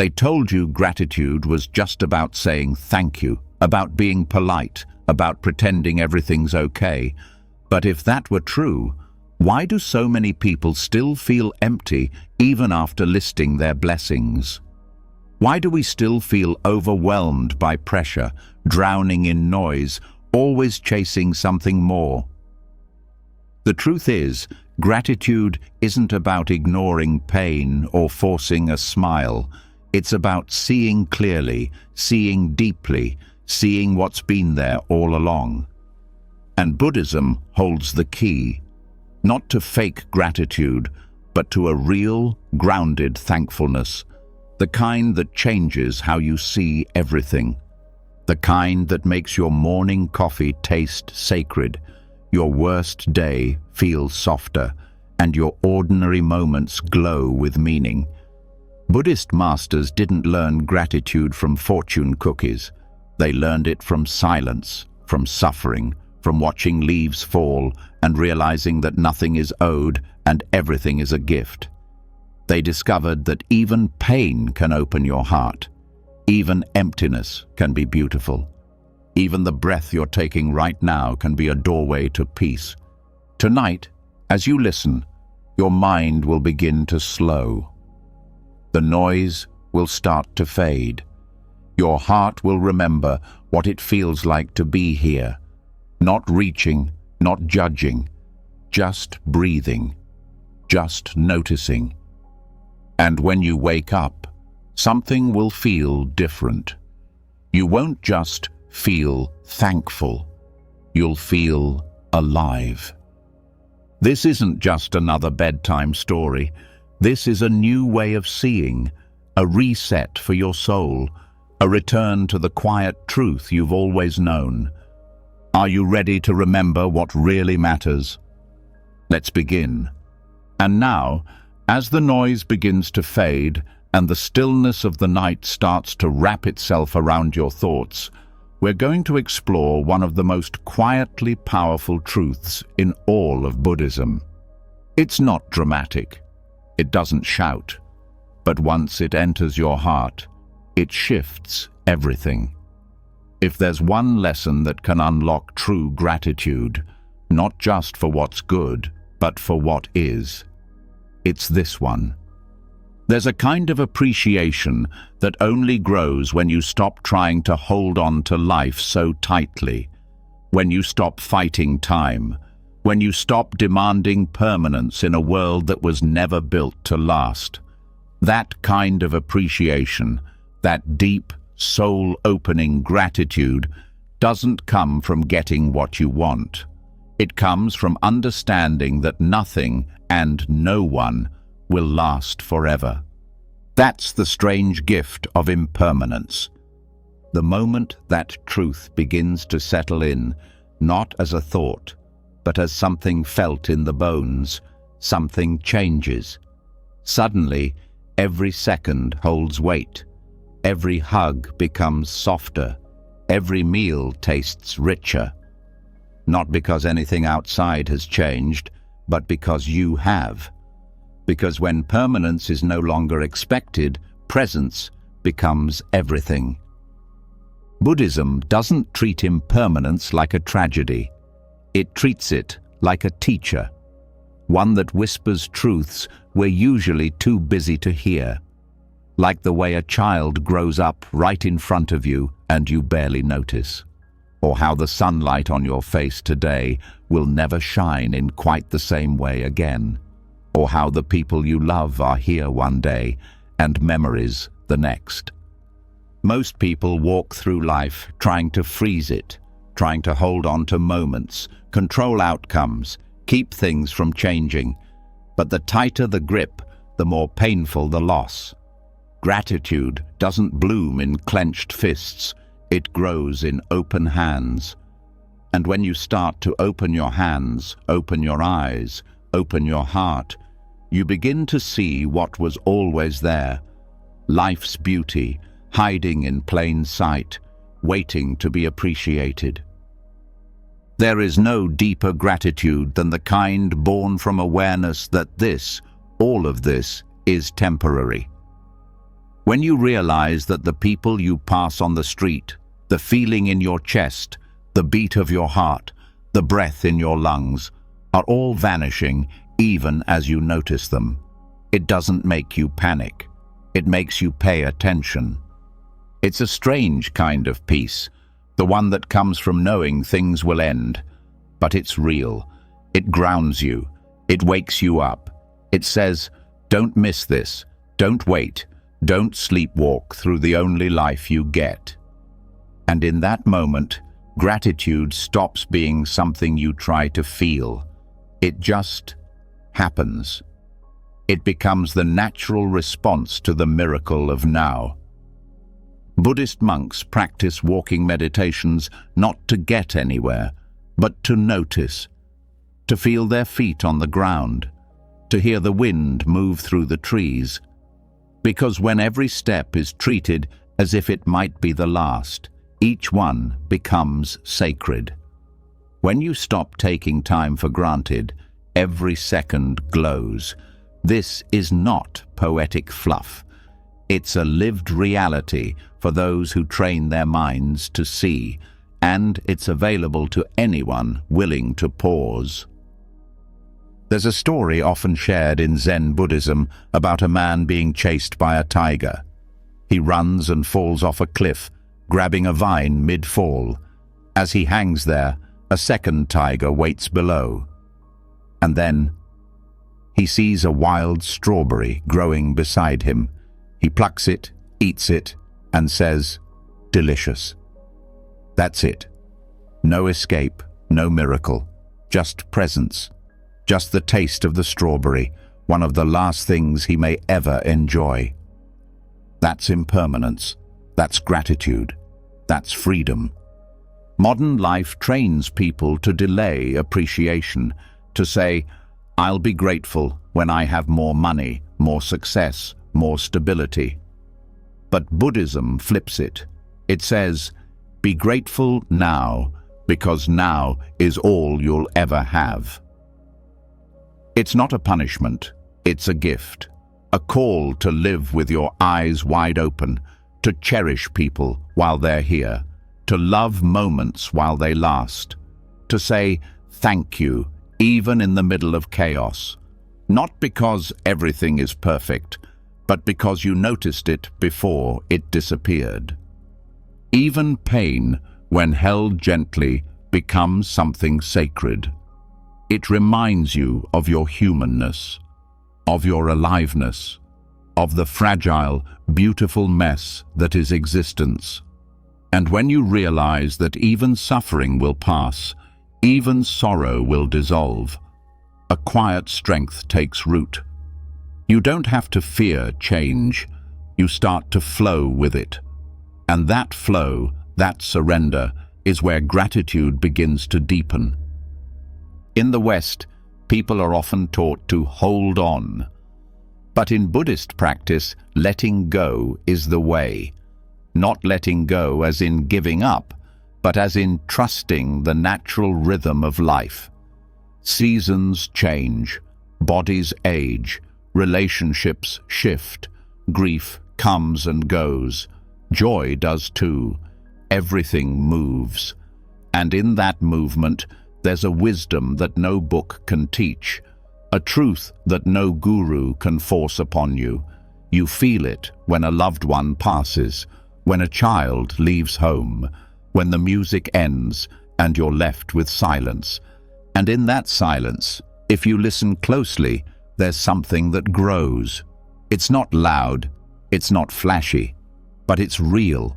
They told you gratitude was just about saying thank you, about being polite, about pretending everything's okay. But if that were true, why do so many people still feel empty even after listing their blessings? Why do we still feel overwhelmed by pressure, drowning in noise, always chasing something more? The truth is, gratitude isn't about ignoring pain or forcing a smile. It's about seeing clearly, seeing deeply, seeing what's been there all along. And Buddhism holds the key, not to fake gratitude, but to a real, grounded thankfulness, the kind that changes how you see everything, the kind that makes your morning coffee taste sacred, your worst day feel softer, and your ordinary moments glow with meaning. Buddhist masters didn't learn gratitude from fortune cookies. They learned it from silence, from suffering, from watching leaves fall and realizing that nothing is owed and everything is a gift. They discovered that even pain can open your heart. Even emptiness can be beautiful. Even the breath you're taking right now can be a doorway to peace. Tonight, as you listen, your mind will begin to slow. The noise will start to fade. Your heart will remember what it feels like to be here, not reaching, not judging, just breathing, just noticing. And when you wake up, something will feel different. You won't just feel thankful, you'll feel alive. This isn't just another bedtime story. This is a new way of seeing, a reset for your soul, a return to the quiet truth you've always known. Are you ready to remember what really matters? Let's begin. And now, as the noise begins to fade and the stillness of the night starts to wrap itself around your thoughts, we're going to explore one of the most quietly powerful truths in all of Buddhism. It's not dramatic. It doesn't shout. But once it enters your heart, it shifts everything. If there's one lesson that can unlock true gratitude, not just for what's good, but for what is, it's this one. There's a kind of appreciation that only grows when you stop trying to hold on to life so tightly, when you stop fighting time, when you stop demanding permanence in a world that was never built to last. That kind of appreciation, that deep, soul-opening gratitude, doesn't come from getting what you want. It comes from understanding that nothing and no one will last forever. That's the strange gift of impermanence. The moment that truth begins to settle in, not as a thought, but as something felt in the bones, something changes. Suddenly, every second holds weight. Every hug becomes softer. Every meal tastes richer. Not because anything outside has changed, but because you have. Because when permanence is no longer expected, presence becomes everything. Buddhism doesn't treat impermanence like a tragedy. It treats it like a teacher, one that whispers truths we're usually too busy to hear, like the way a child grows up right in front of you and you barely notice, or how the sunlight on your face today will never shine in quite the same way again, or how the people you love are here one day and memories the next. Most people walk through life trying to freeze it, trying to hold on to moments, control outcomes, keep things from changing. But the tighter the grip, the more painful the loss. Gratitude doesn't bloom in clenched fists, it grows in open hands. And when you start to open your hands, open your eyes, open your heart, you begin to see what was always there. Life's beauty, hiding in plain sight, waiting to be appreciated. There is no deeper gratitude than the kind born from awareness that this, all of this, is temporary. When you realize that the people you pass on the street, the feeling in your chest, the beat of your heart, the breath in your lungs, are all vanishing even as you notice them. It doesn't make you panic. It makes you pay attention. It's a strange kind of peace, the one that comes from knowing things will end. But it's real. It grounds you. It wakes you up. It says, don't miss this. Don't wait. Don't sleepwalk through the only life you get. And in that moment, gratitude stops being something you try to feel. It just happens. It becomes the natural response to the miracle of now. Buddhist monks practice walking meditations not to get anywhere, but to notice, to feel their feet on the ground, to hear the wind move through the trees. Because when every step is treated as if it might be the last, each one becomes sacred. When you stop taking time for granted, every second glows. This is not poetic fluff. It's a lived reality for those who train their minds to see, and it's available to anyone willing to pause. There's a story often shared in Zen Buddhism about a man being chased by a tiger. He runs and falls off a cliff, grabbing a vine mid-fall. As he hangs there, a second tiger waits below. And then he sees a wild strawberry growing beside him. He plucks it, eats it, and says, "Delicious." That's it. No escape, no miracle, just presence. Just the taste of the strawberry, one of the last things he may ever enjoy. That's impermanence. That's gratitude. That's freedom. Modern life trains people to delay appreciation, to say, I'll be grateful when I have more money, more success, more stability. But Buddhism flips it. It says, be grateful now, because now is all you'll ever have. It's not a punishment, it's a gift, a call to live with your eyes wide open, to cherish people while they're here, to love moments while they last, to say thank you even in the middle of chaos, not because everything is perfect, but because you noticed it before it disappeared. Even pain, when held gently, becomes something sacred. It reminds you of your humanness, of your aliveness, of the fragile, beautiful mess that is existence. And when you realize that even suffering will pass, even sorrow will dissolve, a quiet strength takes root. You don't have to fear change. You start to flow with it. And that flow, that surrender, is where gratitude begins to deepen. In the West, people are often taught to hold on. But in Buddhist practice, letting go is the way. Not letting go as in giving up, but as in trusting the natural rhythm of life. Seasons change, bodies age, relationships shift, grief comes and goes, joy does too. Everything moves. And in that movement, there's a wisdom that no book can teach, a truth that no guru can force upon you. You feel it when a loved one passes, when a child leaves home, when the music ends and you're left with silence. And in that silence, if you listen closely, there's something that grows. It's not loud, it's not flashy, but it's real.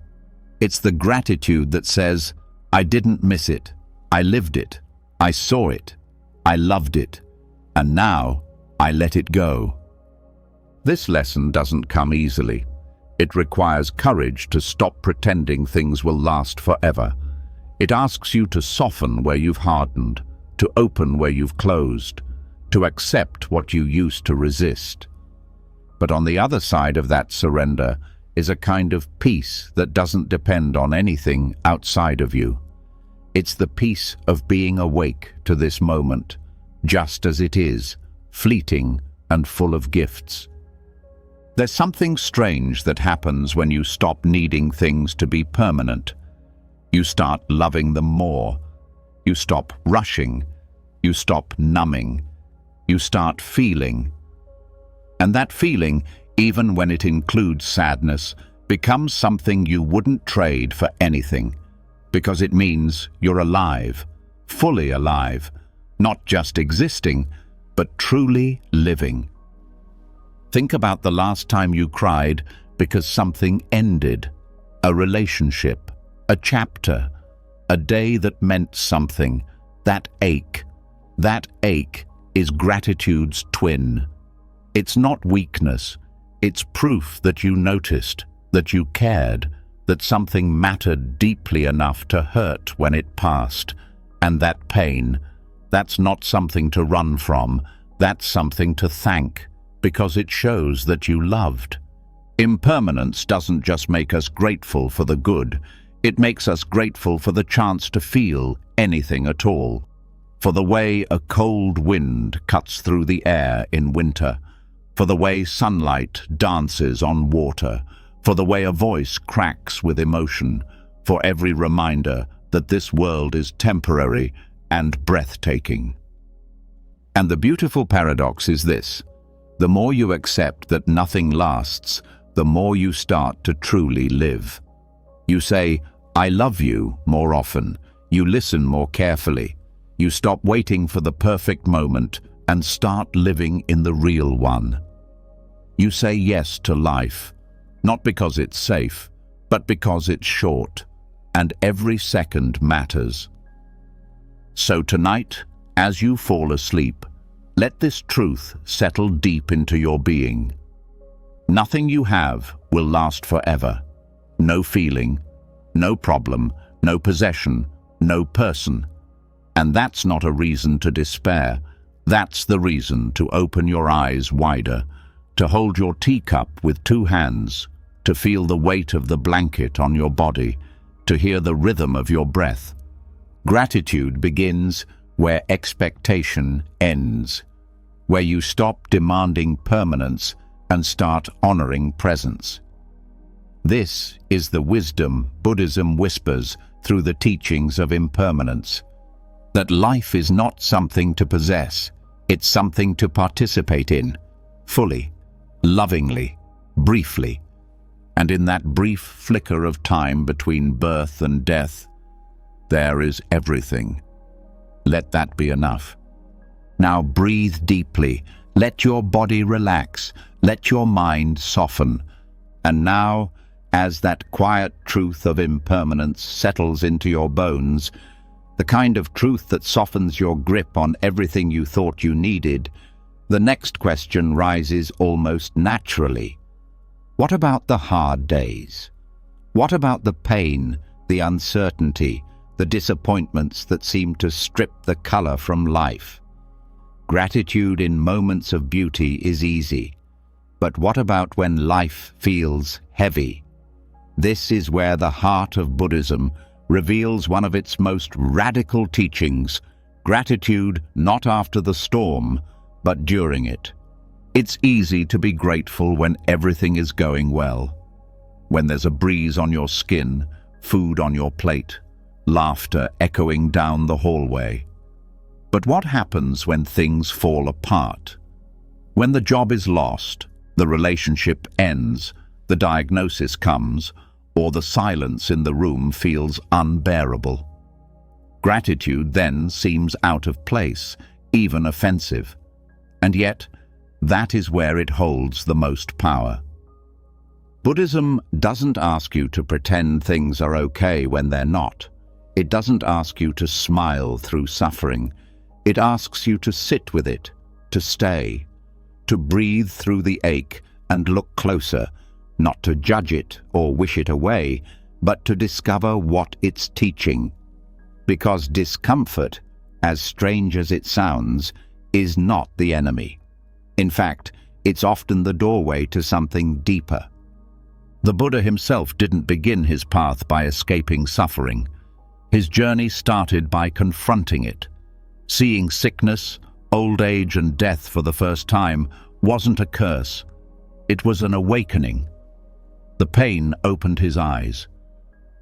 It's the gratitude that says, I didn't miss it, I lived it, I saw it, I loved it, and now I let it go. This lesson doesn't come easily. It requires courage to stop pretending things will last forever. It asks you to soften where you've hardened, to open where you've closed, to accept what you used to resist. But on the other side of that surrender is a kind of peace that doesn't depend on anything outside of you. It's the peace of being awake to this moment, just as it is, fleeting and full of gifts. There's something strange that happens when you stop needing things to be permanent. You start loving them more. You stop rushing. You stop numbing. You start feeling. And that feeling, even when it includes sadness, becomes something you wouldn't trade for anything, because it means you're alive, fully alive, not just existing, but truly living. Think about the last time you cried because something ended, a relationship, a chapter, a day that meant something. That ache is gratitude's twin. It's not weakness, it's proof that you noticed, that you cared, that something mattered deeply enough to hurt when it passed. And that pain, that's not something to run from, that's something to thank, because it shows that you loved. Impermanence doesn't just make us grateful for the good, it makes us grateful for the chance to feel anything at all. For the way a cold wind cuts through the air in winter, for the way sunlight dances on water, for the way a voice cracks with emotion, for every reminder that this world is temporary and breathtaking. And the beautiful paradox is this: the more you accept that nothing lasts, the more you start to truly live. You say, "I love you," more often. You listen more carefully. You stop waiting for the perfect moment and start living in the real one. You say yes to life, not because it's safe, but because it's short, and every second matters. So tonight, as you fall asleep, let this truth settle deep into your being. Nothing you have will last forever. No feeling, no problem, no possession, no person. And that's not a reason to despair. That's the reason to open your eyes wider, to hold your teacup with two hands, to feel the weight of the blanket on your body, to hear the rhythm of your breath. Gratitude begins where expectation ends, where you stop demanding permanence and start honoring presence. This is the wisdom Buddhism whispers through the teachings of impermanence, that life is not something to possess, it's something to participate in, fully, lovingly, briefly. And in that brief flicker of time between birth and death, there is everything. Let that be enough. Now breathe deeply, let your body relax, let your mind soften. And now, as that quiet truth of impermanence settles into your bones, the kind of truth that softens your grip on everything you thought you needed, the next question rises almost naturally. What about the hard days? What about the pain, the uncertainty, the disappointments that seem to strip the color from life? Gratitude in moments of beauty is easy. But what about when life feels heavy? This is where the heart of Buddhism reveals one of its most radical teachings: gratitude not after the storm, but during it. It's easy to be grateful when everything is going well. When there's a breeze on your skin, food on your plate, laughter echoing down the hallway. But what happens when things fall apart? When the job is lost, the relationship ends, the diagnosis comes, or the silence in the room feels unbearable. Gratitude then seems out of place, even offensive. And yet, that is where it holds the most power. Buddhism doesn't ask you to pretend things are okay when they're not. It doesn't ask you to smile through suffering. It asks you to sit with it, to stay, to breathe through the ache and look closer, not to judge it or wish it away, but to discover what it's teaching. Because discomfort, as strange as it sounds, is not the enemy. In fact, it's often the doorway to something deeper. The Buddha himself didn't begin his path by escaping suffering. His journey started by confronting it. Seeing sickness, old age, and death for the first time wasn't a curse. It was an awakening. The pain opened his eyes.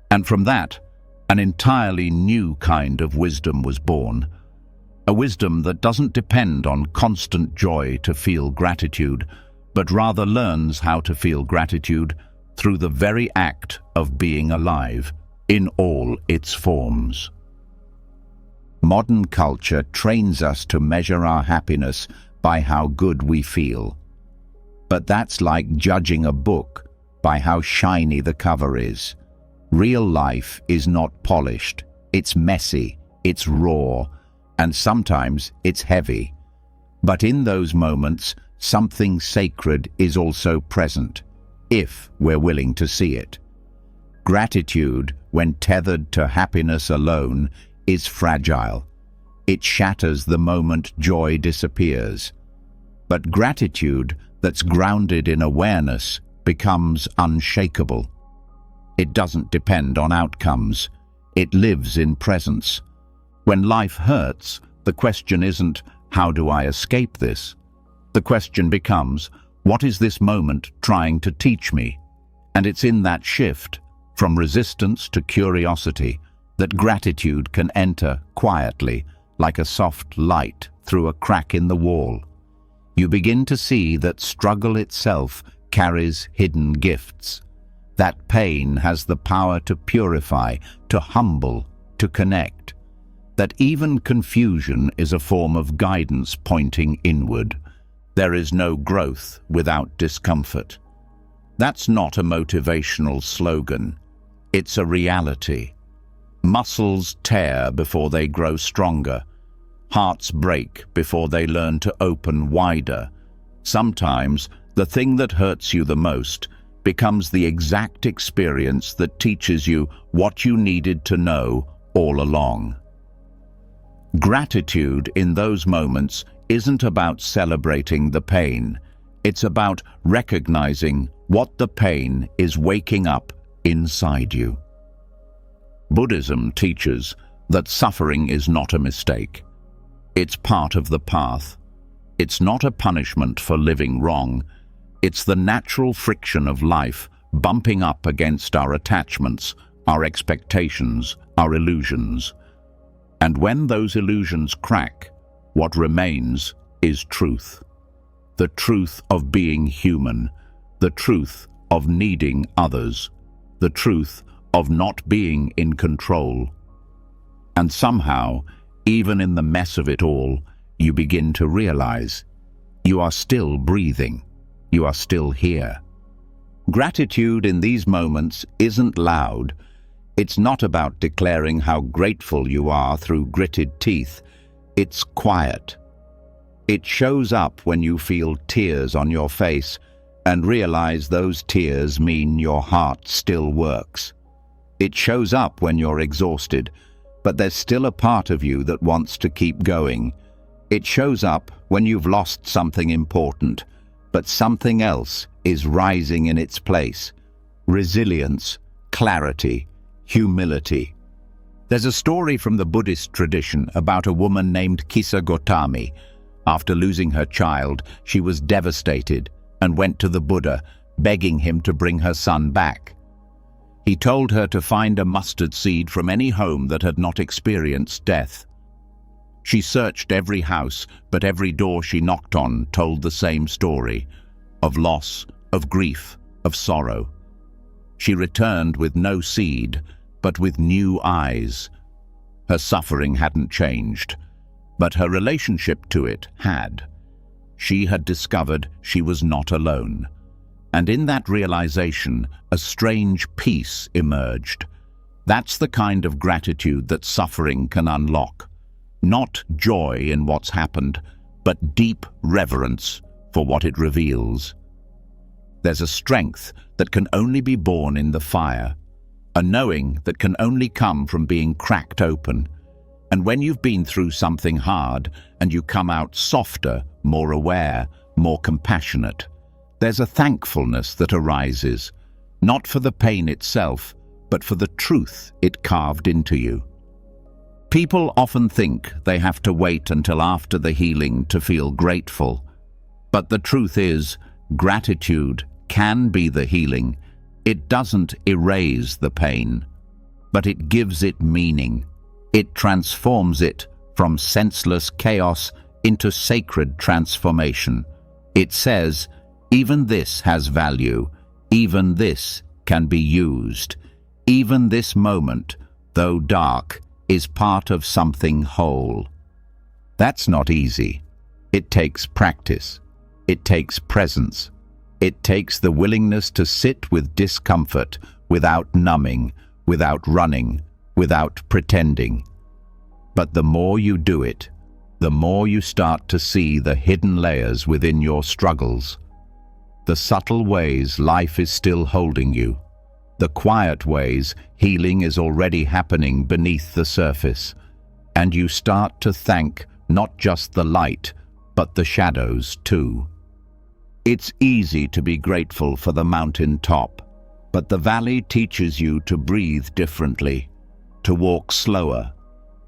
And from that, an entirely new kind of wisdom was born. A wisdom that doesn't depend on constant joy to feel gratitude, but rather learns how to feel gratitude through the very act of being alive, in all its forms. Modern culture trains us to measure our happiness by how good we feel. But that's like judging a book by how shiny the cover is. Real life is not polished. It's messy, it's raw, and sometimes it's heavy. But in those moments, something sacred is also present, if we're willing to see it. Gratitude, when tethered to happiness alone, is fragile. It shatters the moment joy disappears. But gratitude that's grounded in awareness becomes unshakable. It doesn't depend on outcomes. It lives in presence. When life hurts, the question isn't, how do I escape this? The question becomes, what is this moment trying to teach me? And it's in that shift, from resistance to curiosity, that gratitude can enter quietly, like a soft light through a crack in the wall. You begin to see that struggle itself carries hidden gifts. That pain has the power to purify, to humble, to connect. That even confusion is a form of guidance pointing inward. There is no growth without discomfort. That's not a motivational slogan. It's a reality. Muscles tear before they grow stronger. Hearts break before they learn to open wider. Sometimes, the thing that hurts you the most becomes the exact experience that teaches you what you needed to know all along. Gratitude in those moments isn't about celebrating the pain. It's about recognizing what the pain is waking up inside you. Buddhism teaches that suffering is not a mistake. It's part of the path. It's not a punishment for living wrong. It's the natural friction of life bumping up against our attachments, our expectations, our illusions. And when those illusions crack, what remains is truth. The truth of being human, the truth of needing others, the truth of not being in control. And somehow, even in the mess of it all, you begin to realize you are still breathing. You are still here. Gratitude in these moments isn't loud. It's not about declaring how grateful you are through gritted teeth. It's quiet. It shows up when you feel tears on your face and realize those tears mean your heart still works. It shows up when you're exhausted, but there's still a part of you that wants to keep going. It shows up when you've lost something important, but something else is rising in its place. Resilience, clarity, humility. There's a story from the Buddhist tradition about a woman named Kisa Gotami. After losing her child, she was devastated and went to the Buddha, begging him to bring her son back. He told her to find a mustard seed from any home that had not experienced death. She searched every house, but every door she knocked on told the same story, of loss, of grief, of sorrow. She returned with no seed, but with new eyes. Her suffering hadn't changed, but her relationship to it had. She had discovered she was not alone. And in that realization, a strange peace emerged. That's the kind of gratitude that suffering can unlock. Not joy in what's happened, but deep reverence for what it reveals. There's a strength that can only be born in the fire, a knowing that can only come from being cracked open. And when you've been through something hard and you come out softer, more aware, more compassionate, there's a thankfulness that arises, not for the pain itself, but for the truth it carved into you. People often think they have to wait until after the healing to feel grateful. But the truth is, Gratitude can be the healing. It doesn't erase the pain, but it gives it meaning. It transforms it from senseless chaos into sacred transformation. It says, even this has value, even this can be used. Even this moment, though dark, is part of something whole. That's not easy. It takes practice. It takes presence. It takes the willingness to sit with discomfort without numbing, without running, without pretending. But the more you do it, the more you start to see the hidden layers within your struggles. The subtle ways life is still holding you. The quiet ways healing is already happening beneath the surface. And you start to thank not just the light, but the shadows too. It's easy to be grateful for the mountain top, but the valley teaches you to breathe differently, to walk slower,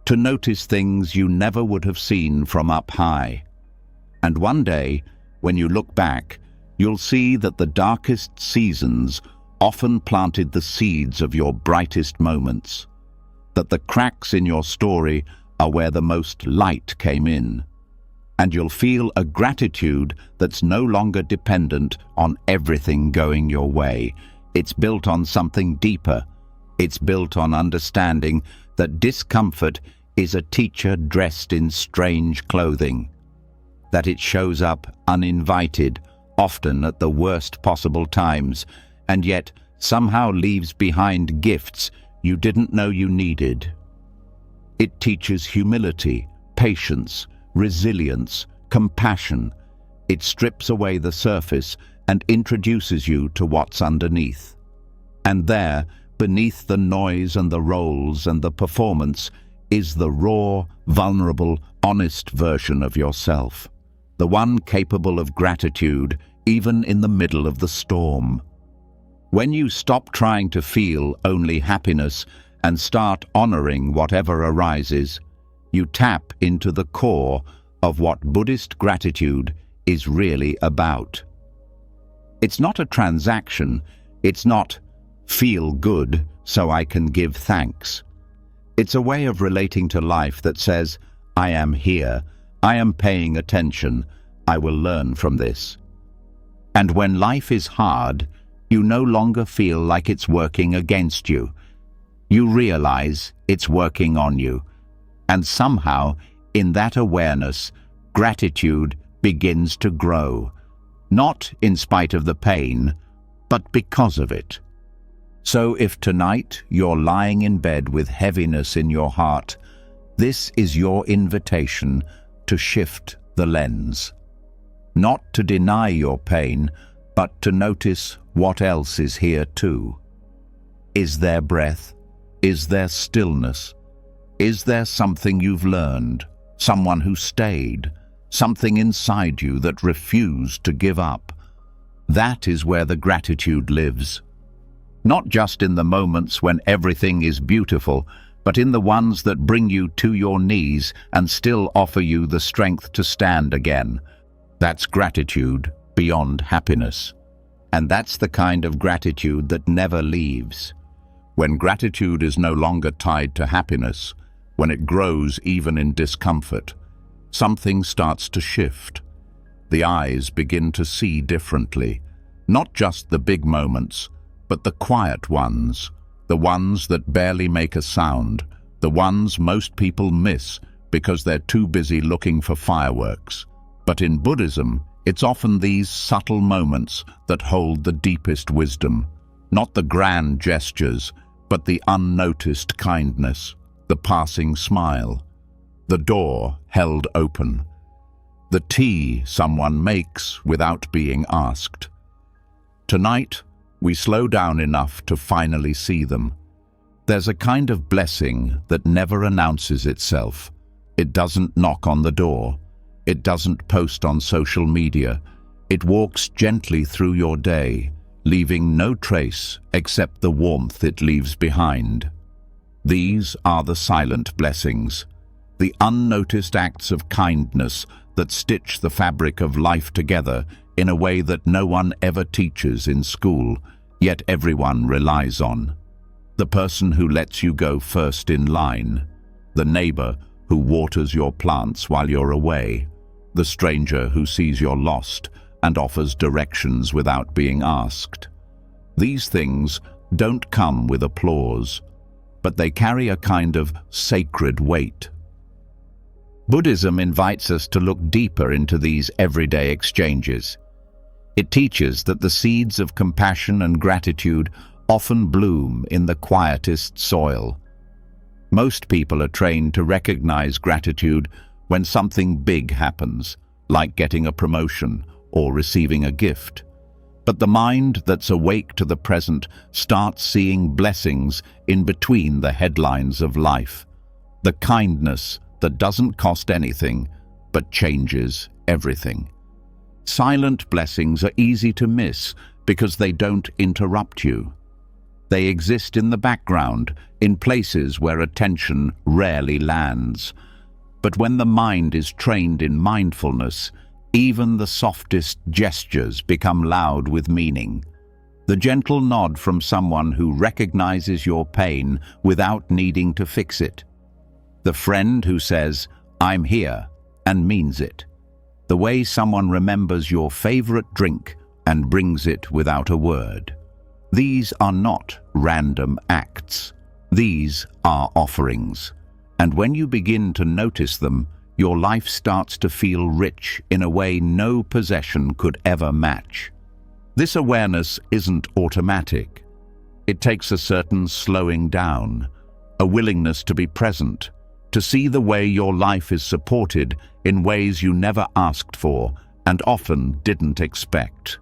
to notice things you never would have seen from up high. And one day, when you look back, you'll see that the darkest seasons often planted the seeds of your brightest moments, that the cracks in your story are where the most light came in. And you'll feel a gratitude that's no longer dependent on everything going your way. It's built on something deeper. It's built on understanding that discomfort is a teacher dressed in strange clothing, that it shows up uninvited, often at the worst possible times, and yet somehow leaves behind gifts you didn't know you needed. It teaches humility, patience, resilience, compassion. It strips away the surface and introduces you to what's underneath. And there, beneath the noise and the roles and the performance, is the raw, vulnerable, honest version of yourself, the one capable of gratitude even in the middle of the storm. When you stop trying to feel only happiness and start honoring whatever arises, you tap into the core of what Buddhist gratitude is really about. It's not a transaction. It's not feel good so I can give thanks. It's a way of relating to life that says, I am here, I am paying attention, I will learn from this. And when life is hard, you no longer feel like it's working against you. You realize it's working on you. And somehow, in that awareness, gratitude begins to grow, not in spite of the pain, but because of it. So if tonight you're lying in bed with heaviness in your heart, this is your invitation to shift the lens. Not to deny your pain, but to notice what else is here too. Is there breath? Is there stillness? Is there something you've learned, someone who stayed, something inside you that refused to give up? That is where the gratitude lives. Not just in the moments when everything is beautiful, but in the ones that bring you to your knees and still offer you the strength to stand again. That's gratitude beyond happiness. And that's the kind of gratitude that never leaves. When gratitude is no longer tied to happiness, when it grows even in discomfort, something starts to shift. The eyes begin to see differently, not just the big moments, but the quiet ones, the ones that barely make a sound, the ones most people miss because they're too busy looking for fireworks. But in Buddhism, it's often these subtle moments that hold the deepest wisdom, not the grand gestures, but the unnoticed kindness, the passing smile, the door held open, the tea someone makes without being asked. Tonight, we slow down enough to finally see them. There's a kind of blessing that never announces itself. It doesn't knock on the door. It doesn't post on social media. It walks gently through your day, leaving no trace except the warmth it leaves behind. These are the silent blessings, the unnoticed acts of kindness that stitch the fabric of life together in a way that no one ever teaches in school, yet everyone relies on. The person who lets you go first in line, the neighbor who waters your plants while you're away, the stranger who sees you're lost and offers directions without being asked. These things don't come with applause, but they carry a kind of sacred weight. Buddhism invites us to look deeper into these everyday exchanges. It teaches that the seeds of compassion and gratitude often bloom in the quietest soil. Most people are trained to recognize gratitude when something big happens, like getting a promotion or receiving a gift. But the mind that's awake to the present starts seeing blessings in between the headlines of life. The kindness that doesn't cost anything, but changes everything. Silent blessings are easy to miss because they don't interrupt you. They exist in the background, in places where attention rarely lands. But when the mind is trained in mindfulness, even the softest gestures become loud with meaning. The gentle nod from someone who recognizes your pain without needing to fix it. The friend who says, "I'm here," and means it. The way someone remembers your favorite drink and brings it without a word. These are not random acts. These are offerings. And when you begin to notice them, your life starts to feel rich in a way no possession could ever match. This awareness isn't automatic. It takes a certain slowing down, a willingness to be present, to see the way your life is supported in ways you never asked for and often didn't expect.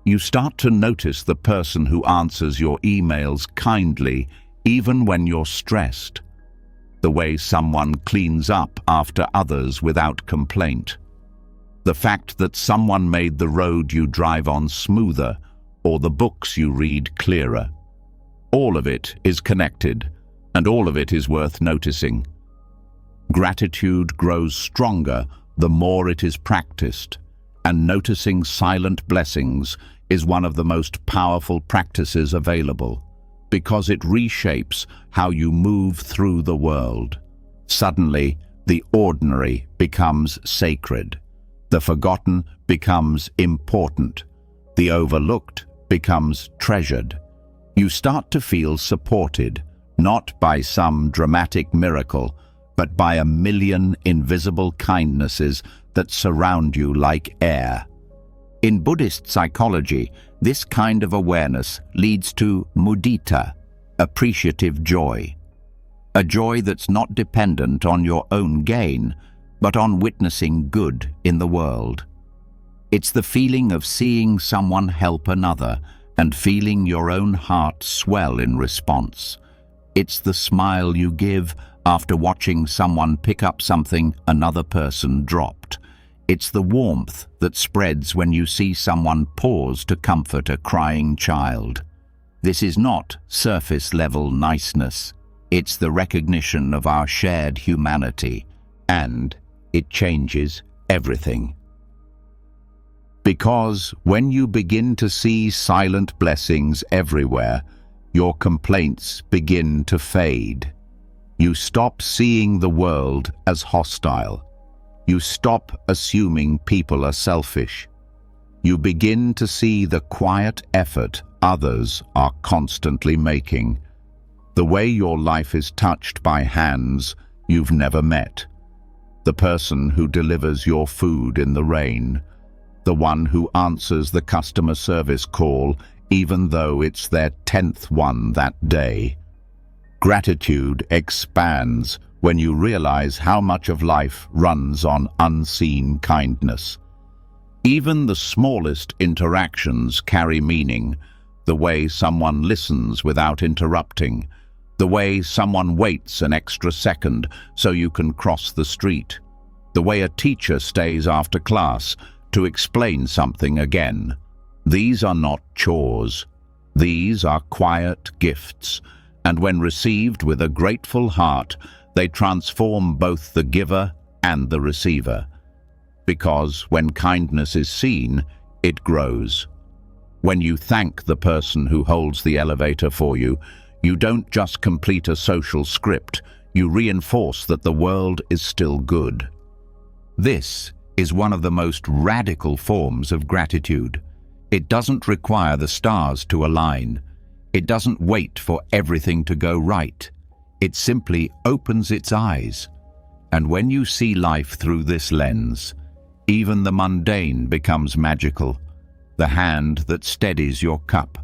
You start to notice the person who answers your emails kindly even when you're stressed. The way someone cleans up after others without complaint. The fact that someone made the road you drive on smoother or the books you read clearer. All of it is connected, and all of it is worth noticing. Gratitude grows stronger the more it is practiced, and noticing silent blessings is one of the most powerful practices available, because it reshapes how you move through the world. Suddenly, the ordinary becomes sacred. The forgotten becomes important. The overlooked becomes treasured. You start to feel supported, not by some dramatic miracle, but by a million invisible kindnesses that surround you like air. In Buddhist psychology, this kind of awareness leads to mudita, appreciative joy. A joy that's not dependent on your own gain, but on witnessing good in the world. It's the feeling of seeing someone help another and feeling your own heart swell in response. It's the smile you give after watching someone pick up something another person dropped. It's the warmth that spreads when you see someone pause to comfort a crying child. This is not surface-level niceness. It's the recognition of our shared humanity, and it changes everything. Because when you begin to see silent blessings everywhere, your complaints begin to fade. You stop seeing the world as hostile. You stop assuming people are selfish. You begin to see the quiet effort others are constantly making. The way your life is touched by hands you've never met. The person who delivers your food in the rain. The one who answers the customer service call even though it's their 10th one that day. Gratitude expands when you realize how much of life runs on unseen kindness. Even the smallest interactions carry meaning. The way someone listens without interrupting. The way someone waits an extra second so you can cross the street. The way a teacher stays after class to explain something again. These are not chores. These are quiet gifts, and when received with a grateful heart, they transform both the giver and the receiver. because when kindness is seen, it grows. When you thank the person who holds the elevator for you, you don't just complete a social script, you reinforce that the world is still good. This is one of the most radical forms of gratitude. It doesn't require the stars to align. It doesn't wait for everything to go right. It simply opens its eyes. And when you see life through this lens, even the mundane becomes magical. The hand that steadies your cup,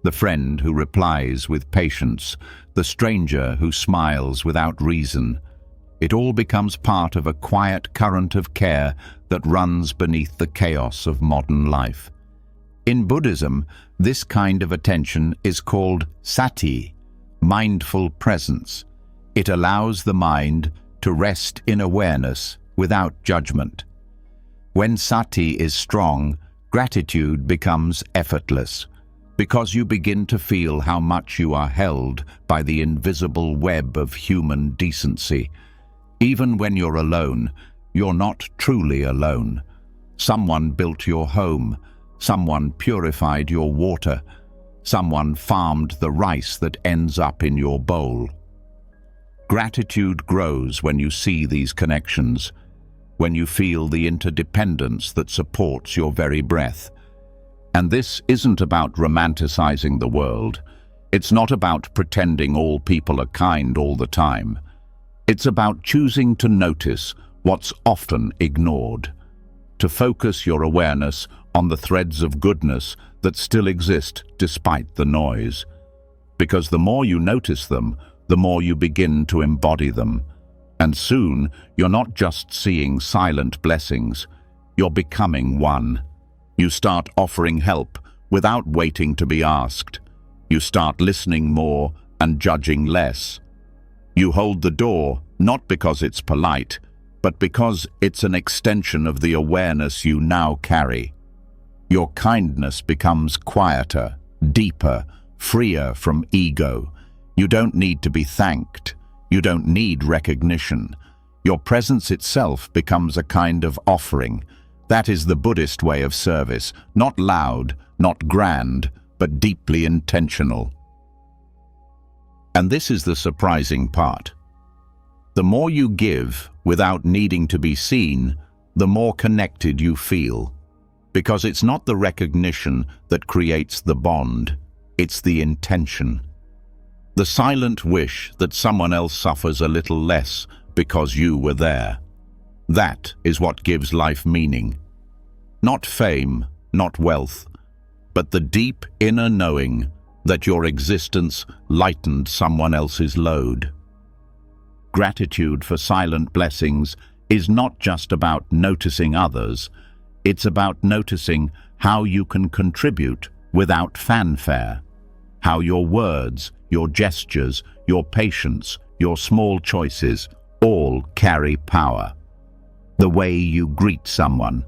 the friend who replies with patience, the stranger who smiles without reason. It all becomes part of a quiet current of care that runs beneath the chaos of modern life. In Buddhism, this kind of attention is called sati, mindful presence. It allows the mind to rest in awareness without judgment. When sati is strong, gratitude becomes effortless, because you begin to feel how much you are held by the invisible web of human decency. Even when you're alone, you're not truly alone. Someone built your home, someone purified your water, someone farmed the rice that ends up in your bowl. Gratitude grows when you see these connections, when you feel the interdependence that supports your very breath. And this isn't about romanticizing the world. It's not about pretending all people are kind all the time. It's about choosing to notice what's often ignored, to focus your awareness on the threads of goodness that still exist despite the noise. Because the more you notice them, the more you begin to embody them. And soon, you're not just seeing silent blessings, you're becoming one. You start offering help without waiting to be asked. You start listening more and judging less. You hold the door not because it's polite, but because it's an extension of the awareness you now carry. Your kindness becomes quieter, deeper, freer from ego. You don't need to be thanked. You don't need recognition. Your presence itself becomes a kind of offering. That is the Buddhist way of service, not loud, not grand, but deeply intentional. And this is the surprising part. The more you give without needing to be seen, the more connected you feel. Because it's not the recognition that creates the bond, it's the intention. The silent wish that someone else suffers a little less because you were there. That is what gives life meaning. Not fame, not wealth, but the deep inner knowing that your existence lightened someone else's load. Gratitude for silent blessings is not just about noticing others, it's about noticing how you can contribute without fanfare, how your words, your gestures, your patience, your small choices all carry power. The way you greet someone,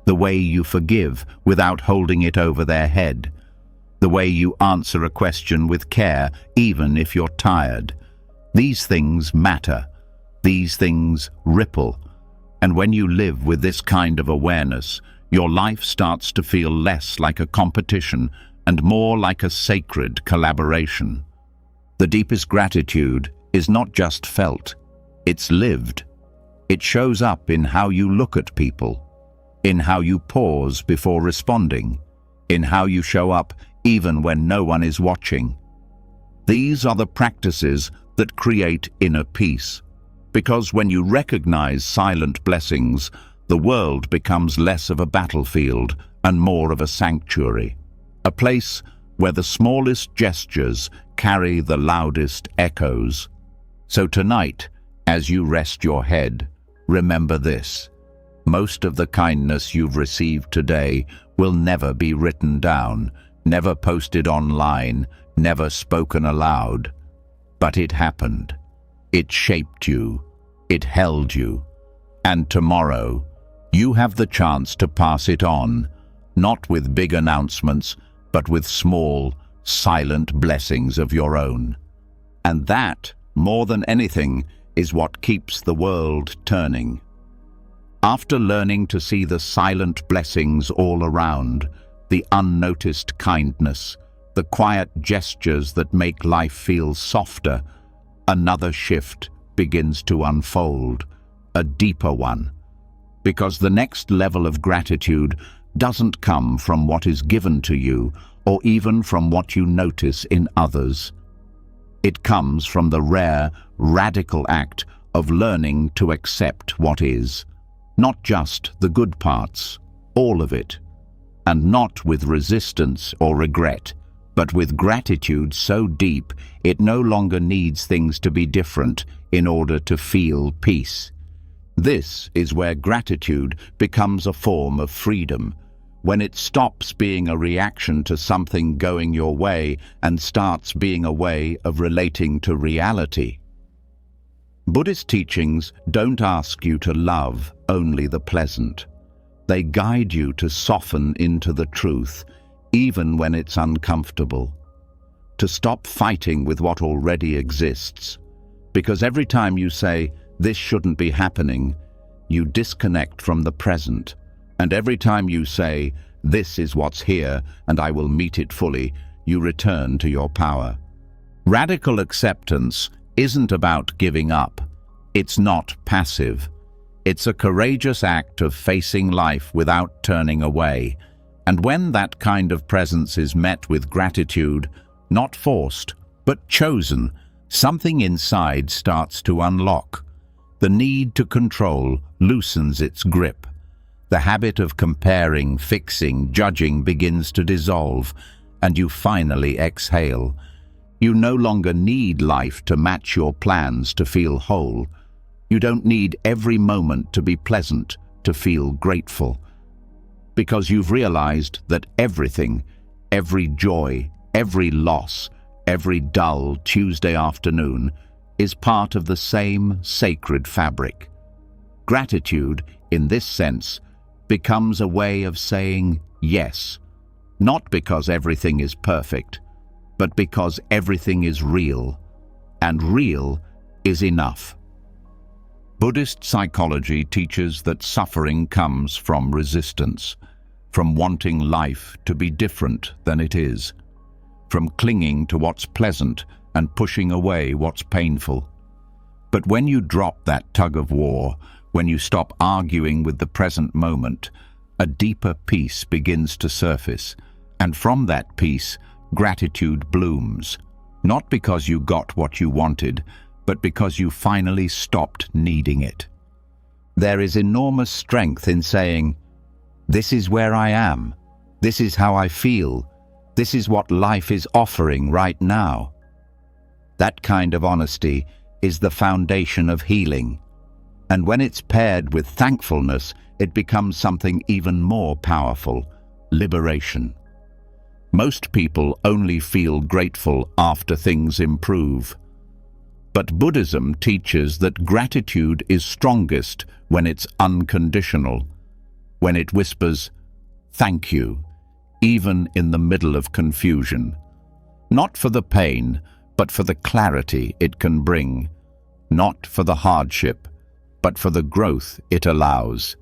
the way you forgive without holding it over their head, the way you answer a question with care even if you're tired. These things matter. These things ripple. And when you live with this kind of awareness, your life starts to feel less like a competition and more like a sacred collaboration. The deepest gratitude is not just felt, it's lived. It shows up in how you look at people, in how you pause before responding, in how you show up even when no one is watching. These are the practices that create inner peace, because when you recognize silent blessings, the world becomes less of a battlefield and more of a sanctuary, a place where the smallest gestures carry the loudest echoes. So tonight, as you rest your head, remember this. Most of the kindness you've received today will never be written down, never posted online, never spoken aloud. But it happened. It shaped you. It held you. And tomorrow, you have the chance to pass it on, not with big announcements, but with small, silent blessings of your own. And that, more than anything, is what keeps the world turning. After learning to see the silent blessings all around, the unnoticed kindness, the quiet gestures that make life feel softer, another shift begins to unfold, a deeper one. Because the next level of gratitude doesn't come from what is given to you or even from what you notice in others. It comes from the rare, radical act of learning to accept what is. Not just the good parts, all of it. And not with resistance or regret, but with gratitude so deep it no longer needs things to be different in order to feel peace. This is where gratitude becomes a form of freedom, when it stops being a reaction to something going your way and starts being a way of relating to reality. Buddhist teachings don't ask you to love only the pleasant. They guide you to soften into the truth, even when it's uncomfortable. To stop fighting with what already exists. Because every time you say, "This shouldn't be happening," you disconnect from the present. And every time you say, "This is what's here, and I will meet it fully," you return to your power. Radical acceptance isn't about giving up. It's not passive. It's a courageous act of facing life without turning away. And when that kind of presence is met with gratitude, not forced, but chosen, something inside starts to unlock. The need to control loosens its grip. The habit of comparing, fixing, judging begins to dissolve, and you finally exhale. You no longer need life to match your plans to feel whole. You don't need every moment to be pleasant to feel grateful. Because you've realized that everything, every joy, every loss, every dull Tuesday afternoon is part of the same sacred fabric. Gratitude, in this sense, becomes a way of saying yes, not because everything is perfect, but because everything is real, and real is enough. Buddhist psychology teaches that suffering comes from resistance, from wanting life to be different than it is, from clinging to what's pleasant and pushing away what's painful. But when you drop that tug of war, when you stop arguing with the present moment, a deeper peace begins to surface, and from that peace, gratitude blooms, not because you got what you wanted, but because you finally stopped needing it. There is enormous strength in saying, "This is where I am. This is how I feel. This is what life is offering right now." That kind of honesty is the foundation of healing. And when it's paired with thankfulness, it becomes something even more powerful: liberation. Most people only feel grateful after things improve. But Buddhism teaches that gratitude is strongest when it's unconditional, when it whispers, "Thank you," even in the middle of confusion. Not for the pain, but for the clarity it can bring. Not for the hardship, but for the growth it allows.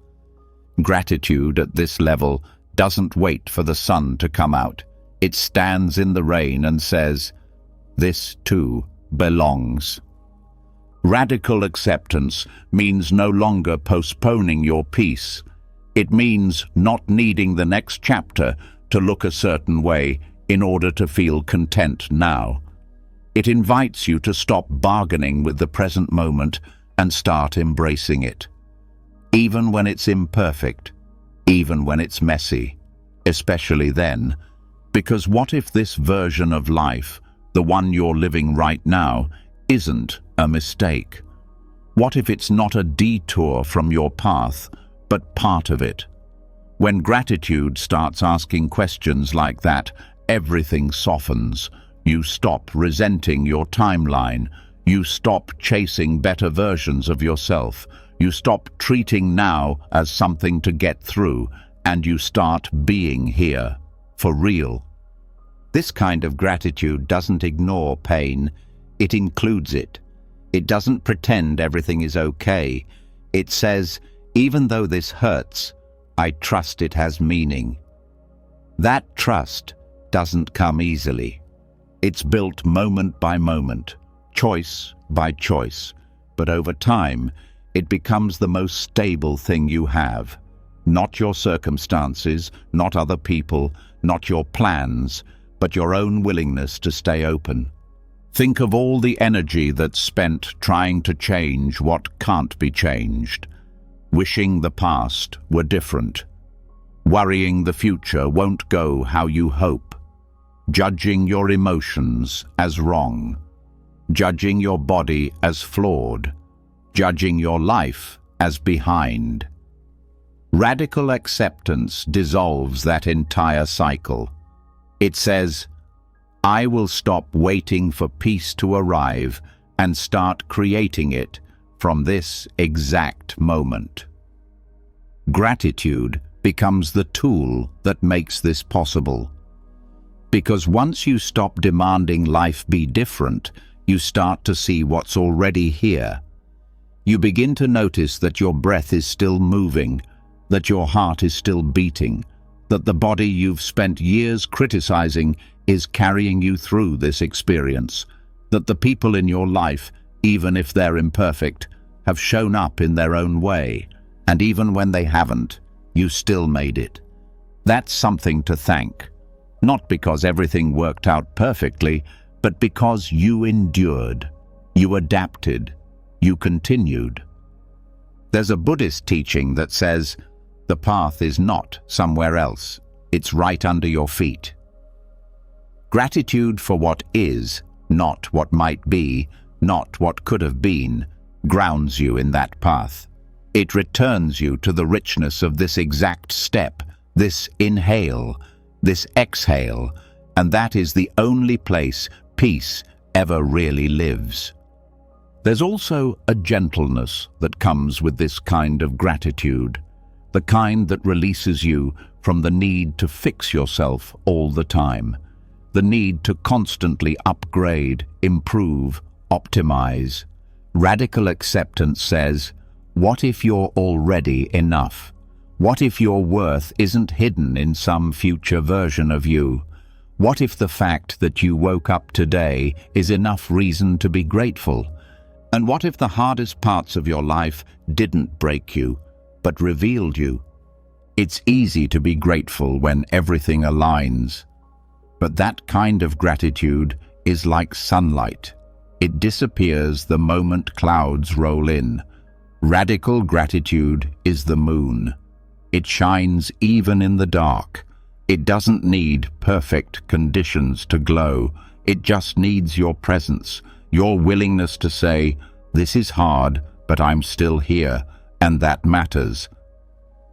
Gratitude at this level doesn't wait for the sun to come out. It stands in the rain and says, "This too belongs." Radical acceptance means no longer postponing your peace. It means not needing the next chapter to look a certain way in order to feel content now. It invites you to stop bargaining with the present moment and start embracing it. Even when it's imperfect, even when it's messy, especially then. Because what if this version of life, the one you're living right now, isn't a mistake? What if it's not a detour from your path, but part of it? When gratitude starts asking questions like that, everything softens. You stop resenting your timeline. You stop chasing better versions of yourself. You stop treating now as something to get through, and you start being here, for real. This kind of gratitude doesn't ignore pain, it includes it. It doesn't pretend everything is okay. It says, Even though this hurts, I trust it has meaning. That trust doesn't come easily. It's built moment by moment, choice by choice, but over time, it becomes the most stable thing you have. Not your circumstances, not other people, not your plans, but your own willingness to stay open. Think of all the energy that's spent trying to change what can't be changed, wishing the past were different, worrying the future won't go how you hope, judging your emotions as wrong, judging your body as flawed, judging your life as behind. Radical acceptance dissolves that entire cycle. It says, I will stop waiting for peace to arrive and start creating it from this exact moment. Gratitude becomes the tool that makes this possible. Because once you stop demanding life be different, you start to see what's already here. You begin to notice that your breath is still moving, that your heart is still beating, that the body you've spent years criticizing is carrying you through this experience, that the people in your life, even if they're imperfect, have shown up in their own way, and even when they haven't, you still made it. That's something to thank, not because everything worked out perfectly, but because you endured, you adapted, you continued. There's a Buddhist teaching that says, the path is not somewhere else, it's right under your feet. Gratitude for what is, not what might be, not what could have been, grounds you in that path. It returns you to the richness of this exact step, this inhale, this exhale, and that is the only place peace ever really lives. There's also a gentleness that comes with this kind of gratitude, the kind that releases you from the need to fix yourself all the time, the need to constantly upgrade, improve, optimize. Radical acceptance says, what if you're already enough? What if your worth isn't hidden in some future version of you? What if the fact that you woke up today is enough reason to be grateful? And what if the hardest parts of your life didn't break you, but revealed you? It's easy to be grateful when everything aligns. But that kind of gratitude is like sunlight. It disappears the moment clouds roll in. Radical gratitude is the moon. It shines even in the dark. It doesn't need perfect conditions to glow. It just needs your presence, your willingness to say, this is hard, but I'm still here, and that matters.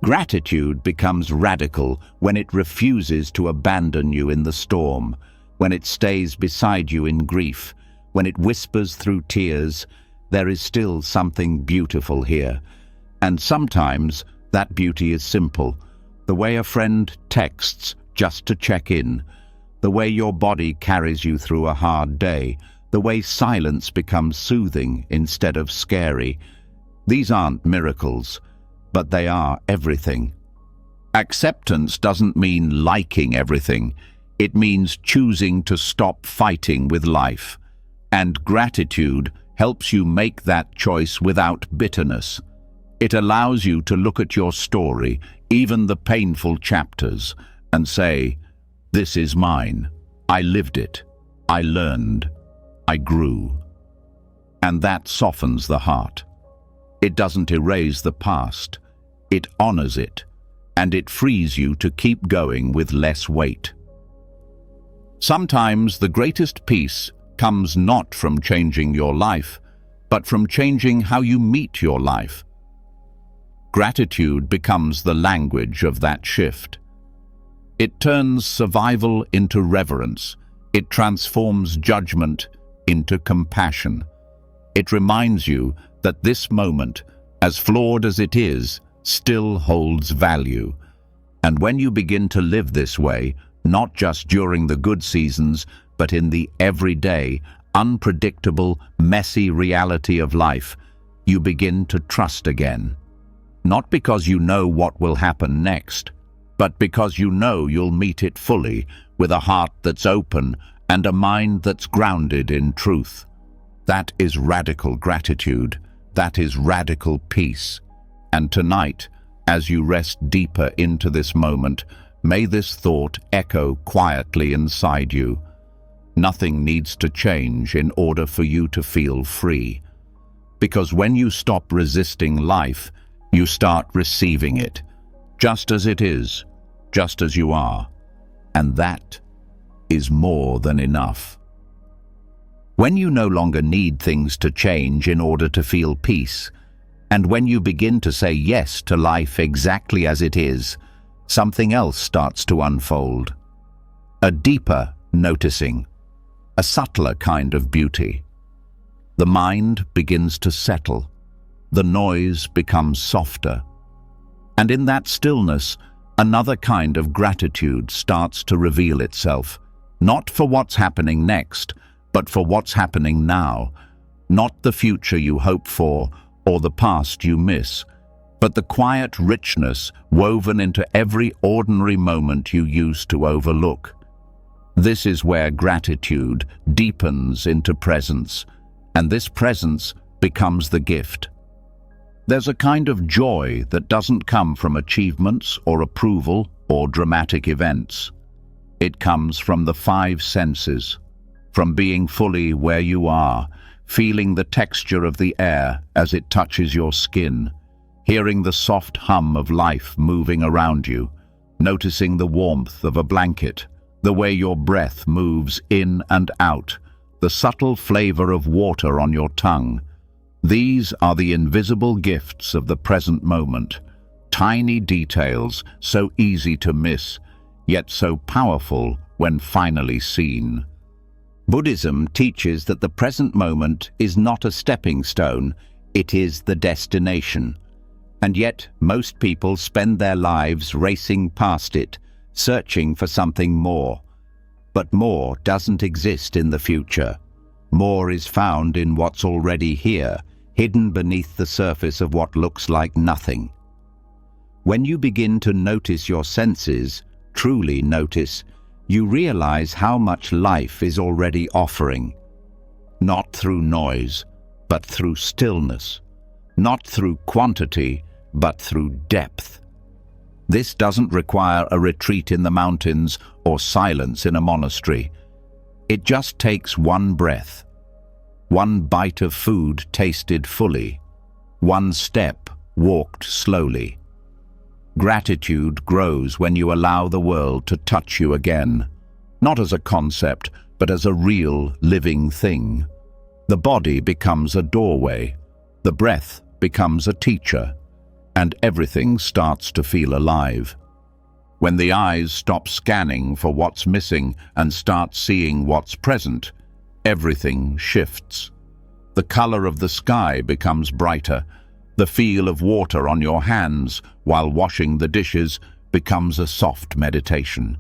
Gratitude becomes radical when it refuses to abandon you in the storm, when it stays beside you in grief, when it whispers through tears, there is still something beautiful here. And sometimes that beauty is simple, the way a friend texts just to check in, the way your body carries you through a hard day, the way silence becomes soothing instead of scary. These aren't miracles, but they are everything. Acceptance doesn't mean liking everything. It means choosing to stop fighting with life. And gratitude helps you make that choice without bitterness. It allows you to look at your story, even the painful chapters, and say, this is mine. I lived it. I learned. I grew. And that softens the heart. It doesn't erase the past. It honors it, and it frees you to keep going with less weight. Sometimes the greatest peace comes not from changing your life, but from changing how you meet your life. Gratitude becomes the language of that shift. It turns survival into reverence. It transforms judgment into compassion. It reminds you that this moment, as flawed as it is, still holds value. And when you begin to live this way, not just during the good seasons, but in the everyday, unpredictable, messy reality of life, you begin to trust again. Not because you know what will happen next, but because you know you'll meet it fully, with a heart that's open and a mind that's grounded in truth. That is radical gratitude. That is radical peace. And tonight, as you rest deeper into this moment, may this thought echo quietly inside you. Nothing needs to change in order for you to feel free. Because when you stop resisting life, you start receiving it, just as it is, just as you are. And that is more than enough. When you no longer need things to change in order to feel peace, and when you begin to say yes to life exactly as it is, something else starts to unfold. A deeper noticing, a subtler kind of beauty. The mind begins to settle. The noise becomes softer. And in that stillness, another kind of gratitude starts to reveal itself, not for what's happening next, but for what's happening now, not the future you hope for or the past you miss, but the quiet richness woven into every ordinary moment you used to overlook. This is where gratitude deepens into presence, and this presence becomes the gift. There's a kind of joy that doesn't come from achievements or approval or dramatic events. It comes from the five senses, from being fully where you are, feeling the texture of the air as it touches your skin, hearing the soft hum of life moving around you, noticing the warmth of a blanket, the way your breath moves in and out, the subtle flavor of water on your tongue. These are the invisible gifts of the present moment, tiny details so easy to miss, yet so powerful when finally seen. Buddhism teaches that the present moment is not a stepping stone, it is the destination. And yet, most people spend their lives racing past it, searching for something more. But more doesn't exist in the future. More is found in what's already here, hidden beneath the surface of what looks like nothing. When you begin to notice your senses, truly notice, you realize how much life is already offering. Not through noise, but through stillness. Not through quantity, but through depth. This doesn't require a retreat in the mountains or silence in a monastery. It just takes one breath, one bite of food tasted fully, one step walked slowly. Gratitude grows when you allow the world to touch you again, not as a concept, but as a real, living thing. The body becomes a doorway, the breath becomes a teacher, and everything starts to feel alive. When the eyes stop scanning for what's missing and start seeing what's present, everything shifts. The color of the sky becomes brighter. The feel of water on your hands while washing the dishes becomes a soft meditation.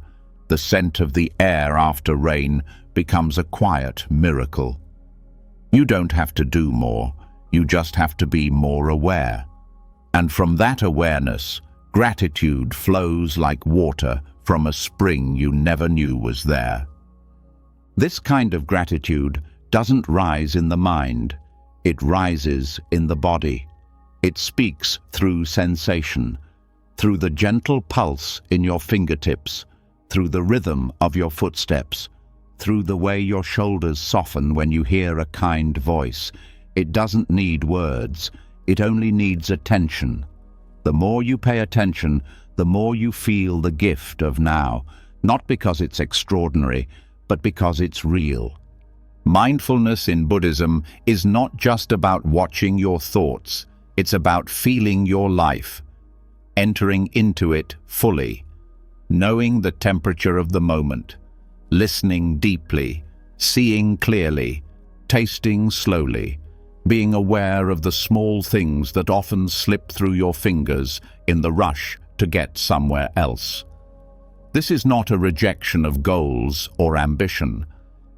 The scent of the air after rain becomes a quiet miracle. You don't have to do more, you just have to be more aware. And from that awareness, gratitude flows like water from a spring you never knew was there. This kind of gratitude doesn't rise in the mind, it rises in the body. It speaks through sensation, through the gentle pulse in your fingertips, through the rhythm of your footsteps, through the way your shoulders soften when you hear a kind voice. It doesn't need words, it only needs attention. The more you pay attention, the more you feel the gift of now, not because it's extraordinary, but because it's real. Mindfulness in Buddhism is not just about watching your thoughts, it's about feeling your life, entering into it fully, knowing the temperature of the moment, listening deeply, seeing clearly, tasting slowly, being aware of the small things that often slip through your fingers in the rush to get somewhere else. This is not a rejection of goals or ambition.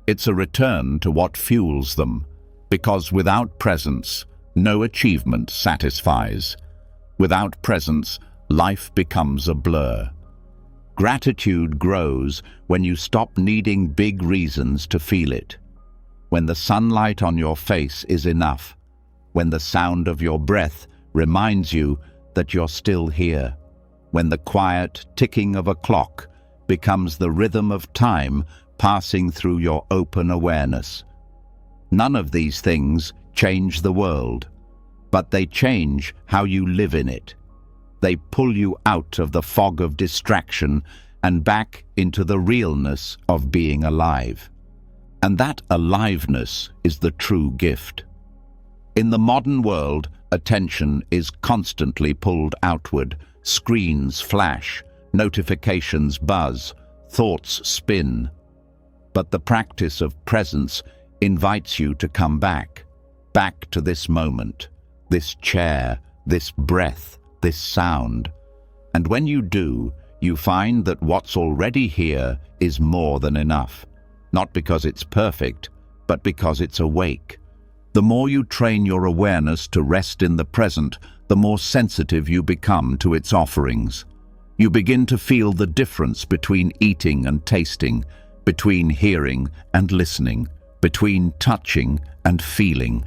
It's a return to what fuels them, because without presence, no achievement satisfies. Without presence, life becomes a blur. Gratitude grows when you stop needing big reasons to feel it. When the sunlight on your face is enough. When the sound of your breath reminds you that you're still here. When the quiet ticking of a clock becomes the rhythm of time passing through your open awareness. None of these things change the world, but they change how you live in it. They pull you out of the fog of distraction and back into the realness of being alive. And that aliveness is the true gift. In the modern world, attention is constantly pulled outward. Screens flash, notifications buzz, thoughts spin. But the practice of presence invites you to come back to this moment, this chair, this breath, this sound. And when you do, you find that what's already here is more than enough. Not because it's perfect, but because it's awake. The more you train your awareness to rest in the present, the more sensitive you become to its offerings. You begin to feel the difference between eating and tasting, between hearing and listening, between touching and feeling.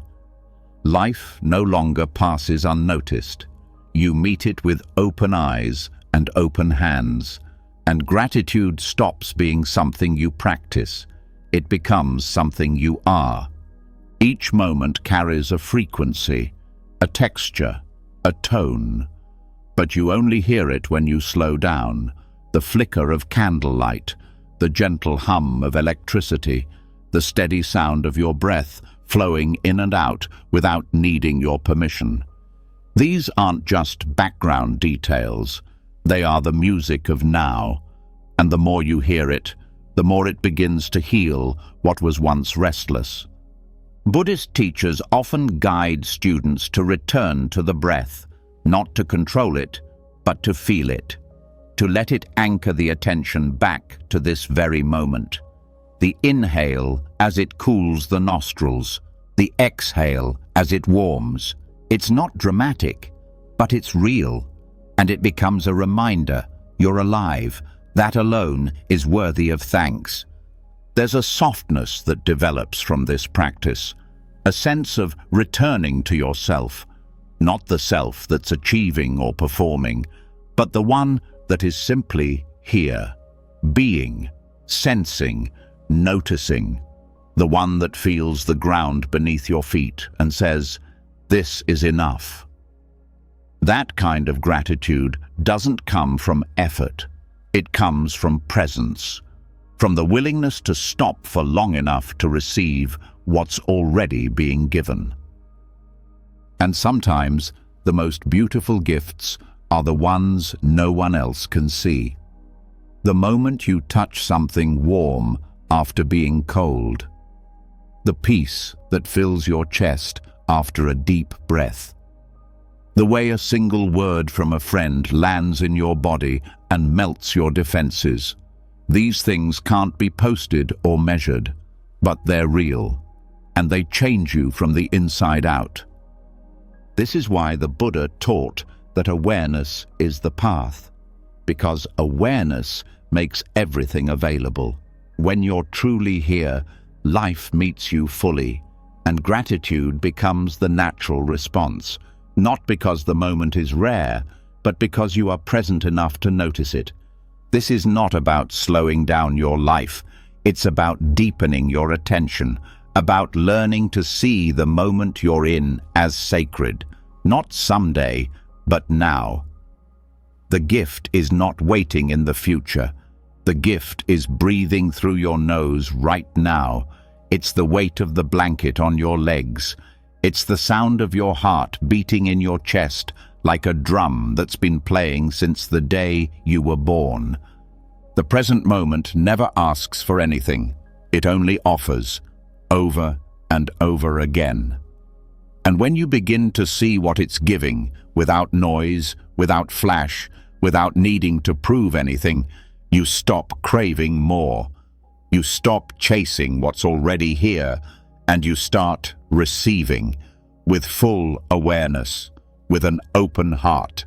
Life no longer passes unnoticed. You meet it with open eyes and open hands, and gratitude stops being something you practice. It becomes something you are. Each moment carries a frequency, a texture, a tone, but you only hear it when you slow down. The flicker of candlelight, the gentle hum of electricity, the steady sound of your breath flowing in and out without needing your permission. These aren't just background details. They are the music of now, and the more you hear it, the more it begins to heal what was once restless. Buddhist teachers often guide students to return to the breath, not to control it, but to feel it, to let it anchor the attention back to this very moment. The inhale as it cools the nostrils, the exhale as it warms. It's not dramatic, but it's real, and it becomes a reminder you're alive. That alone is worthy of thanks. There's a softness that develops from this practice, a sense of returning to yourself, not the self that's achieving or performing, but the one that is simply here, being, sensing, noticing, the one that feels the ground beneath your feet and says, "This is enough." That kind of gratitude doesn't come from effort. It comes from presence, from the willingness to stop for long enough to receive what's already being given. And sometimes the most beautiful gifts are the ones no one else can see. The moment you touch something warm after being cold. The peace that fills your chest after a deep breath. The way a single word from a friend lands in your body and melts your defenses. These things can't be posted or measured, but they're real, and they change you from the inside out. This is why the Buddha taught that awareness is the path, because awareness makes everything available. When you're truly here, life meets you fully, and gratitude becomes the natural response, not because the moment is rare, but because you are present enough to notice it. This is not about slowing down your life. It's about deepening your attention, about learning to see the moment you're in as sacred, not someday, but now. The gift is not waiting in the future. The gift is breathing through your nose right now. It's the weight of the blanket on your legs. It's the sound of your heart beating in your chest like a drum that's been playing since the day you were born. The present moment never asks for anything. It only offers, over and over again. And when you begin to see what it's giving, without noise, without flash, without needing to prove anything, you stop craving more. You stop chasing what's already here, and you start receiving with full awareness, with an open heart.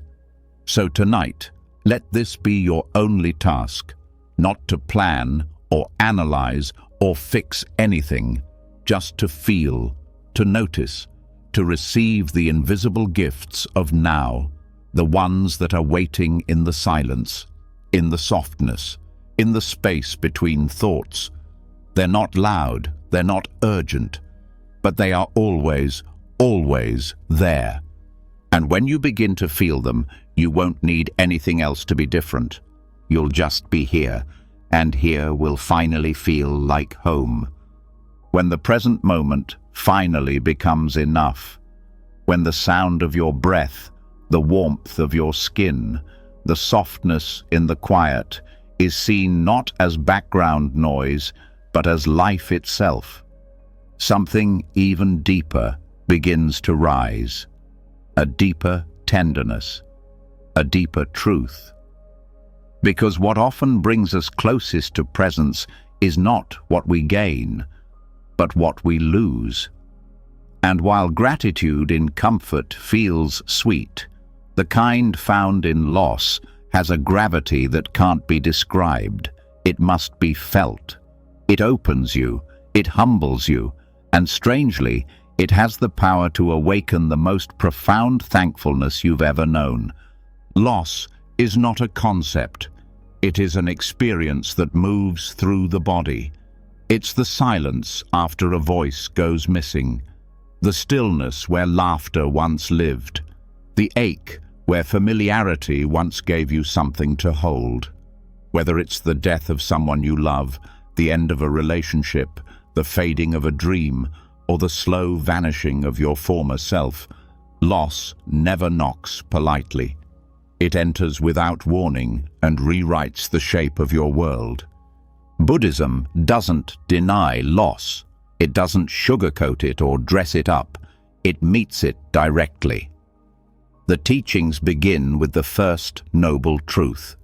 So tonight, let this be your only task, not to plan or analyze or fix anything, just to feel, to notice, to receive the invisible gifts of now, the ones that are waiting in the silence, in the softness, in the space between thoughts. They're not loud, they're not urgent, but they are always, always there. And when you begin to feel them, you won't need anything else to be different. You'll just be here, and here will finally feel like home. When the present moment finally becomes enough, when the sound of your breath, the warmth of your skin, the softness in the quiet is seen not as background noise, but as life itself, something even deeper begins to rise, a deeper tenderness, a deeper truth. Because what often brings us closest to presence is not what we gain, but what we lose. And while gratitude in comfort feels sweet, the kind found in loss has a gravity that can't be described. It must be felt. It opens you, it humbles you, and strangely, it has the power to awaken the most profound thankfulness you've ever known. Loss is not a concept. It is an experience that moves through the body. It's the silence after a voice goes missing, the stillness where laughter once lived, the ache where familiarity once gave you something to hold. Whether it's the death of someone you love, the end of a relationship, the fading of a dream, or the slow vanishing of your former self, loss never knocks politely. It enters without warning and rewrites the shape of your world. Buddhism doesn't deny loss. It doesn't sugarcoat it or dress it up. It meets it directly. The teachings begin with the first noble truth.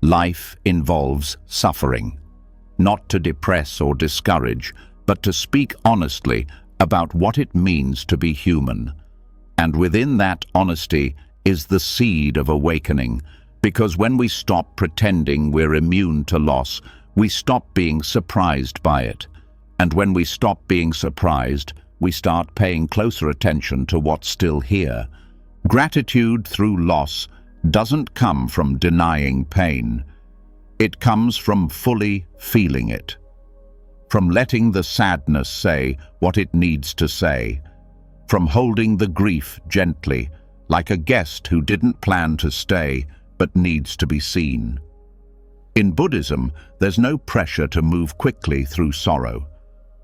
Life involves suffering, not to depress or discourage, but to speak honestly about what it means to be human. And within that honesty is the seed of awakening, because when we stop pretending we're immune to loss, we stop being surprised by it. And when we stop being surprised, we start paying closer attention to what's still here. Gratitude through loss doesn't come from denying pain. It comes from fully feeling it, from letting the sadness say what it needs to say, from holding the grief gently, like a guest who didn't plan to stay but needs to be seen. In Buddhism, there's no pressure to move quickly through sorrow.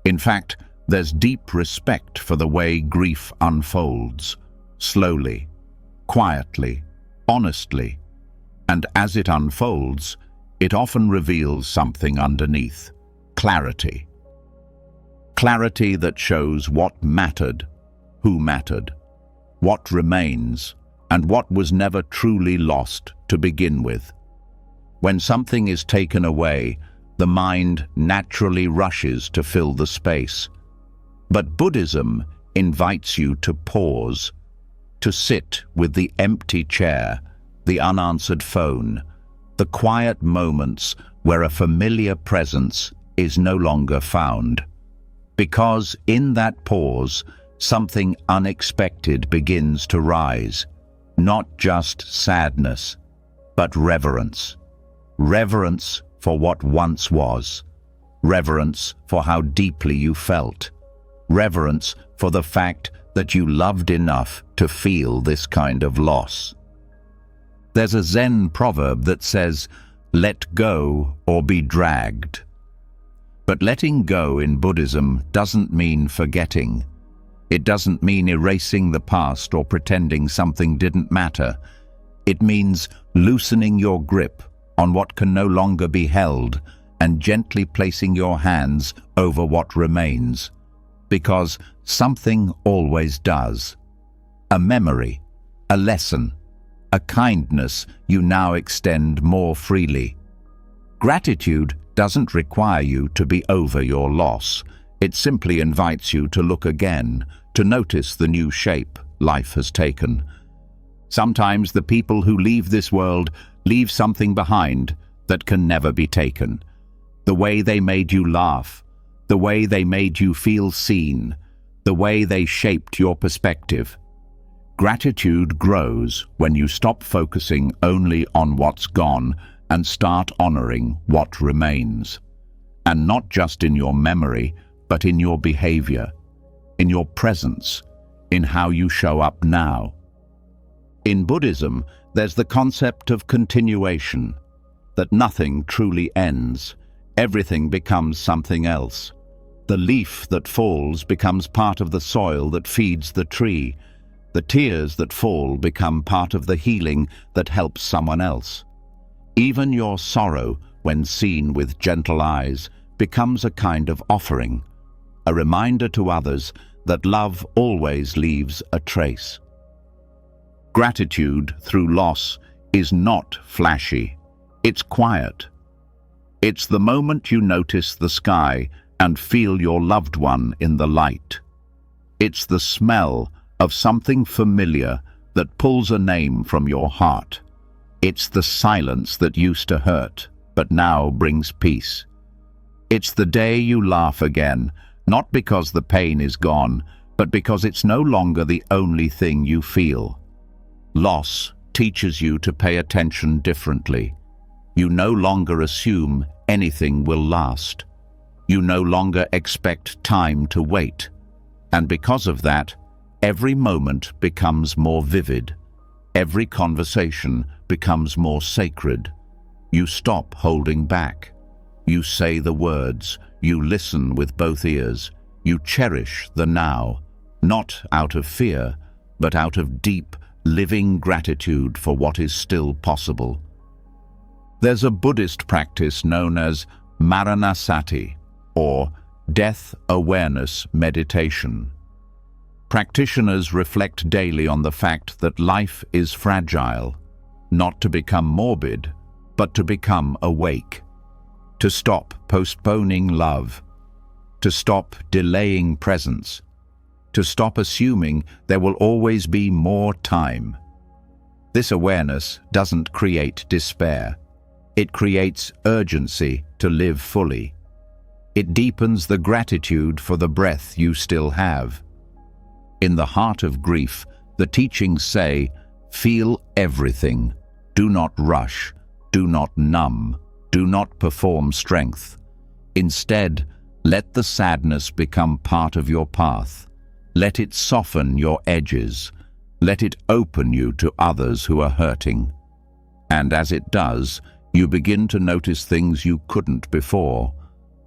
In fact, there's deep respect for the way grief unfolds, slowly, quietly, honestly, and as it unfolds, it often reveals something underneath: clarity. Clarity that shows what mattered, who mattered, what remains, and what was never truly lost to begin with. When something is taken away, the mind naturally rushes to fill the space. But Buddhism invites you to pause, to sit with the empty chair, the unanswered phone, the quiet moments where a familiar presence is no longer found. Because in that pause, something unexpected begins to rise. Not just sadness, but reverence. Reverence for what once was. Reverence for how deeply you felt. Reverence for the fact that you loved enough to feel this kind of loss. There's a Zen proverb that says, "Let go or be dragged." But letting go in Buddhism doesn't mean forgetting. It doesn't mean erasing the past or pretending something didn't matter. It means loosening your grip on what can no longer be held and gently placing your hands over what remains. Because something always does. A memory, a lesson, a kindness you now extend more freely. Gratitude doesn't require you to be over your loss. It simply invites you to look again, to notice the new shape life has taken. Sometimes the people who leave this world leave something behind that can never be taken. The way they made you laugh, the way they made you feel seen, the way they shaped your perspective. Gratitude grows when you stop focusing only on what's gone and start honoring what remains. And not just in your memory, but in your behavior, in your presence, in how you show up now. In Buddhism, there's the concept of continuation, that nothing truly ends. Everything becomes something else. The leaf that falls becomes part of the soil that feeds the tree. The tears that fall become part of the healing that helps someone else. Even your sorrow, when seen with gentle eyes, becomes a kind of offering, a reminder to others that love always leaves a trace. Gratitude through loss is not flashy, it's quiet. It's the moment you notice the sky and feel your loved one in the light. It's the smell of something familiar that pulls a name from your heart. It's the silence that used to hurt, but now brings peace. It's the day you laugh again, not because the pain is gone, but because it's no longer the only thing you feel. Loss teaches you to pay attention differently. You no longer assume anything will last. You no longer expect time to wait. And because of that, every moment becomes more vivid. Every conversation becomes more sacred. You stop holding back. You say the words. You listen with both ears. You cherish the now, not out of fear, but out of deep, living gratitude for what is still possible. There's a Buddhist practice known as Maranasati, or death awareness meditation. Practitioners reflect daily on the fact that life is fragile, not to become morbid, but to become awake, to stop postponing love, to stop delaying presence, to stop assuming there will always be more time. This awareness doesn't create despair. It creates urgency to live fully. It deepens the gratitude for the breath you still have. In the heart of grief, the teachings say, feel everything. Do not rush. Do not numb. Do not perform strength. Instead, let the sadness become part of your path. Let it soften your edges. Let it open you to others who are hurting. And as it does, you begin to notice things you couldn't before.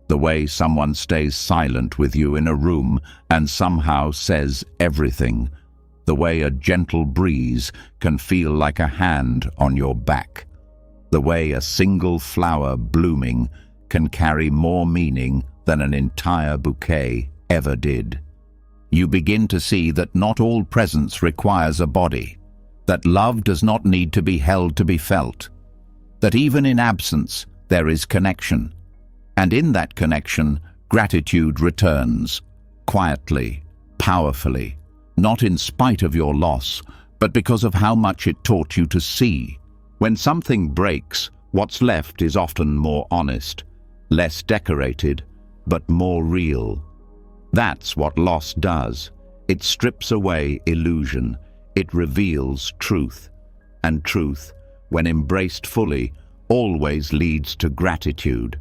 The way someone stays silent with you in a room and somehow says everything. The way a gentle breeze can feel like a hand on your back. The way a single flower blooming can carry more meaning than an entire bouquet ever did. You begin to see that not all presence requires a body, that love does not need to be held to be felt, that even in absence there is connection. And in that connection, gratitude returns, quietly, powerfully, not in spite of your loss, but because of how much it taught you to see. When something breaks, what's left is often more honest, less decorated, but more real. That's what loss does. It strips away illusion. It reveals truth. And truth, when embraced fully, always leads to gratitude.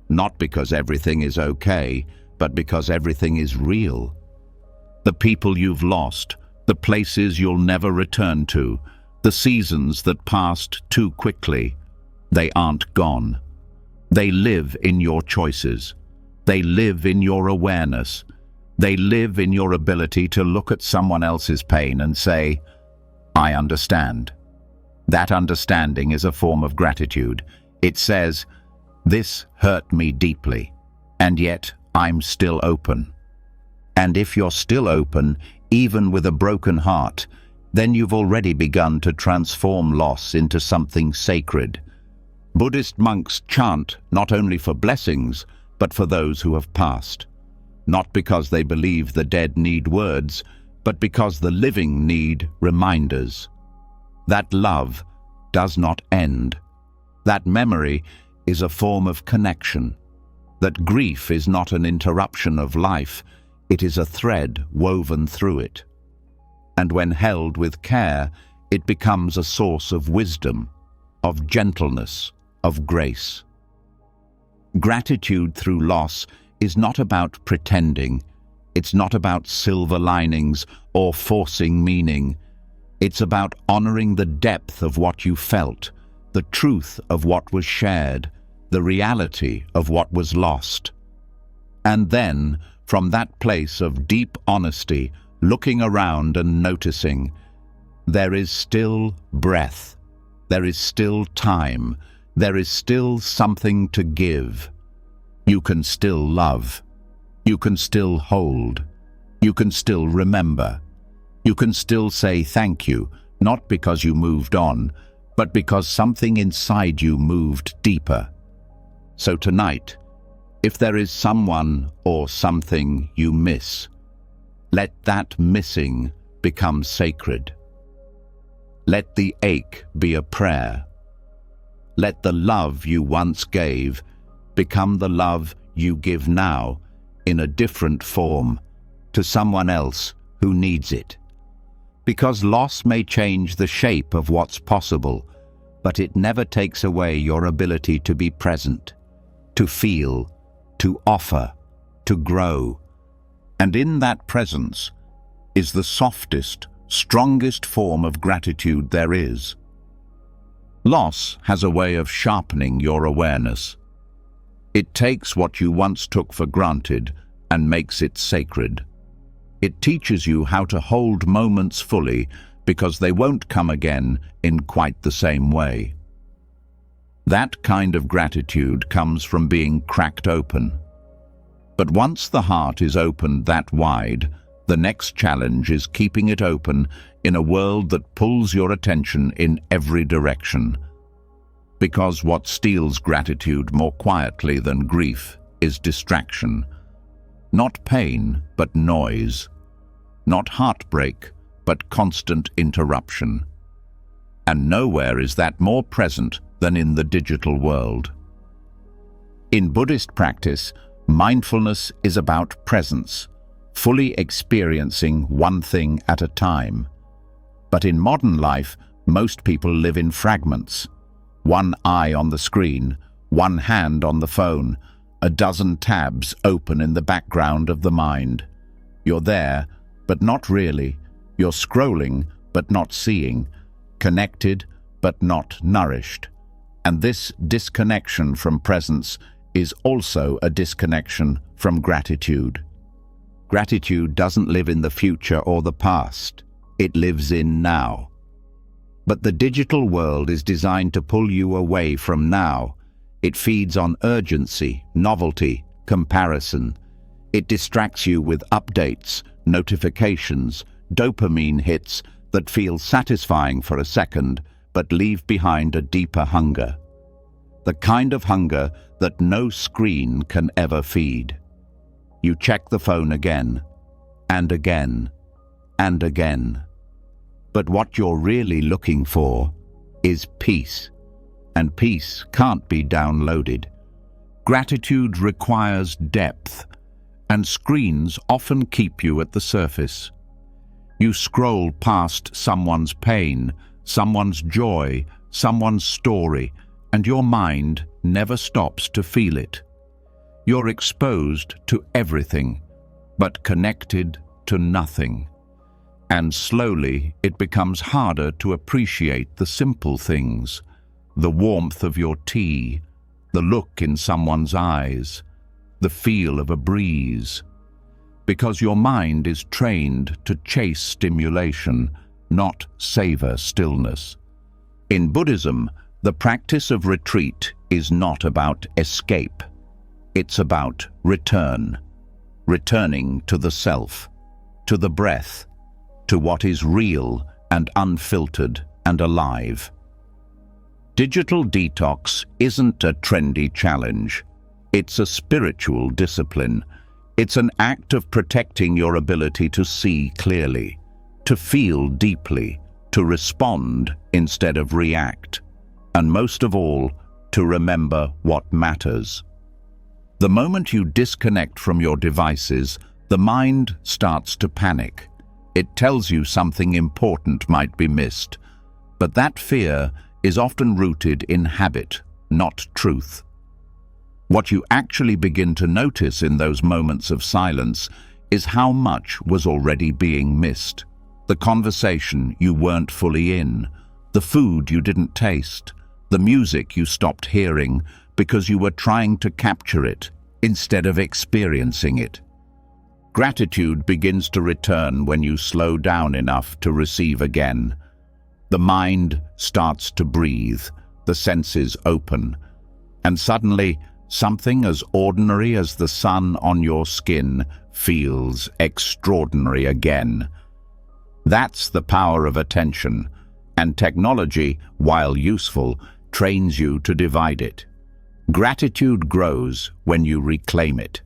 Not because everything is okay, but because everything is real. The people you've lost, the places you'll never return to, the seasons that passed too quickly, they aren't gone. They live in your choices. They live in your awareness. They live in your ability to look at someone else's pain and say, I understand. That understanding is a form of gratitude. It says, this hurt me deeply, and yet I'm still open. And if you're still open, even with a broken heart, then you've already begun to transform loss into something sacred. Buddhist monks chant not only for blessings, but for those who have passed. Not because they believe the dead need words, but because the living need reminders. That love does not end. That memory is a form of connection. That grief is not an interruption of life, it is a thread woven through it. And when held with care, it becomes a source of wisdom, of gentleness, of grace. Gratitude through loss is not about pretending. It's not about silver linings or forcing meaning. It's about honoring the depth of what you felt, the truth of what was shared, the reality of what was lost. And then, from that place of deep honesty, looking around and noticing, there is still breath, there is still time, there is still something to give. You can still love. You can still hold. You can still remember. You can still say thank you, not because you moved on, but because something inside you moved deeper. So tonight, if there is someone or something you miss, let that missing become sacred. Let the ache be a prayer. Let the love you once gave become the love you give now in a different form to someone else who needs it. Because loss may change the shape of what's possible, but it never takes away your ability to be present, to feel, to offer, to grow. And in that presence is the softest, strongest form of gratitude there is. Loss has a way of sharpening your awareness. It takes what you once took for granted and makes it sacred. It teaches you how to hold moments fully because they won't come again in quite the same way. That kind of gratitude comes from being cracked open. But once the heart is opened that wide, the next challenge is keeping it open in a world that pulls your attention in every direction. Because what steals gratitude more quietly than grief is distraction. Not pain, but noise. Not heartbreak, but constant interruption. And nowhere is that more present than in the digital world. In Buddhist practice, mindfulness is about presence, fully experiencing one thing at a time. But in modern life, most people live in fragments. One eye on the screen, one hand on the phone, a dozen tabs open in the background of the mind. You're there, but not really. You're scrolling, but not seeing. Connected, but not nourished. And this disconnection from presence is also a disconnection from gratitude. Gratitude doesn't live in the future or the past. It lives in now. But the digital world is designed to pull you away from now. It feeds on urgency, novelty, comparison. It distracts you with updates, notifications, dopamine hits that feel satisfying for a second, but leave behind a deeper hunger. The kind of hunger that no screen can ever feed. You check the phone again, and again, and again. But what you're really looking for is peace, and peace can't be downloaded. Gratitude requires depth, and screens often keep you at the surface. You scroll past someone's pain, someone's joy, someone's story, and your mind never stops to feel it. You're exposed to everything, but connected to nothing. And slowly it becomes harder to appreciate the simple things, the warmth of your tea, the look in someone's eyes, the feel of a breeze. Because your mind is trained to chase stimulation, not savor stillness. In Buddhism, the practice of retreat is not about escape. It's about return, returning to the self, to the breath, to what is real and unfiltered and alive. Digital detox isn't a trendy challenge. It's a spiritual discipline. It's an act of protecting your ability to see clearly, to feel deeply, to respond instead of react. And most of all, to remember what matters. The moment you disconnect from your devices, the mind starts to panic. It tells you something important might be missed. But that fear is often rooted in habit, not truth. What you actually begin to notice in those moments of silence is how much was already being missed. The conversation you weren't fully in, the food you didn't taste, the music you stopped hearing because you were trying to capture it instead of experiencing it. Gratitude begins to return when you slow down enough to receive again. The mind starts to breathe, the senses open, and suddenly something as ordinary as the sun on your skin feels extraordinary again. That's the power of attention, and technology, while useful, trains you to divide it. Gratitude grows when you reclaim it.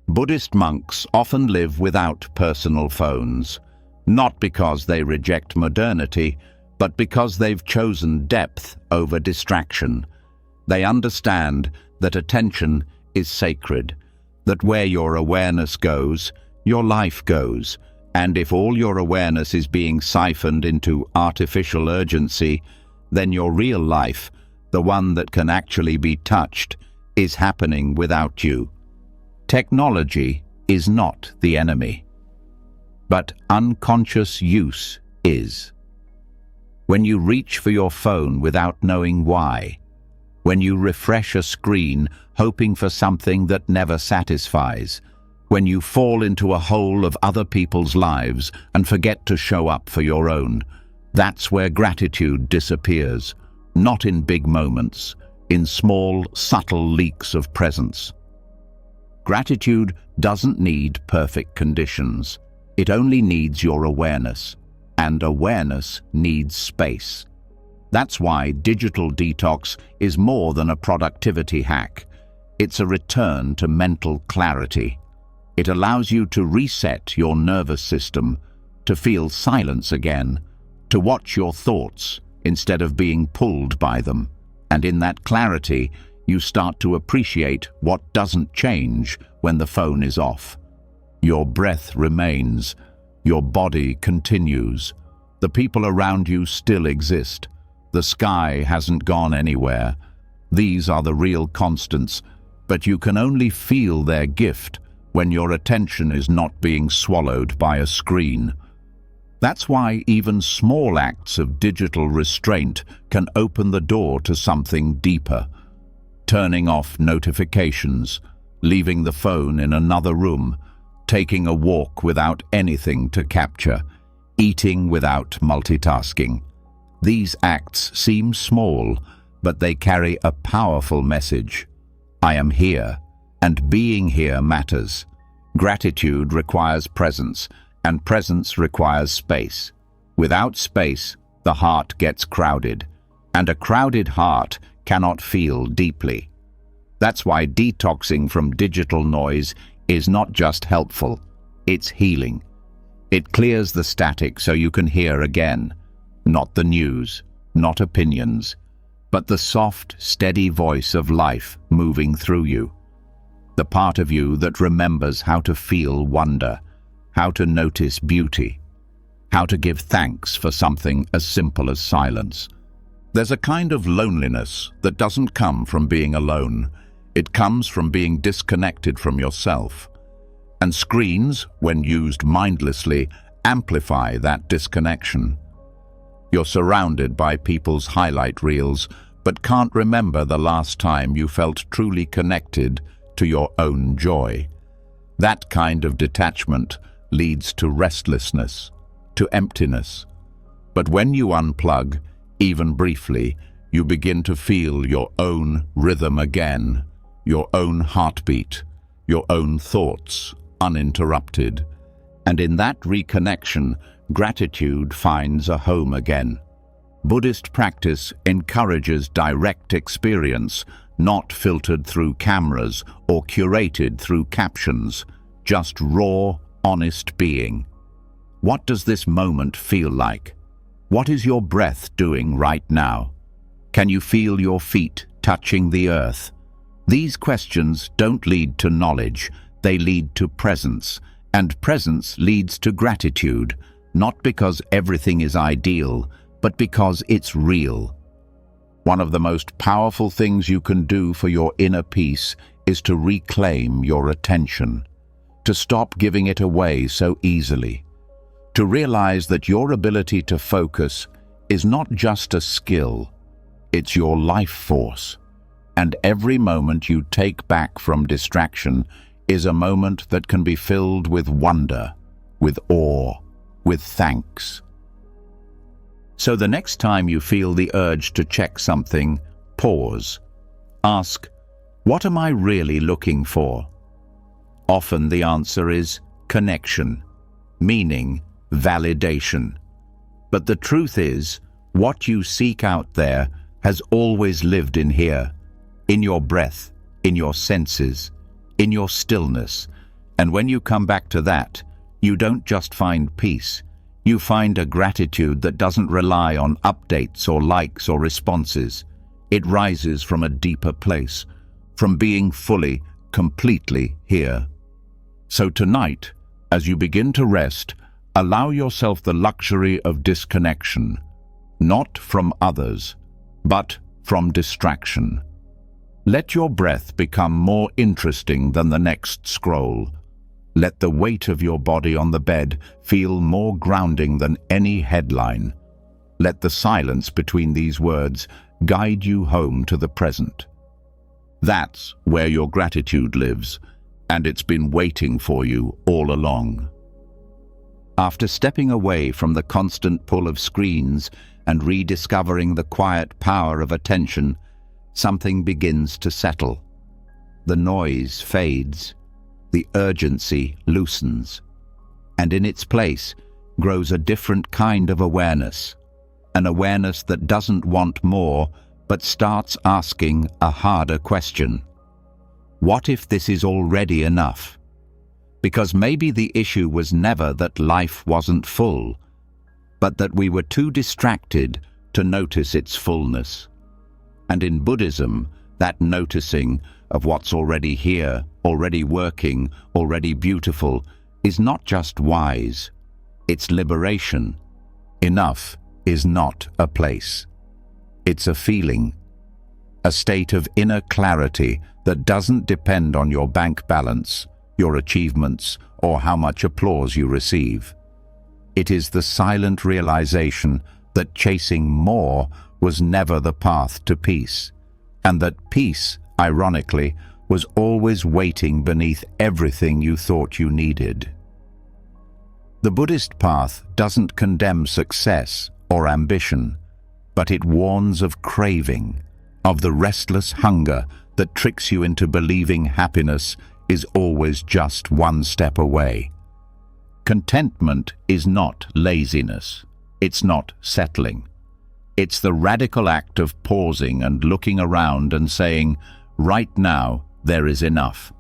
Buddhist monks often live without personal phones, not because they reject modernity, but because they've chosen depth over distraction. They understand that attention is sacred, that where your awareness goes, your life goes, and if all your awareness is being siphoned into artificial urgency, then your real life, the one that can actually be touched, is happening without you. Technology is not the enemy, but unconscious use is. When you reach for your phone without knowing why, when you refresh a screen hoping for something that never satisfies, when you fall into a hole of other people's lives and forget to show up for your own, that's where gratitude disappears, not in big moments, in small, subtle leaks of presence. Gratitude doesn't need perfect conditions. It only needs your awareness, and awareness needs space. That's why digital detox is more than a productivity hack. It's a return to mental clarity. It allows you to reset your nervous system, to feel silence again, to watch your thoughts instead of being pulled by them. And in that clarity, you start to appreciate what doesn't change when the phone is off. Your breath remains, your body continues, the people around you still exist, the sky hasn't gone anywhere. These are the real constants, but you can only feel their gift when your attention is not being swallowed by a screen. That's why even small acts of digital restraint can open the door to something deeper. Turning off notifications, leaving the phone in another room, taking a walk without anything to capture, eating without multitasking. These acts seem small, but they carry a powerful message. I am here, and being here matters. Gratitude requires presence, and presence requires space. Without space, the heart gets crowded, and a crowded heart cannot feel deeply. That's why detoxing from digital noise is not just helpful, it's healing. It clears the static so you can hear again, not the news, not opinions, but the soft, steady voice of life moving through you. The part of you that remembers how to feel wonder, how to notice beauty, how to give thanks for something as simple as silence. There's a kind of loneliness that doesn't come from being alone. It comes from being disconnected from yourself. And screens, when used mindlessly, amplify that disconnection. You're surrounded by people's highlight reels, but can't remember the last time you felt truly connected to your own joy. That kind of detachment leads to restlessness, to emptiness. But when you unplug, even briefly, you begin to feel your own rhythm again, your own heartbeat, your own thoughts, uninterrupted. And in that reconnection, gratitude finds a home again. Buddhist practice encourages direct experience, not filtered through cameras or curated through captions, just raw, honest being. What does this moment feel like? What is your breath doing right now? Can you feel your feet touching the earth? These questions don't lead to knowledge, they lead to presence, and presence leads to gratitude, not because everything is ideal, but because it's real. One of the most powerful things you can do for your inner peace is to reclaim your attention, to stop giving it away so easily, to realize that your ability to focus is not just a skill, it's your life force. And every moment you take back from distraction is a moment that can be filled with wonder, with awe, with thanks. So the next time you feel the urge to check something, pause. Ask, what am I really looking for? Often the answer is connection, meaning, validation. But the truth is, what you seek out there has always lived in here, in your breath, in your senses, in your stillness. And when you come back to that, you don't just find peace, you find a gratitude that doesn't rely on updates or likes or responses. It rises from a deeper place, from being fully, completely here. So tonight, as you begin to rest, allow yourself the luxury of disconnection, not from others, but from distraction. Let your breath become more interesting than the next scroll. Let the weight of your body on the bed feel more grounding than any headline. Let the silence between these words guide you home to the present. That's where your gratitude lives, and it's been waiting for you all along. After stepping away from the constant pull of screens and rediscovering the quiet power of attention, something begins to settle. The noise fades, the urgency loosens, and in its place grows a different kind of awareness, an awareness that doesn't want more but starts asking a harder question. What if this is already enough? Because maybe the issue was never that life wasn't full, but that we were too distracted to notice its fullness. And in Buddhism, that noticing of what's already here, already working, already beautiful, is not just wise, it's liberation. Enough is not a place. It's a feeling, a state of inner clarity that doesn't depend on your bank balance, your achievements, or how much applause you receive. It is the silent realization that chasing more was never the path to peace, and that peace, ironically, was always waiting beneath everything you thought you needed. The Buddhist path doesn't condemn success or ambition, but it warns of craving, of the restless hunger that tricks you into believing happiness is always just one step away. Contentment is not laziness. It's not settling. It's the radical act of pausing and looking around and saying, right now, there is enough.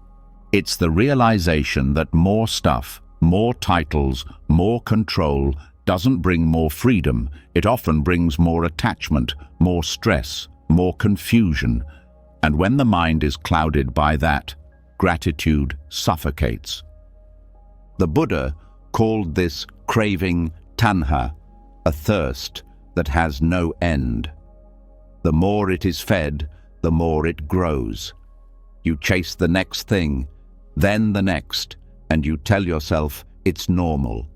It's the realization that more stuff, more titles, more control doesn't bring more freedom. It often brings more attachment, more stress, more confusion. And when the mind is clouded by that, gratitude suffocates. The Buddha called this craving tanha, a thirst that has no end. The more it is fed, the more it grows. You chase the next thing, then the next, and you tell yourself it's normal.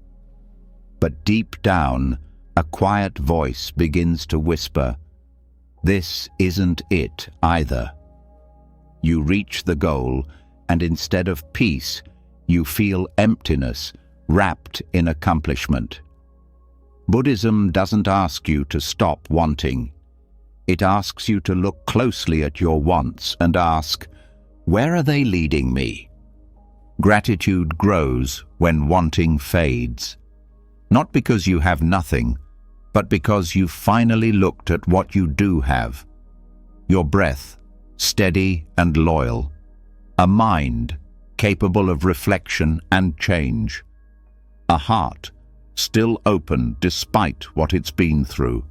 But deep down, a quiet voice begins to whisper, this isn't it either. You reach the goal, and instead of peace, you feel emptiness wrapped in accomplishment. Buddhism doesn't ask you to stop wanting. It asks you to look closely at your wants and ask, where are they leading me? Gratitude grows when wanting fades. Not because you have nothing, but because you've finally looked at what you do have. Your breath, steady and loyal. A mind capable of reflection and change. A heart still open despite what it's been through.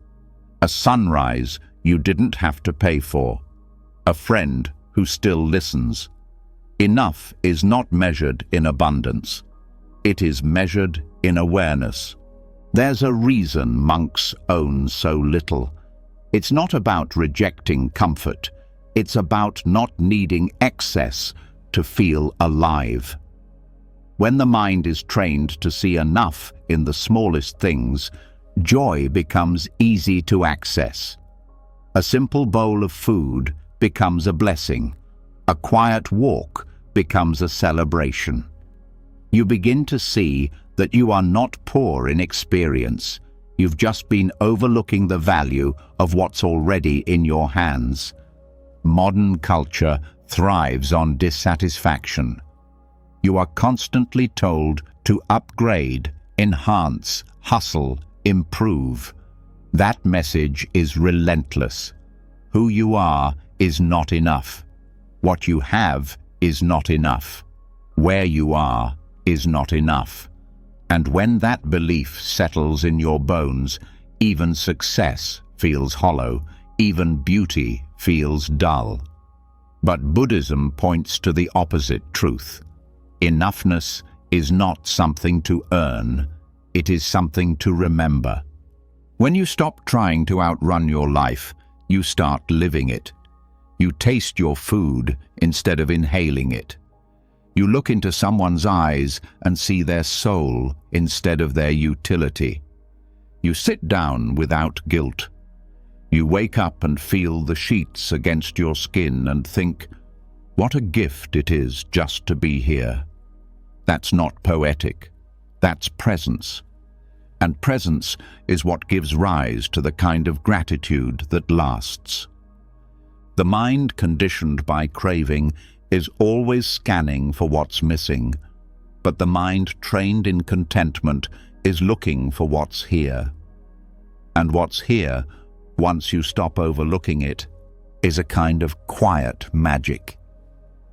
A sunrise you didn't have to pay for. A friend who still listens. Enough is not measured in abundance. It is measured in awareness. There's a reason monks own so little. It's not about rejecting comfort. It's about not needing excess to feel alive. When the mind is trained to see enough in the smallest things, joy becomes easy to access. A simple bowl of food becomes a blessing. A quiet walk becomes a celebration. You begin to see that you are not poor in experience. You've just been overlooking the value of what's already in your hands. Modern culture thrives on dissatisfaction. You are constantly told to upgrade, enhance, hustle, improve. That message is relentless. Who you are is not enough. What you have is not enough. Where you are is not enough. And when that belief settles in your bones, even success feels hollow, even beauty feels dull. But Buddhism points to the opposite truth. Enoughness is not something to earn, it is something to remember. When you stop trying to outrun your life, you start living it. You taste your food instead of inhaling it. You look into someone's eyes and see their soul instead of their utility. You sit down without guilt. You wake up and feel the sheets against your skin and think, what a gift it is just to be here. That's not poetic. That's presence. And presence is what gives rise to the kind of gratitude that lasts. The mind conditioned by craving is always scanning for what's missing, but the mind trained in contentment is looking for what's here. And what's here, once you stop overlooking it, is a kind of quiet magic.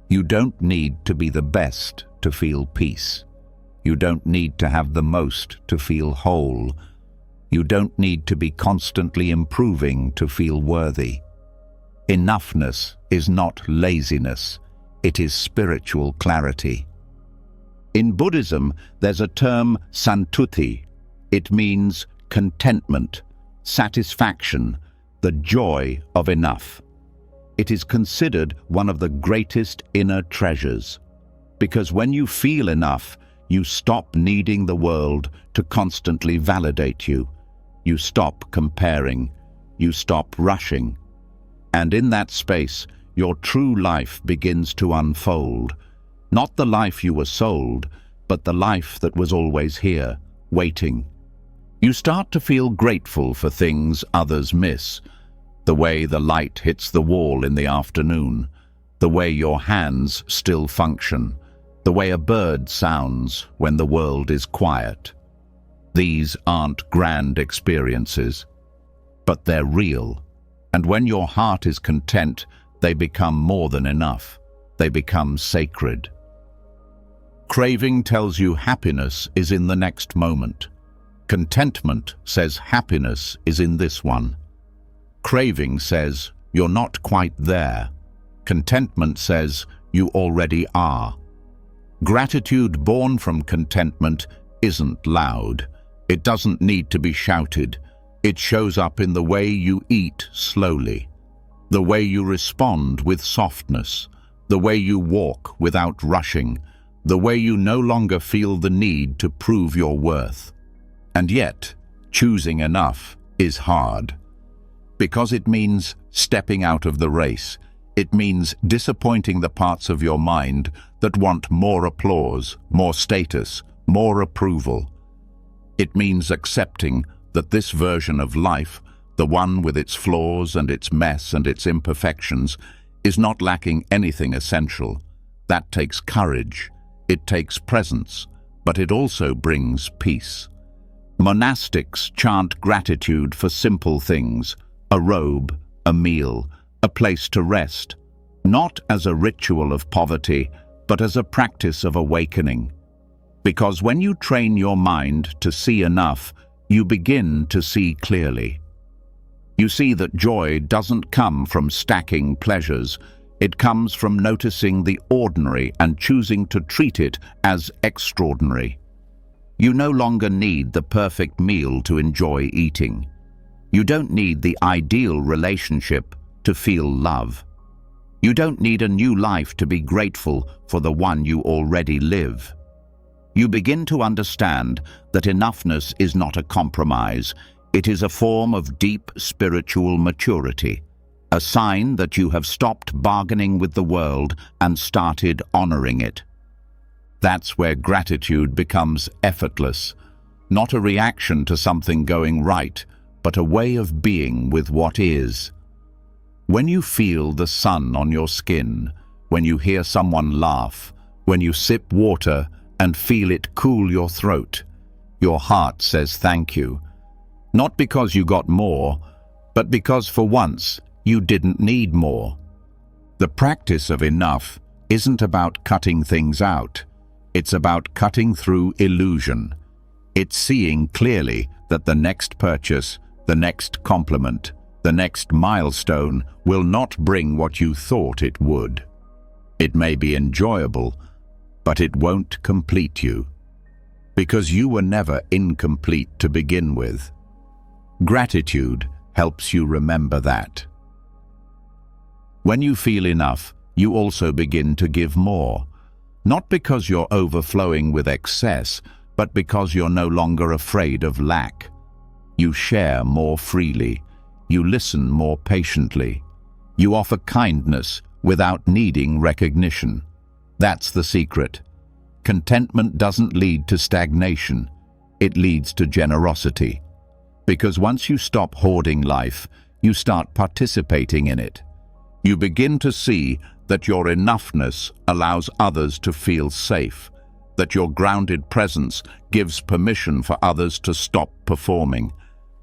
You don't need to be the best to feel peace. You don't need to have the most to feel whole. You don't need to be constantly improving to feel worthy. Enoughness is not laziness, it is spiritual clarity. In Buddhism, there's a term santuti. It means contentment, satisfaction, the joy of enough. It is considered one of the greatest inner treasures, because when you feel enough, you stop needing the world to constantly validate you. You stop comparing. You stop rushing. And in that space, your true life begins to unfold. Not the life you were sold, but the life that was always here, waiting. You start to feel grateful for things others miss. The way the light hits the wall in the afternoon. The way your hands still function. The way a bird sounds when the world is quiet. These aren't grand experiences, but they're real. And when your heart is content, they become more than enough. They become sacred. Craving tells you happiness is in the next moment. Contentment says happiness is in this one. Craving says you're not quite there. Contentment says you already are. Gratitude born from contentment isn't loud. It doesn't need to be shouted. It shows up in the way you eat slowly, the way you respond with softness, the way you walk without rushing, the way you no longer feel the need to prove your worth. And yet, choosing enough is hard, because it means stepping out of the race. It means disappointing the parts of your mind that want more applause, more status, more approval. It means accepting that this version of life, the one with its flaws and its mess and its imperfections, is not lacking anything essential. That takes courage. It takes presence, but it also brings peace. Monastics chant gratitude for simple things, a robe, a meal, a place to rest, not as a ritual of poverty, but as a practice of awakening. Because when you train your mind to see enough, you begin to see clearly. You see that joy doesn't come from stacking pleasures. It comes from noticing the ordinary and choosing to treat it as extraordinary. You no longer need the perfect meal to enjoy eating. You don't need the ideal relationship to feel love. You don't need a new life to be grateful for the one you already live. You begin to understand that enoughness is not a compromise. It is a form of deep spiritual maturity, a sign that you have stopped bargaining with the world and started honoring it. That's where gratitude becomes effortless, not a reaction to something going right, but a way of being with what is. When you feel the sun on your skin, when you hear someone laugh, when you sip water and feel it cool your throat, your heart says thank you. Not because you got more, but because for once you didn't need more. The practice of enough isn't about cutting things out. It's about cutting through illusion. It's seeing clearly that the next purchase, the next compliment, the next milestone will not bring what you thought it would. It may be enjoyable, but it won't complete you, because you were never incomplete to begin with. Gratitude helps you remember that. When you feel enough, you also begin to give more, not because you're overflowing with excess, but because you're no longer afraid of lack. You share more freely. You listen more patiently. You offer kindness without needing recognition. That's the secret. Contentment doesn't lead to stagnation. It leads to generosity. Because once you stop hoarding life, you start participating in it. You begin to see that your enoughness allows others to feel safe, that your grounded presence gives permission for others to stop performing,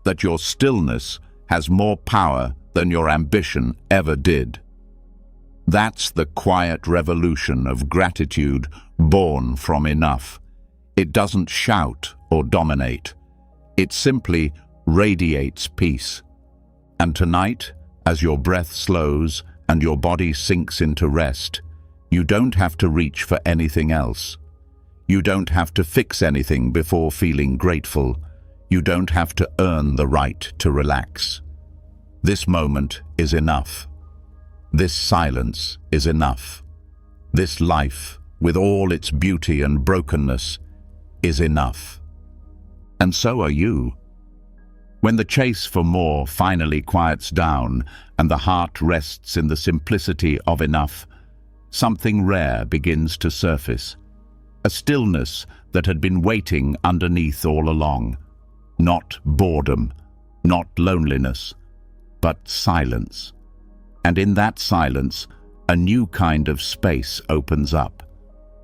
that your stillness has more power than your ambition ever did. That's the quiet revolution of gratitude born from enough. It doesn't shout or dominate. It simply radiates peace. And tonight, as your breath slows and your body sinks into rest, you don't have to reach for anything else. You don't have to fix anything before feeling grateful. You don't have to earn the right to relax. This moment is enough. This silence is enough. This life, with all its beauty and brokenness, is enough. And so are you. When the chase for more finally quiets down and the heart rests in the simplicity of enough, something rare begins to surface. A stillness that had been waiting underneath all along. Not boredom, not loneliness, but silence. And in that silence, a new kind of space opens up.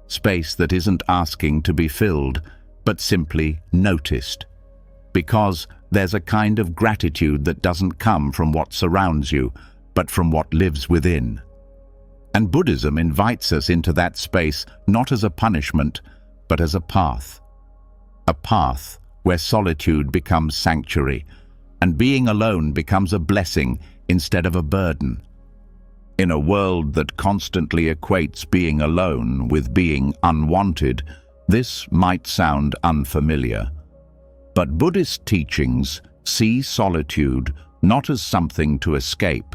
Space that isn't asking to be filled, but simply noticed. Because there's a kind of gratitude that doesn't come from what surrounds you, but from what lives within. And Buddhism invites us into that space not as a punishment, but as a path. A path where solitude becomes sanctuary, and being alone becomes a blessing instead of a burden. In a world that constantly equates being alone with being unwanted, this might sound unfamiliar. But Buddhist teachings see solitude not as something to escape,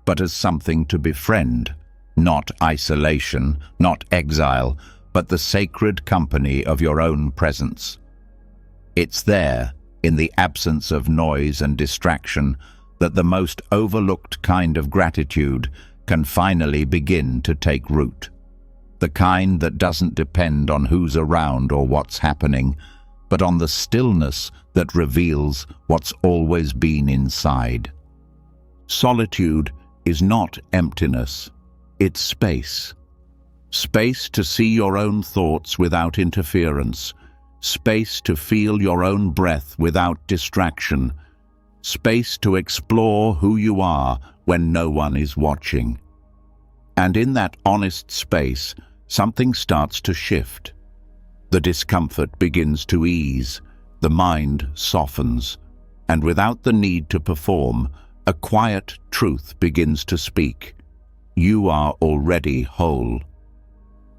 but as something to befriend, not isolation, not exile, but the sacred company of your own presence. It's there, in the absence of noise and distraction, that the most overlooked kind of gratitude can finally begin to take root. The kind that doesn't depend on who's around or what's happening, but on the stillness that reveals what's always been inside. Solitude is not emptiness, it's space. Space to see your own thoughts without interference, space to feel your own breath without distraction, space to explore who you are when no one is watching. And in that honest space, something starts to shift. The discomfort begins to ease, the mind softens, and without the need to perform, a quiet truth begins to speak. You are already whole.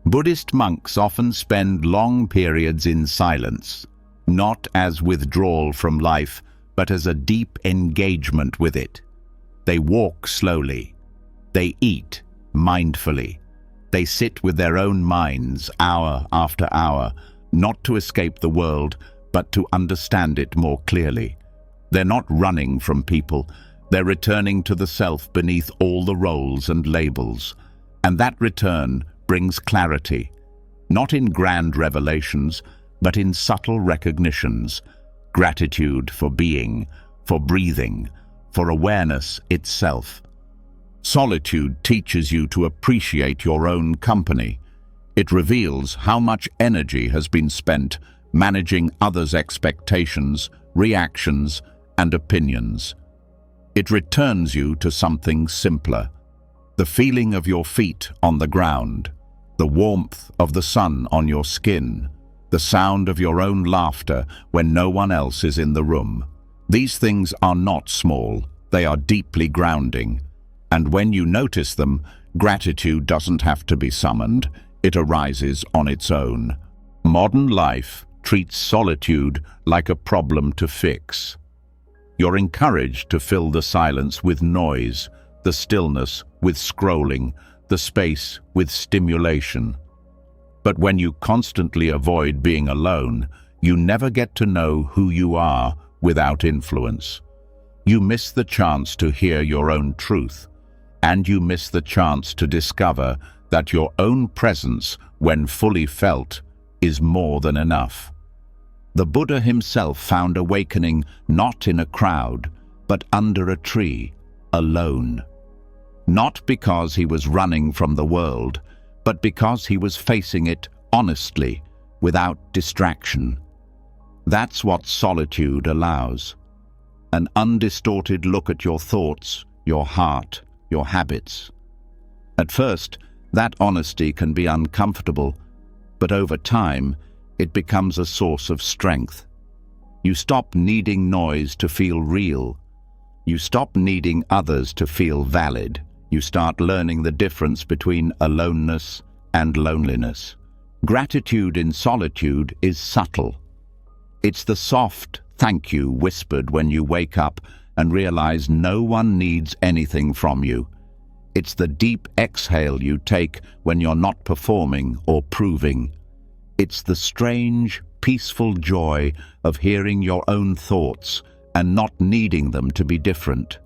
Buddhist monks often spend long periods in silence, not as withdrawal from life, but as a deep engagement with it. They walk slowly. They eat mindfully. They sit with their own minds hour after hour, not to escape the world, but to understand it more clearly. They're not running from people. They're returning to the self beneath all the roles and labels. And that return brings clarity, not in grand revelations, but in subtle recognitions. Gratitude for being, for breathing, for awareness itself. Solitude teaches you to appreciate your own company. It reveals how much energy has been spent managing others' expectations, reactions, and opinions. It returns you to something simpler. The feeling of your feet on the ground, the warmth of the sun on your skin, the sound of your own laughter when no one else is in the room. These things are not small, they are deeply grounding. And when you notice them, gratitude doesn't have to be summoned, it arises on its own. Modern life treats solitude like a problem to fix. You're encouraged to fill the silence with noise, the stillness with scrolling, the space with stimulation. But when you constantly avoid being alone, you never get to know who you are without influence. You miss the chance to hear your own truth, and you miss the chance to discover that your own presence, when fully felt, is more than enough. The Buddha himself found awakening not in a crowd, but under a tree, alone. Not because he was running from the world, but because he was facing it honestly, without distraction. That's what solitude allows. An undistorted look at your thoughts, your heart, your habits. At first, that honesty can be uncomfortable, but over time, it becomes a source of strength. You stop needing noise to feel real. You stop needing others to feel valid. You start learning the difference between aloneness and loneliness. Gratitude in solitude is subtle. It's the soft thank you whispered when you wake up and realize no one needs anything from you. It's the deep exhale you take when you're not performing or proving. It's the strange, peaceful joy of hearing your own thoughts and not needing them to be different.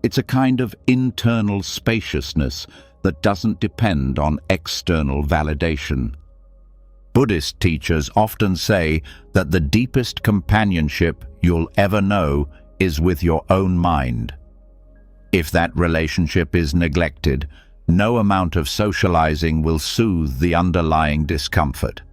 It's a kind of internal spaciousness that doesn't depend on external validation. Buddhist teachers often say that the deepest companionship you'll ever know is with your own mind. If that relationship is neglected, no amount of socializing will soothe the underlying discomfort.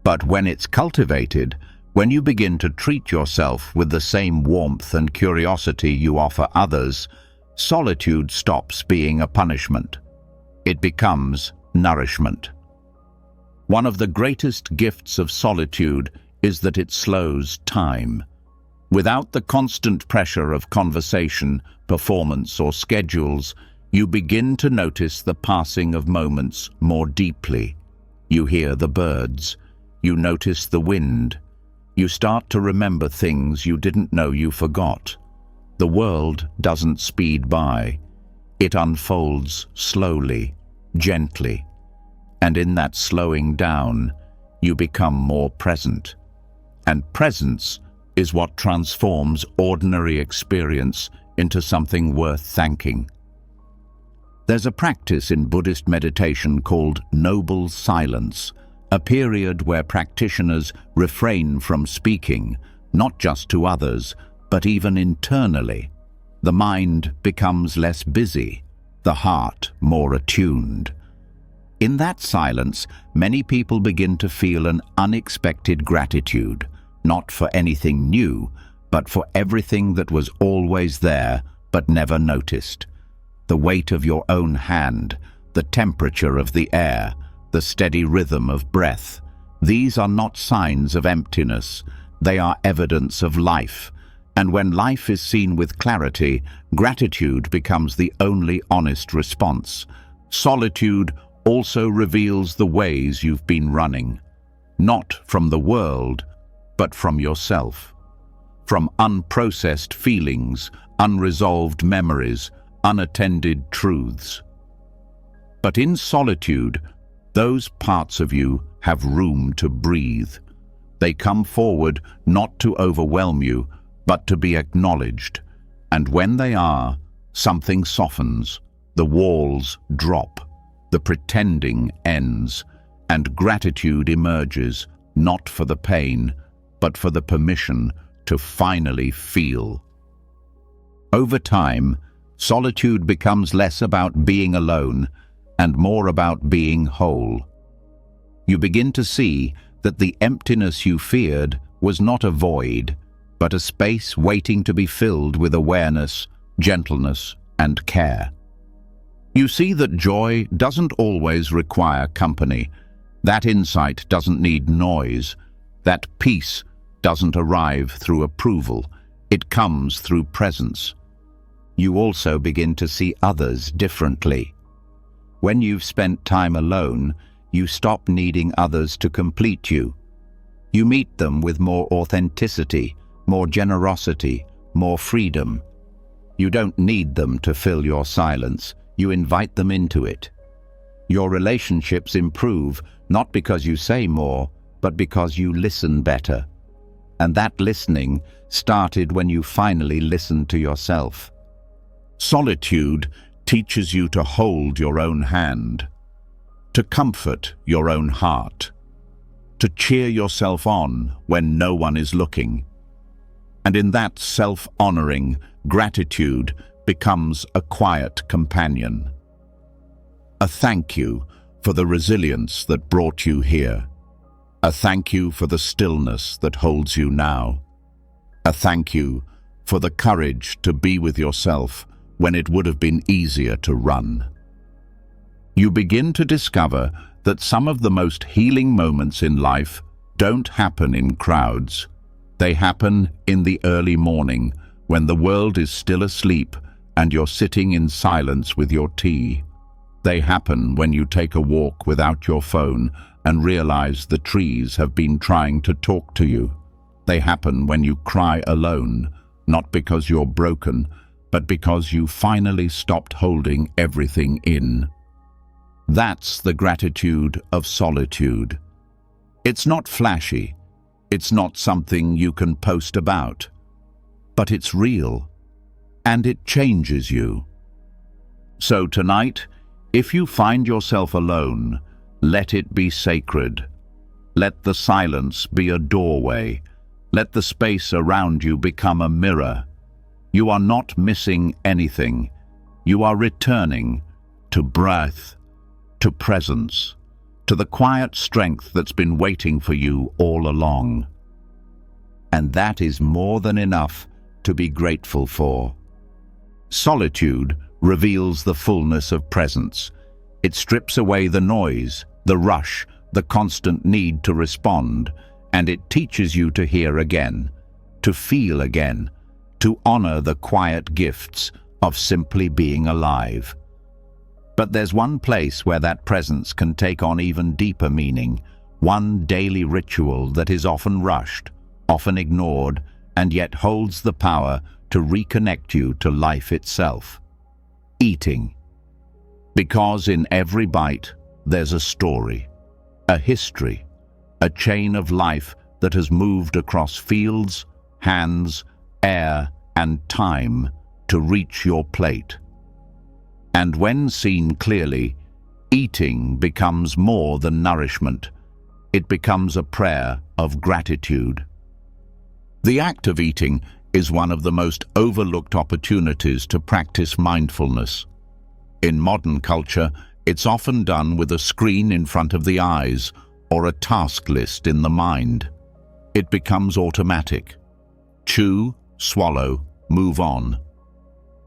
But when it's cultivated, when you begin to treat yourself with the same warmth and curiosity you offer others, solitude stops being a punishment. It becomes nourishment. One of the greatest gifts of solitude is that it slows time. Without the constant pressure of conversation, performance, or schedules, you begin to notice the passing of moments more deeply. You hear the birds. You notice the wind. You start to remember things you didn't know you forgot. The world doesn't speed by. It unfolds slowly, gently. And in that slowing down, you become more present. And presence is what transforms ordinary experience into something worth thanking. There's a practice in Buddhist meditation called noble silence, a period where practitioners refrain from speaking, not just to others, but even internally. The mind becomes less busy, the heart more attuned. In that silence, many people begin to feel an unexpected gratitude, not for anything new, but for everything that was always there but never noticed. The weight of your own hand, the temperature of the air, the steady rhythm of breath. These are not signs of emptiness, they are evidence of life. And when life is seen with clarity, gratitude becomes the only honest response. Solitude also reveals the ways you've been running, not from the world, but from yourself. From unprocessed feelings, unresolved memories, unattended truths. But in solitude, those parts of you have room to breathe. They come forward not to overwhelm you, but to be acknowledged. And when they are, something softens, the walls drop, the pretending ends, and gratitude emerges, not for the pain, but for the permission to finally feel. Over time, solitude becomes less about being alone and more about being whole. You begin to see that the emptiness you feared was not a void, but a space waiting to be filled with awareness, gentleness, and care. You see that joy doesn't always require company, that insight doesn't need noise, that peace doesn't arrive through approval, it comes through presence. You also begin to see others differently. When you've spent time alone, you stop needing others to complete you. You meet them with more authenticity, more generosity, more freedom. You don't need them to fill your silence, you invite them into it. Your relationships improve not because you say more, but because you listen better. And that listening started when you finally listened to yourself. Solitude teaches you to hold your own hand, to comfort your own heart, to cheer yourself on when no one is looking. And in that self-honoring, gratitude becomes a quiet companion. A thank you for the resilience that brought you here. A thank you for the stillness that holds you now. A thank you for the courage to be with yourself when it would have been easier to run. You begin to discover that some of the most healing moments in life don't happen in crowds. They happen in the early morning, when the world is still asleep and you're sitting in silence with your tea. They happen when you take a walk without your phone and realize the trees have been trying to talk to you. They happen when you cry alone, not because you're broken, but because you finally stopped holding everything in. That's the gratitude of solitude. It's not flashy. It's not something you can post about. But it's real, and it changes you. So tonight, if you find yourself alone, let it be sacred. Let the silence be a doorway. Let the space around you become a mirror. You are not missing anything. You are returning to breath, to presence, to the quiet strength that's been waiting for you all along. And that is more than enough to be grateful for. Solitude reveals the fullness of presence. It strips away the noise, the rush, the constant need to respond, and it teaches you to hear again, to feel again, to honor the quiet gifts of simply being alive. But there's one place where that presence can take on even deeper meaning, one daily ritual that is often rushed, often ignored, and yet holds the power to reconnect you to life itself. Eating. Because in every bite, there's a story, a history, a chain of life that has moved across fields, hands, air, and time to reach your plate. And when seen clearly, eating becomes more than nourishment. It becomes a prayer of gratitude. The act of eating is one of the most overlooked opportunities to practice mindfulness. In modern culture, it's often done with a screen in front of the eyes or a task list in the mind. It becomes automatic. Chew, swallow, move on.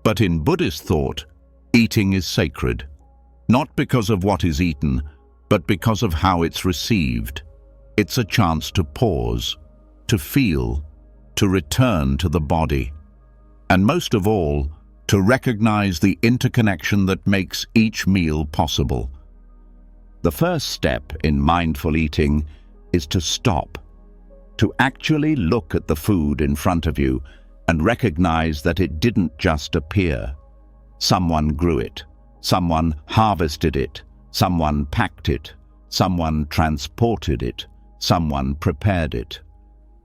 But in Buddhist thought, eating is sacred, not because of what is eaten, but because of how it's received. It's a chance to pause, to feel, to return to the body, and most of all, to recognize the interconnection that makes each meal possible. The first step in mindful eating is to stop, to actually look at the food in front of you and recognize that it didn't just appear. Someone grew it, someone harvested it, someone packed it, someone transported it, someone prepared it.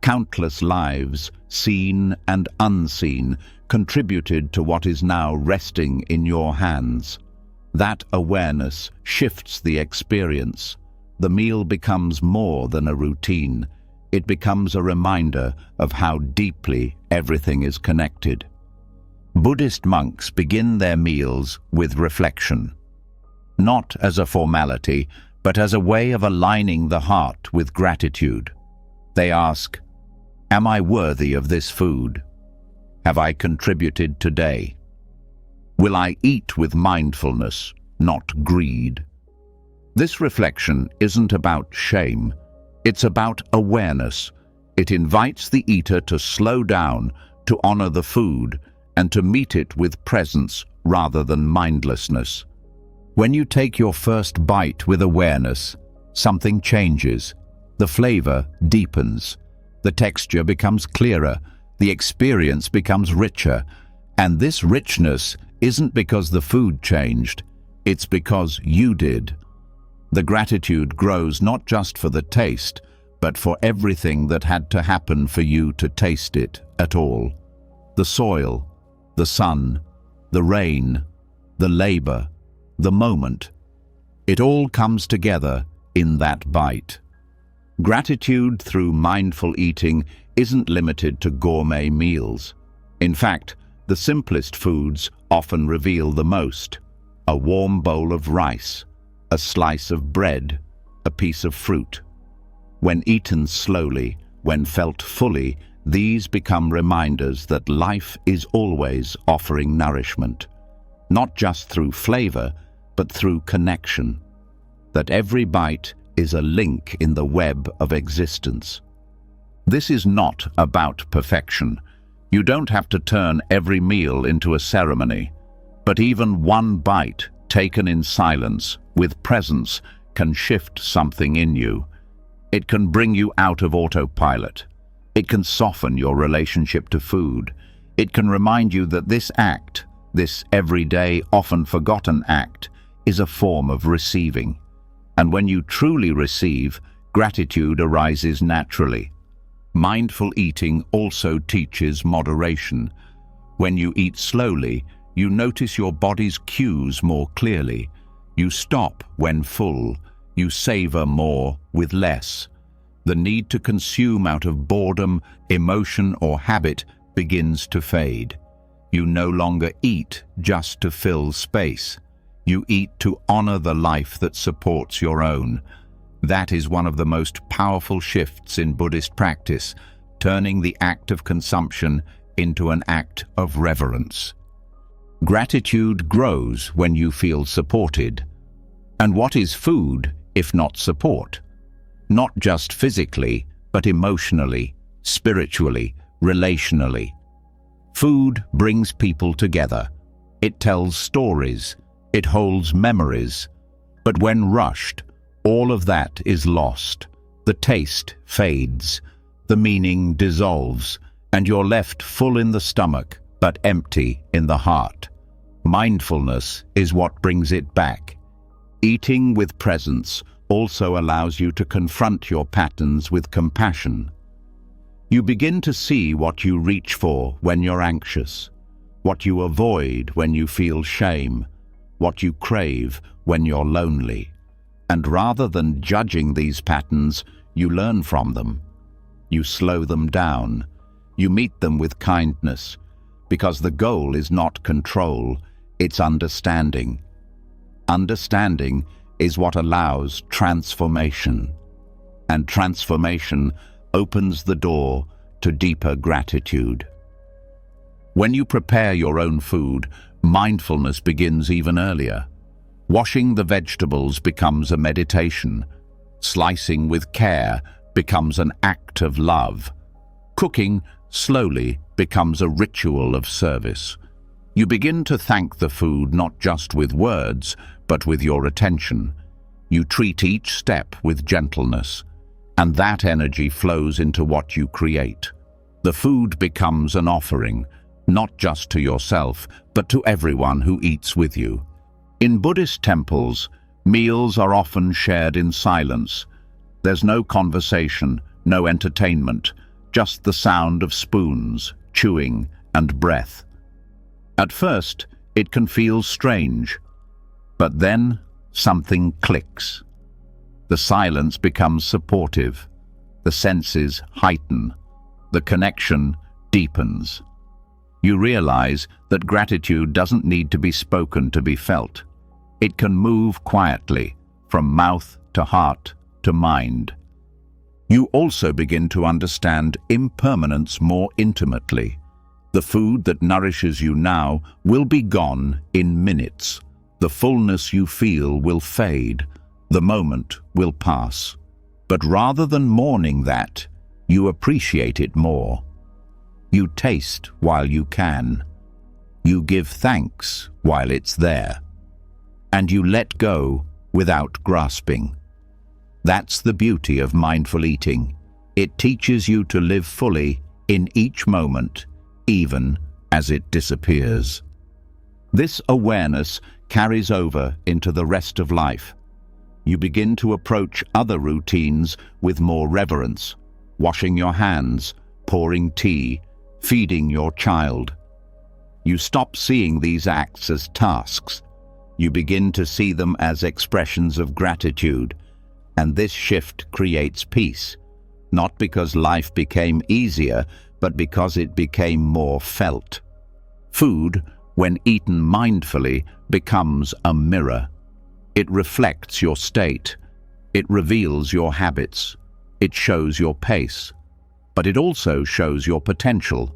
Countless lives, seen and unseen, contributed to what is now resting in your hands. That awareness shifts the experience. The meal becomes more than a routine. It becomes a reminder of how deeply everything is connected. Buddhist monks begin their meals with reflection, not as a formality, but as a way of aligning the heart with gratitude. They ask, "Am I worthy of this food? Have I contributed today? Will I eat with mindfulness, not greed?" This reflection isn't about shame. It's about awareness. It invites the eater to slow down, to honor the food, and to meet it with presence rather than mindlessness. When you take your first bite with awareness, something changes. The flavor deepens. The texture becomes clearer. The experience becomes richer. And this richness isn't because the food changed. It's because you did. The gratitude grows not just for the taste, but for everything that had to happen for you to taste it at all. The soil, the sun, the rain, the labor, the moment. It all comes together in that bite. Gratitude through mindful eating isn't limited to gourmet meals. In fact, the simplest foods often reveal the most. A warm bowl of rice, a slice of bread, a piece of fruit. When eaten slowly, when felt fully, these become reminders that life is always offering nourishment, not just through flavor, but through connection. That every bite is a link in the web of existence. This is not about perfection. You don't have to turn every meal into a ceremony, but even one bite taken in silence, with presence, can shift something in you. It can bring you out of autopilot. It can soften your relationship to food. It can remind you that this act, this everyday, often forgotten act, is a form of receiving. And when you truly receive, gratitude arises naturally. Mindful eating also teaches moderation. When you eat slowly, you notice your body's cues more clearly. You stop when full. You savor more with less. The need to consume out of boredom, emotion, or habit begins to fade. You no longer eat just to fill space. You eat to honor the life that supports your own. That is one of the most powerful shifts in Buddhist practice, turning the act of consumption into an act of reverence. Gratitude grows when you feel supported. And what is food if not support? Not just physically, but emotionally, spiritually, relationally. Food brings people together. It tells stories. It holds memories. But when rushed, all of that is lost. The taste fades. The meaning dissolves. And you're left full in the stomach, but empty in the heart. Mindfulness is what brings it back. Eating with presence also allows you to confront your patterns with compassion. You begin to see what you reach for when you're anxious, what you avoid when you feel shame, what you crave when you're lonely. And rather than judging these patterns, you learn from them. You slow them down. You meet them with kindness, because the goal is not control, it's understanding. Understanding is what allows transformation, and transformation opens the door to deeper gratitude. When you prepare your own food, mindfulness begins even earlier. Washing the vegetables becomes a meditation. Slicing with care becomes an act of love. Cooking slowly becomes a ritual of service. You begin to thank the food not just with words, but with your attention. You treat each step with gentleness, and that energy flows into what you create. The food becomes an offering, not just to yourself, but to everyone who eats with you. In Buddhist temples, meals are often shared in silence. There's no conversation, no entertainment, just the sound of spoons, chewing, and breath. At first, it can feel strange, but then something clicks. The silence becomes supportive, the senses heighten, the connection deepens. You realize that gratitude doesn't need to be spoken to be felt. It can move quietly, from mouth to heart to mind. You also begin to understand impermanence more intimately. The food that nourishes you now will be gone in minutes. The fullness you feel will fade. The moment will pass. But rather than mourning that, you appreciate it more. You taste while you can. You give thanks while it's there. And you let go without grasping. That's the beauty of mindful eating. It teaches you to live fully in each moment, even as it disappears. This awareness carries over into the rest of life. You begin to approach other routines with more reverence, washing your hands, pouring tea, feeding your child. You stop seeing these acts as tasks. You begin to see them as expressions of gratitude, and this shift creates peace, not because life became easier, but because it became more felt. Food, when eaten mindfully, becomes a mirror. It reflects your state. It reveals your habits. It shows your pace. But it also shows your potential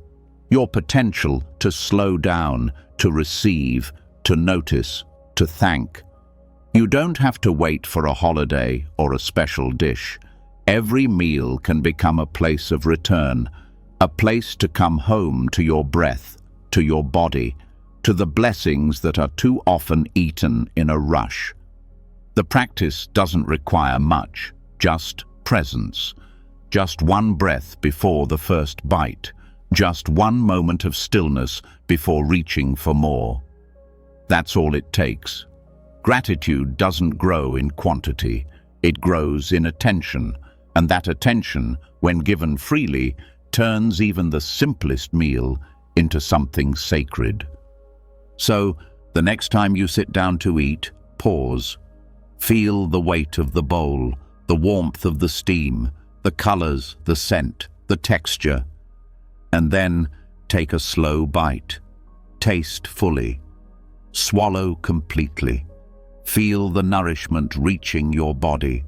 to slow down, to receive, to notice, to thank. You don't have to wait for a holiday or a special dish. Every meal can become a place of return, a place to come home to your breath, to your body, to the blessings that are too often eaten in a rush. The practice doesn't require much, just presence. Just one breath before the first bite. Just one moment of stillness before reaching for more. That's all it takes. Gratitude doesn't grow in quantity. It grows in attention, and that attention, when given freely, turns even the simplest meal into something sacred. So, the next time you sit down to eat, pause. Feel the weight of the bowl, the warmth of the steam, the colors, the scent, the texture. And then take a slow bite. Taste fully. Swallow completely. Feel the nourishment reaching your body.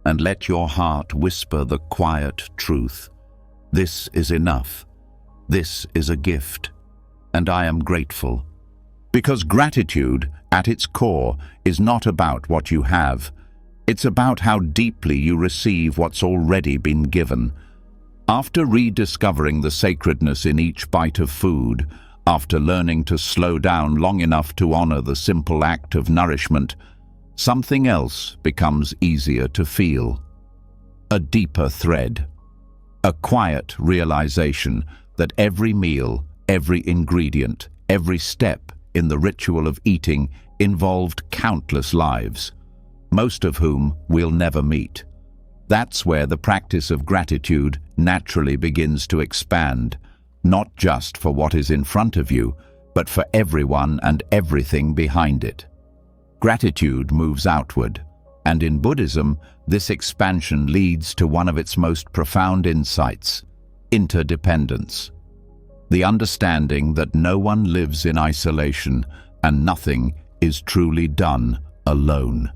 And let your heart whisper the quiet truth. This is enough. This is a gift. And I am grateful. Because gratitude, at its core, is not about what you have. It's about how deeply you receive what's already been given. After rediscovering the sacredness in each bite of food, after learning to slow down long enough to honor the simple act of nourishment, something else becomes easier to feel. A deeper thread. A quiet realization that every meal, every ingredient, every step in the ritual of eating involved countless lives, most of whom we'll never meet. That's where the practice of gratitude naturally begins to expand, not just for what is in front of you, but for everyone and everything behind it. Gratitude moves outward, and in Buddhism, this expansion leads to one of its most profound insights: interdependence. The understanding that no one lives in isolation and nothing is truly done alone.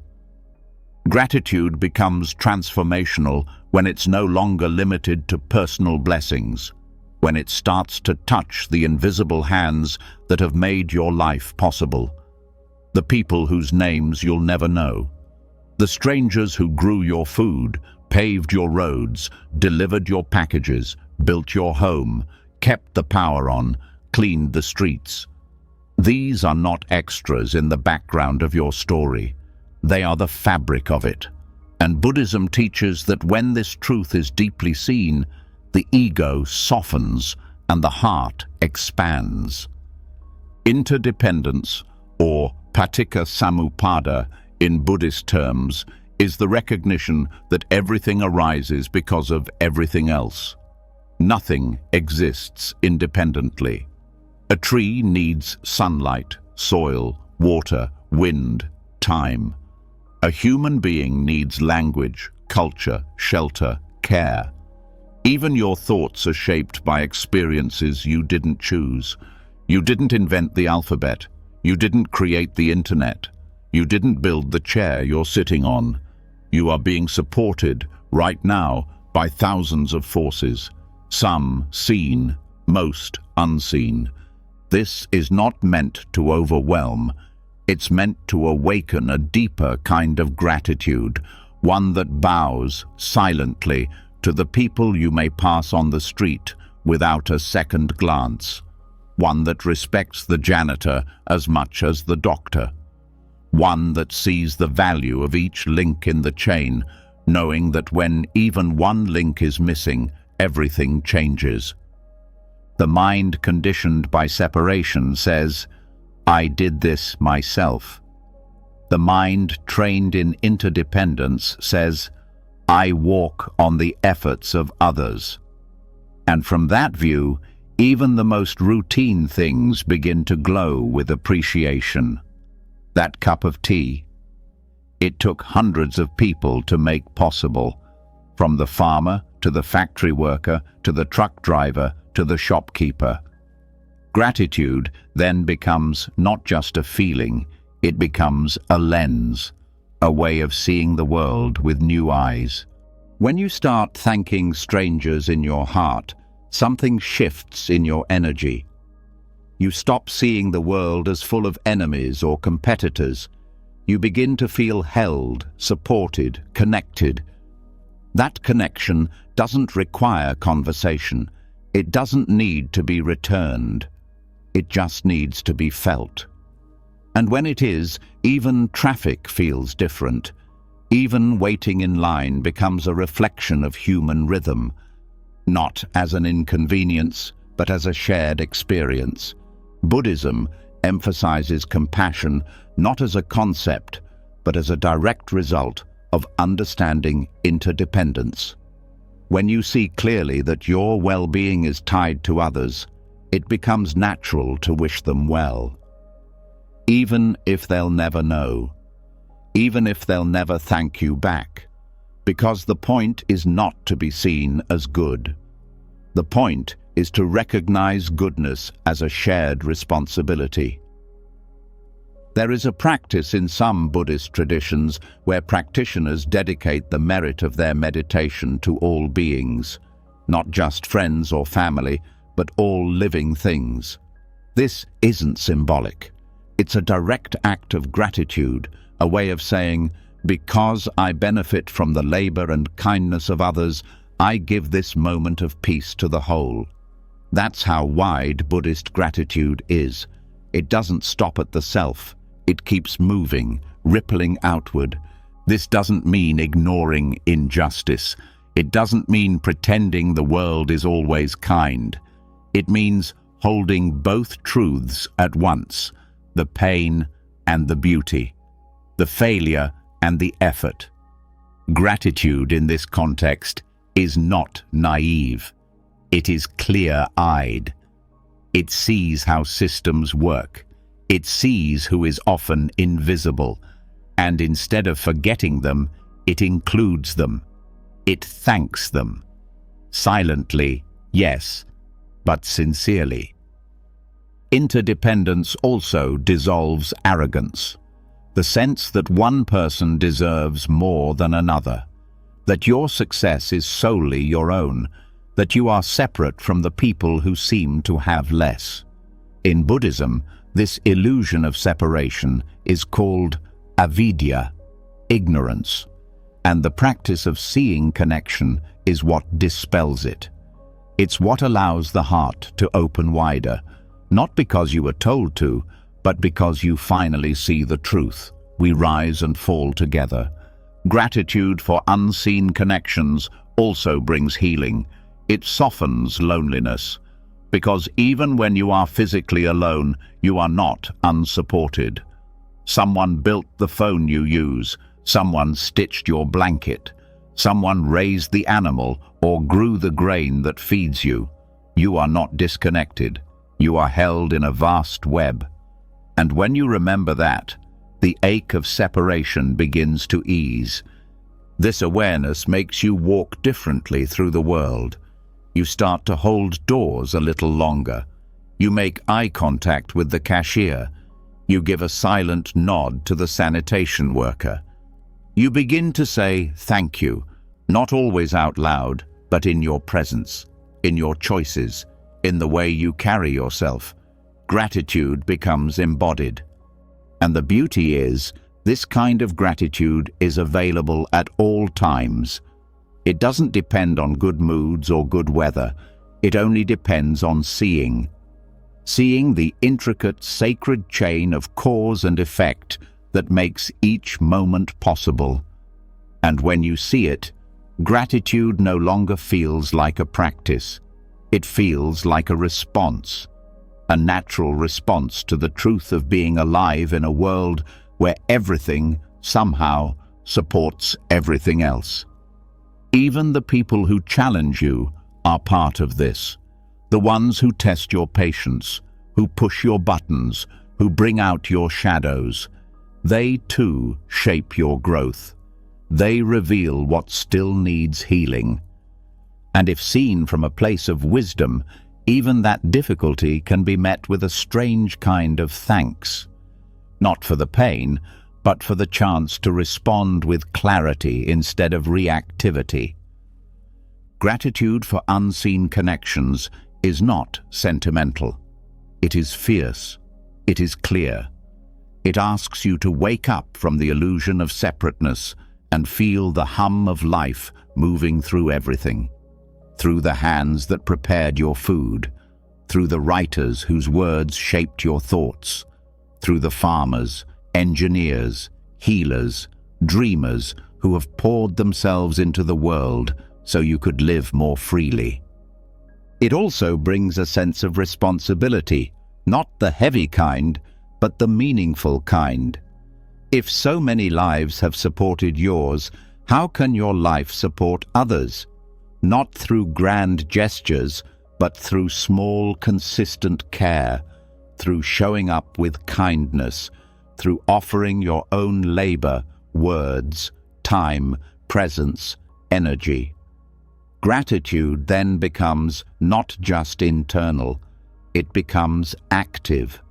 Gratitude becomes transformational when it's no longer limited to personal blessings, when it starts to touch the invisible hands that have made your life possible, the people whose names you'll never know, the strangers who grew your food, paved your roads, delivered your packages, built your home, kept the power on, cleaned the streets. These are not extras in the background of your story. They are the fabric of it. And Buddhism teaches that when this truth is deeply seen, the ego softens and the heart expands. Interdependence, or paticca samuppada in Buddhist terms, is the recognition that everything arises because of everything else. Nothing exists independently. A tree needs sunlight, soil, water, wind, time. A human being needs language, culture, shelter, care. Even your thoughts are shaped by experiences you didn't choose. You didn't invent the alphabet. You didn't create the internet. You didn't build the chair you're sitting on. You are being supported right now by thousands of forces, some seen, most unseen. This is not meant to overwhelm. It's meant to awaken a deeper kind of gratitude, one that bows silently to the people you may pass on the street without a second glance, one that respects the janitor as much as the doctor, one that sees the value of each link in the chain, knowing that when even one link is missing, everything changes. The mind conditioned by separation says, "I did this myself." The mind trained in interdependence says, "I walk on the efforts of others." And from that view, even the most routine things begin to glow with appreciation. That cup of tea, it took hundreds of people to make possible, from the farmer to the factory worker to the truck driver to the shopkeeper. Gratitude then becomes not just a feeling, it becomes a lens, a way of seeing the world with new eyes. When you start thanking strangers in your heart, something shifts in your energy. You stop seeing the world as full of enemies or competitors. You begin to feel held, supported, connected. That connection doesn't require conversation. It doesn't need to be returned. It just needs to be felt. And when it is, even traffic feels different. Even waiting in line becomes a reflection of human rhythm, not as an inconvenience, but as a shared experience. Buddhism emphasizes compassion not as a concept, but as a direct result of understanding interdependence. When you see clearly that your well-being is tied to others, it becomes natural to wish them well. Even if they'll never know, even if they'll never thank you back, because the point is not to be seen as good. The point is to recognize goodness as a shared responsibility. There is a practice in some Buddhist traditions where practitioners dedicate the merit of their meditation to all beings, not just friends or family, but all living things. This isn't symbolic. It's a direct act of gratitude, a way of saying, because I benefit from the labor and kindness of others, I give this moment of peace to the whole. That's how wide Buddhist gratitude is. It doesn't stop at the self. It keeps moving, rippling outward. This doesn't mean ignoring injustice. It doesn't mean pretending the world is always kind. It means holding both truths at once, the pain and the beauty, the failure and the effort. Gratitude in this context is not naive. It is clear-eyed. It sees how systems work. It sees who is often invisible. And instead of forgetting them, it includes them. It thanks them. Silently, yes, but sincerely. Interdependence also dissolves arrogance. The sense that one person deserves more than another. That your success is solely your own, that you are separate from the people who seem to have less. In Buddhism, this illusion of separation is called avidya, ignorance. And the practice of seeing connection is what dispels it. It's what allows the heart to open wider, not because you were told to, but because you finally see the truth. We rise and fall together. Gratitude for unseen connections also brings healing. It softens loneliness, because even when you are physically alone, you are not unsupported. Someone built the phone you use, someone stitched your blanket, someone raised the animal or grew the grain that feeds you. You are not disconnected. You are held in a vast web. And when you remember that, the ache of separation begins to ease. This awareness makes you walk differently through the world. You start to hold doors a little longer. You make eye contact with the cashier. You give a silent nod to the sanitation worker. You begin to say thank you, not always out loud, but in your presence, in your choices, in the way you carry yourself. Gratitude becomes embodied. And the beauty is, this kind of gratitude is available at all times. It doesn't depend on good moods or good weather. It only depends on seeing. Seeing the intricate, sacred chain of cause and effect that makes each moment possible. And when you see it, gratitude no longer feels like a practice. It feels like a response, a natural response to the truth of being alive in a world where everything, somehow, supports everything else. Even the people who challenge you are part of this. The ones who test your patience, who push your buttons, who bring out your shadows. They too shape your growth. They reveal what still needs healing. And if seen from a place of wisdom, even that difficulty can be met with a strange kind of thanks. Not for the pain, but for the chance to respond with clarity instead of reactivity. Gratitude for unseen connections is not sentimental. It is fierce. It is clear. It asks you to wake up from the illusion of separateness and feel the hum of life moving through everything. Through the hands that prepared your food, through the writers whose words shaped your thoughts, through the farmers, engineers, healers, dreamers who have poured themselves into the world so you could live more freely. It also brings a sense of responsibility, not the heavy kind, but the meaningful kind. If so many lives have supported yours, how can your life support others? Not through grand gestures, but through small, consistent care, through showing up with kindness, through offering your own labor, words, time, presence, energy. Gratitude then becomes not just internal, it becomes active.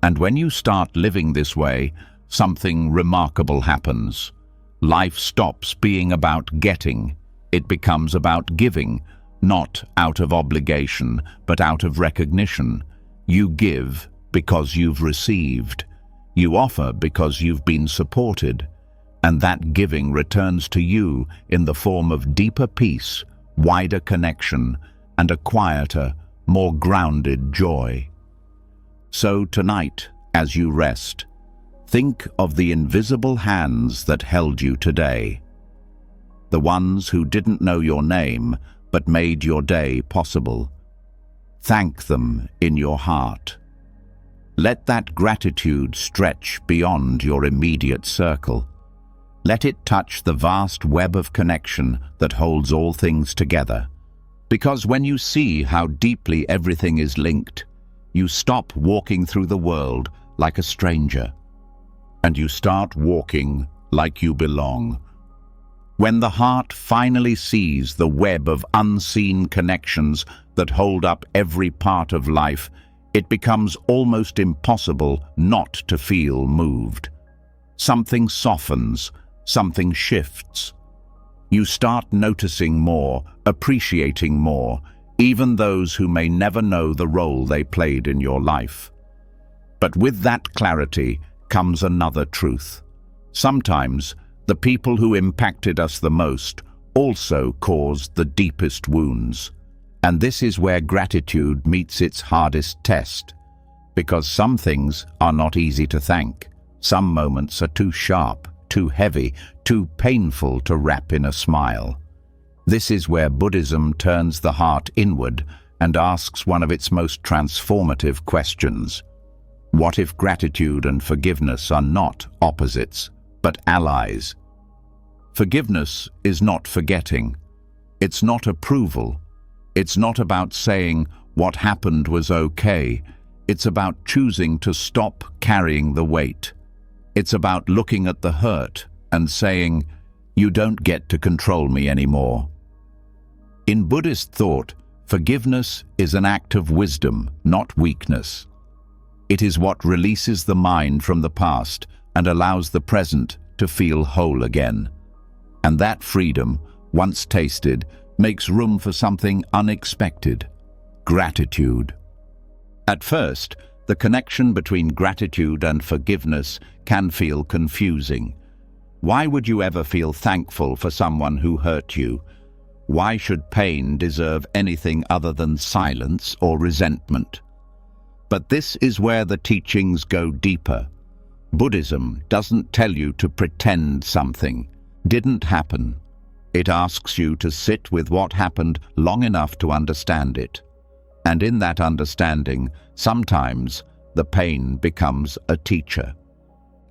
And when you start living this way, something remarkable happens. Life stops being about getting. It becomes about giving, not out of obligation, but out of recognition. You give because you've received. You offer because you've been supported. And that giving returns to you in the form of deeper peace, wider connection, and a quieter, more grounded joy. So tonight, as you rest, think of the invisible hands that held you today. The ones who didn't know your name, but made your day possible. Thank them in your heart. Let that gratitude stretch beyond your immediate circle. Let it touch the vast web of connection that holds all things together. Because when you see how deeply everything is linked, you stop walking through the world like a stranger, and you start walking like you belong. When the heart finally sees the web of unseen connections that hold up every part of life, it becomes almost impossible not to feel moved. Something softens, something shifts. You start noticing more, appreciating more, even those who may never know the role they played in your life. But with that clarity comes another truth. Sometimes The people who impacted us the most also caused the deepest wounds. And this is where gratitude meets its hardest test. Because some things are not easy to thank. Some moments are too sharp, too heavy, too painful to wrap in a smile. This is where Buddhism turns the heart inward and asks one of its most transformative questions. What if gratitude and forgiveness are not opposites, but allies? Forgiveness is not forgetting. It's not approval. It's not about saying what happened was okay. It's about choosing to stop carrying the weight. It's about looking at the hurt and saying, "You don't get to control me anymore." In Buddhist thought, forgiveness is an act of wisdom, not weakness. It is what releases the mind from the past and allows the present to feel whole again. And that freedom, once tasted, makes room for something unexpected: gratitude. At first, the connection between gratitude and forgiveness can feel confusing. Why would you ever feel thankful for someone who hurt you? Why should pain deserve anything other than silence or resentment? But this is where the teachings go deeper. Buddhism doesn't tell you to pretend something didn't happen. It asks you to sit with what happened long enough to understand it. And in that understanding, sometimes the pain becomes a teacher.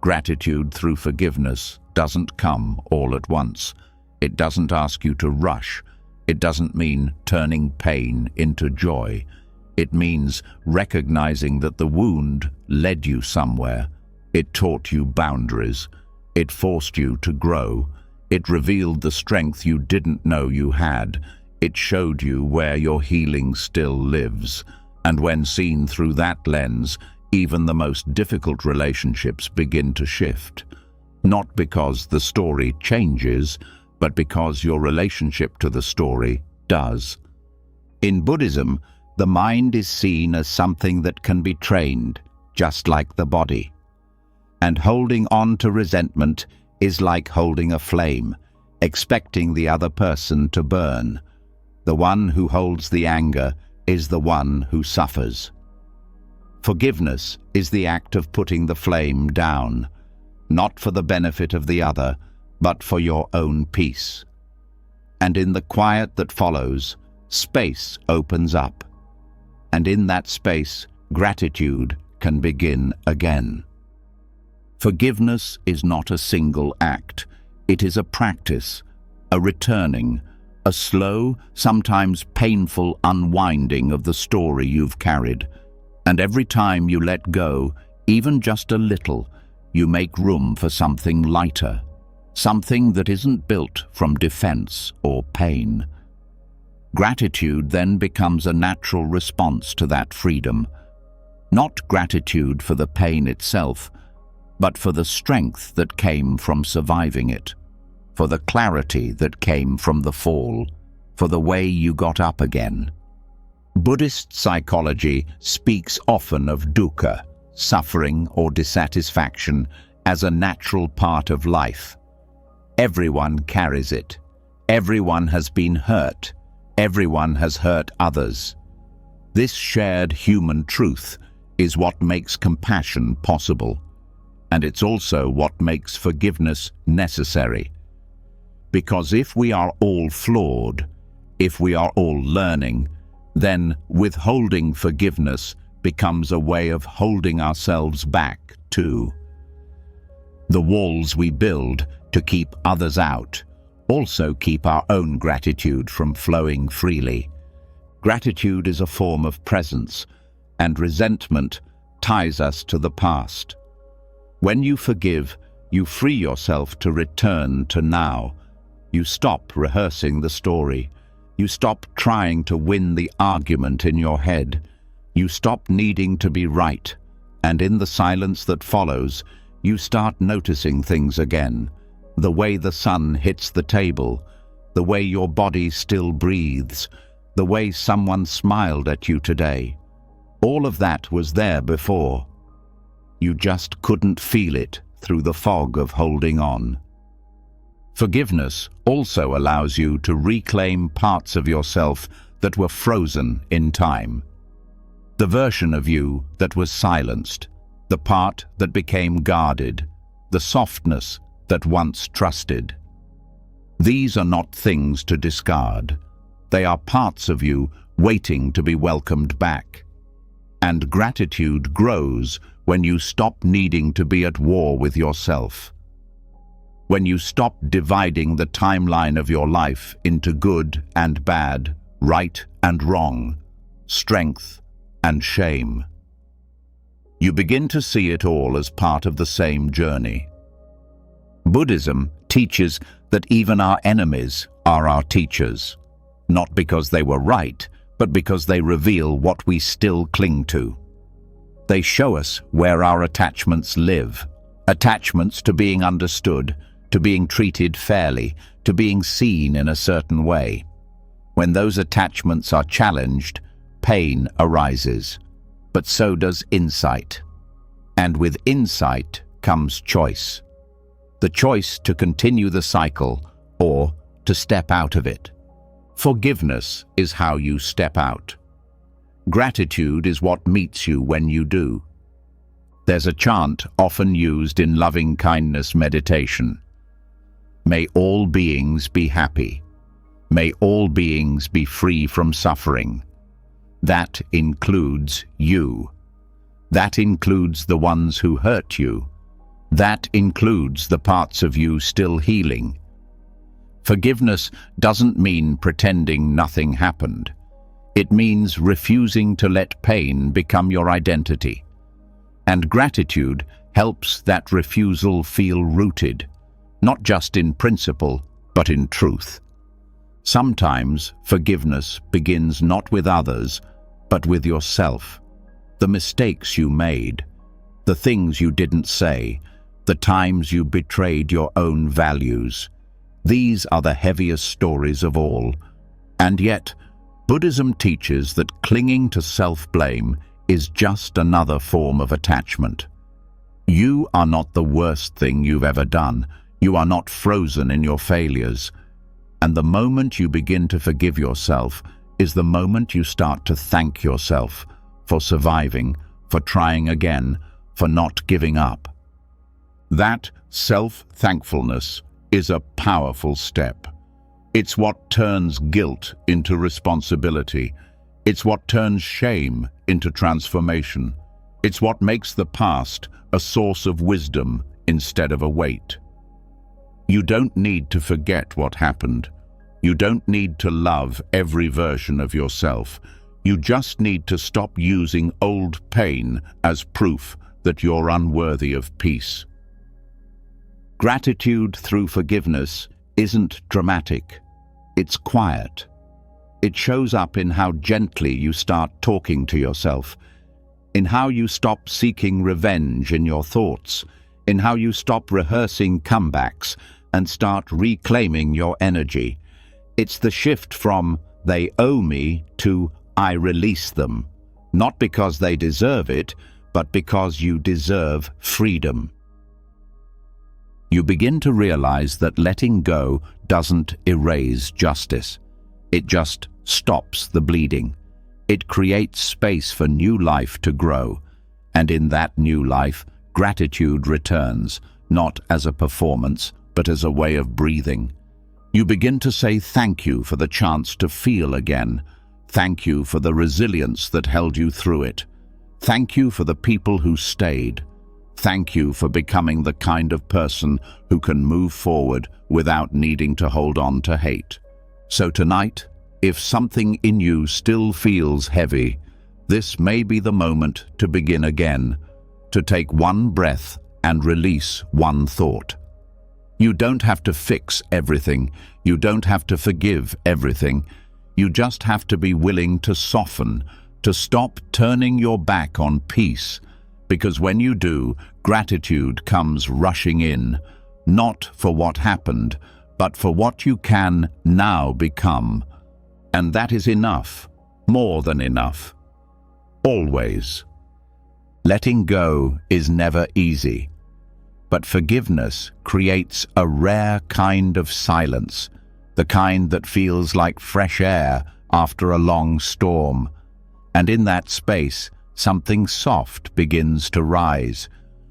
Gratitude through forgiveness doesn't come all at once. It doesn't ask you to rush. It doesn't mean turning pain into joy. It means recognizing that the wound led you somewhere. It taught you boundaries. It forced you to grow. It revealed the strength you didn't know you had. It showed you where your healing still lives. And when seen through that lens, even the most difficult relationships begin to shift. Not because the story changes, but because your relationship to the story does. In Buddhism, the mind is seen as something that can be trained, just like the body. And holding on to resentment is like holding a flame, expecting the other person to burn. The one who holds the anger is the one who suffers. Forgiveness is the act of putting the flame down, not for the benefit of the other, but for your own peace. And in the quiet that follows, space opens up. And in that space, gratitude can begin again. Forgiveness is not a single act. It is a practice, a returning, a slow, sometimes painful unwinding of the story you've carried. And every time you let go, even just a little, you make room for something lighter, something that isn't built from defense or pain. Gratitude then becomes a natural response to that freedom. Not gratitude for the pain itself, but for the strength that came from surviving it, for the clarity that came from the fall, for the way you got up again. Buddhist psychology speaks often of dukkha, suffering or dissatisfaction, as a natural part of life. Everyone carries it. Everyone has been hurt. Everyone has hurt others. This shared human truth is what makes compassion possible. And it's also what makes forgiveness necessary. Because if we are all flawed, if we are all learning, then withholding forgiveness becomes a way of holding ourselves back too. The walls we build to keep others out also keep our own gratitude from flowing freely. Gratitude is a form of presence, and resentment ties us to the past. When you forgive, you free yourself to return to now. You stop rehearsing the story. You stop trying to win the argument in your head. You stop needing to be right. And in the silence that follows, you start noticing things again. The way the sun hits the table, the way your body still breathes, the way someone smiled at you today. All of that was there before. You just couldn't feel it through the fog of holding on. Forgiveness also allows you to reclaim parts of yourself that were frozen in time. The version of you that was silenced, the part that became guarded, the softness that once trusted. These are not things to discard. They are parts of you waiting to be welcomed back. And gratitude grows when you stop needing to be at war with yourself. When you stop dividing the timeline of your life into good and bad, right and wrong, strength and shame. You begin to see it all as part of the same journey. Buddhism teaches that even our enemies are our teachers, not because they were right, but because they reveal what we still cling to. They show us where our attachments live, attachments to being understood, to being treated fairly, to being seen in a certain way. When those attachments are challenged, pain arises, but so does insight. And with insight comes choice. The choice to continue the cycle or to step out of it. Forgiveness is how you step out. Gratitude is what meets you when you do. There's a chant often used in loving-kindness meditation. May all beings be happy. May all beings be free from suffering. That includes you. That includes the ones who hurt you. That includes the parts of you still healing. Forgiveness doesn't mean pretending nothing happened. It means refusing to let pain become your identity. And gratitude helps that refusal feel rooted, not just in principle, but in truth. Sometimes forgiveness begins not with others, but with yourself. The mistakes you made, the things you didn't say, the times you betrayed your own values. These are the heaviest stories of all. And yet, Buddhism teaches that clinging to self-blame is just another form of attachment. You are not the worst thing you've ever done. You are not frozen in your failures. And the moment you begin to forgive yourself is the moment you start to thank yourself for surviving, for trying again, for not giving up. That self-thankfulness is a powerful step. It's what turns guilt into responsibility. It's what turns shame into transformation. It's what makes the past a source of wisdom instead of a weight. You don't need to forget what happened. You don't need to love every version of yourself. You just need to stop using old pain as proof that you're unworthy of peace. Gratitude through forgiveness isn't dramatic. It's quiet. It shows up in how gently you start talking to yourself, in how you stop seeking revenge in your thoughts, in how you stop rehearsing comebacks and start reclaiming your energy. It's the shift from "they owe me" to "I release them," not because they deserve it, but because you deserve freedom. You begin to realize that letting go doesn't erase justice. It just stops the bleeding. It creates space for new life to grow. And in that new life, gratitude returns, not as a performance, but as a way of breathing. You begin to say thank you for the chance to feel again. Thank you for the resilience that held you through it. Thank you for the people who stayed. Thank you for becoming the kind of person who can move forward without needing to hold on to hate. So tonight, if something in you still feels heavy, this may be the moment to begin again, to take one breath and release one thought. You don't have to fix everything. You don't have to forgive everything. You just have to be willing to soften, to stop turning your back on peace. Because when you do, gratitude comes rushing in, not for what happened, but for what you can now become. And that is enough, more than enough. Always. Letting go is never easy. But forgiveness creates a rare kind of silence, the kind that feels like fresh air after a long storm. And in that space, something soft begins to rise,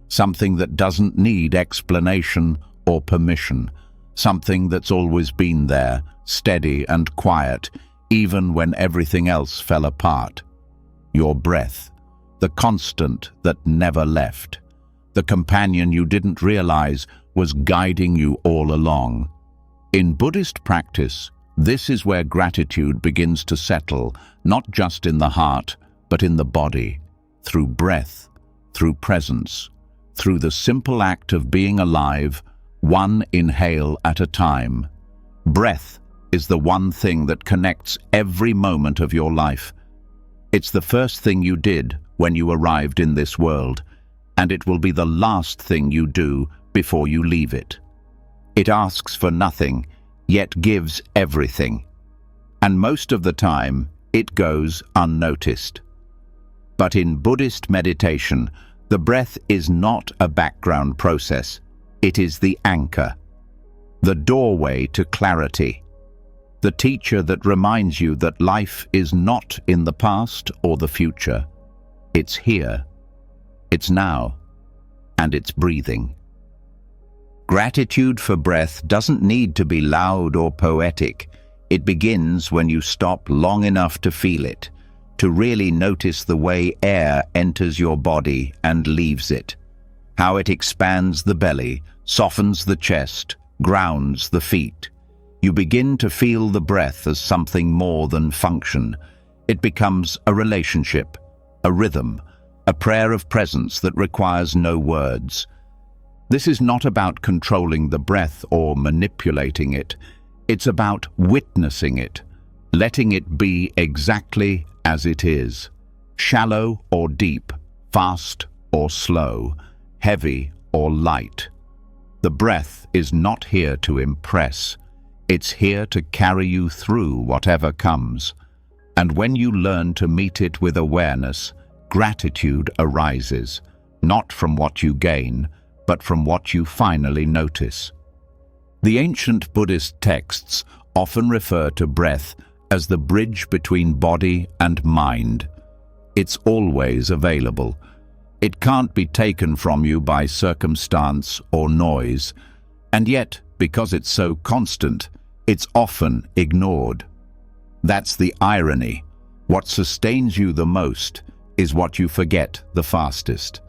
something that doesn't need explanation or permission, something that's always been there, steady and quiet, even when everything else fell apart. Your breath, the constant that never left, the companion you didn't realize was guiding you all along. In Buddhist practice, this is where gratitude begins to settle, not just in the heart, but in the body, through breath, through presence, through the simple act of being alive, one inhale at a time. Breath is the one thing that connects every moment of your life. It's the first thing you did when you arrived in this world, and it will be the last thing you do before you leave it. It asks for nothing, yet gives everything. And most of the time, it goes unnoticed. But in Buddhist meditation, the breath is not a background process. It is the anchor, the doorway to clarity, the teacher that reminds you that life is not in the past or the future. It's here, it's now, and it's breathing. Gratitude for breath doesn't need to be loud or poetic. It begins when you stop long enough to feel it, to really notice the way air enters your body and leaves it, how it expands the belly, softens the chest, grounds the feet. You begin to feel the breath as something more than function. It becomes a relationship, a rhythm, a prayer of presence that requires no words. This is not about controlling the breath or manipulating it. It's about witnessing it, letting it be exactly as it is, shallow or deep, fast or slow, heavy or light. The breath is not here to impress. It's here to carry you through whatever comes. And when you learn to meet it with awareness, gratitude arises, not from what you gain, but from what you finally notice. The ancient Buddhist texts often refer to breath as the bridge between body and mind. It's always available. It can't be taken from you by circumstance or noise, and yet, because it's so constant, it's often ignored. That's the irony. What sustains you the most is what you forget the fastest.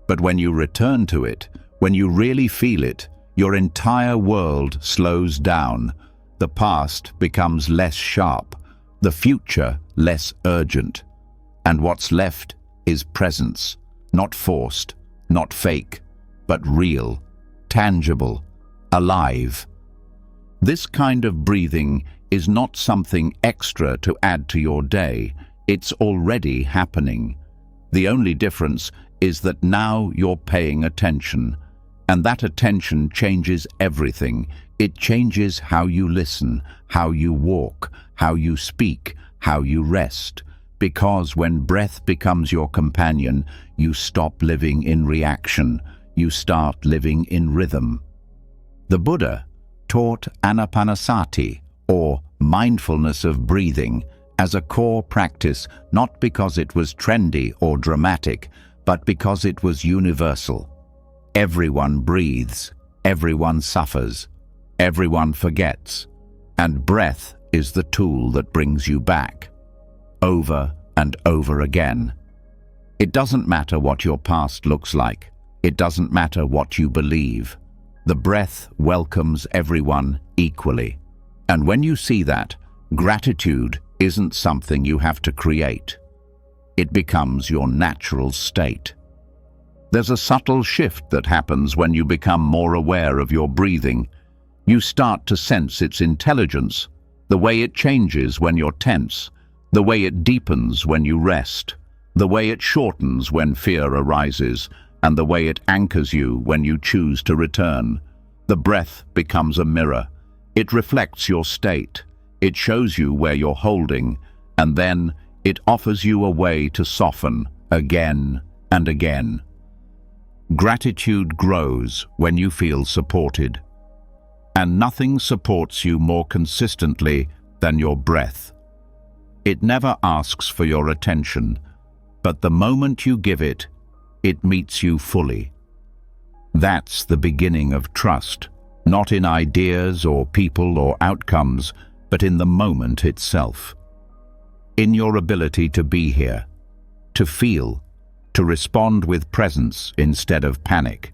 But when you return to it, when you really feel it, your entire world slows down. The past becomes less sharp, the future less urgent. And what's left is presence, not forced, not fake, but real, tangible, alive. This kind of breathing is not something extra to add to your day. It's already happening. The only difference is that now you're paying attention, and that attention changes everything. It changes how you listen, how you walk, how you speak, how you rest. Because when breath becomes your companion, you stop living in reaction. You start living in rhythm. The Buddha taught anapanasati, or mindfulness of breathing, as a core practice, not because it was trendy or dramatic, but because it was universal. Everyone breathes, everyone suffers, everyone forgets, and breath is the tool that brings you back, over and over again. It doesn't matter what your past looks like. It doesn't matter what you believe. The breath welcomes everyone equally. And when you see that, gratitude isn't something you have to create. It becomes your natural state. There's a subtle shift that happens when you become more aware of your breathing. You start to sense its intelligence, the way it changes when you're tense, the way it deepens when you rest, the way it shortens when fear arises, and the way it anchors you when you choose to return. The breath becomes a mirror. It reflects your state. It shows you where you're holding, and then it offers you a way to soften again and again. Gratitude grows when you feel supported. And nothing supports you more consistently than your breath. It never asks for your attention, but the moment you give it, it meets you fully. That's the beginning of trust, not in ideas or people or outcomes, but in the moment itself. In your ability to be here, to feel, to respond with presence instead of panic.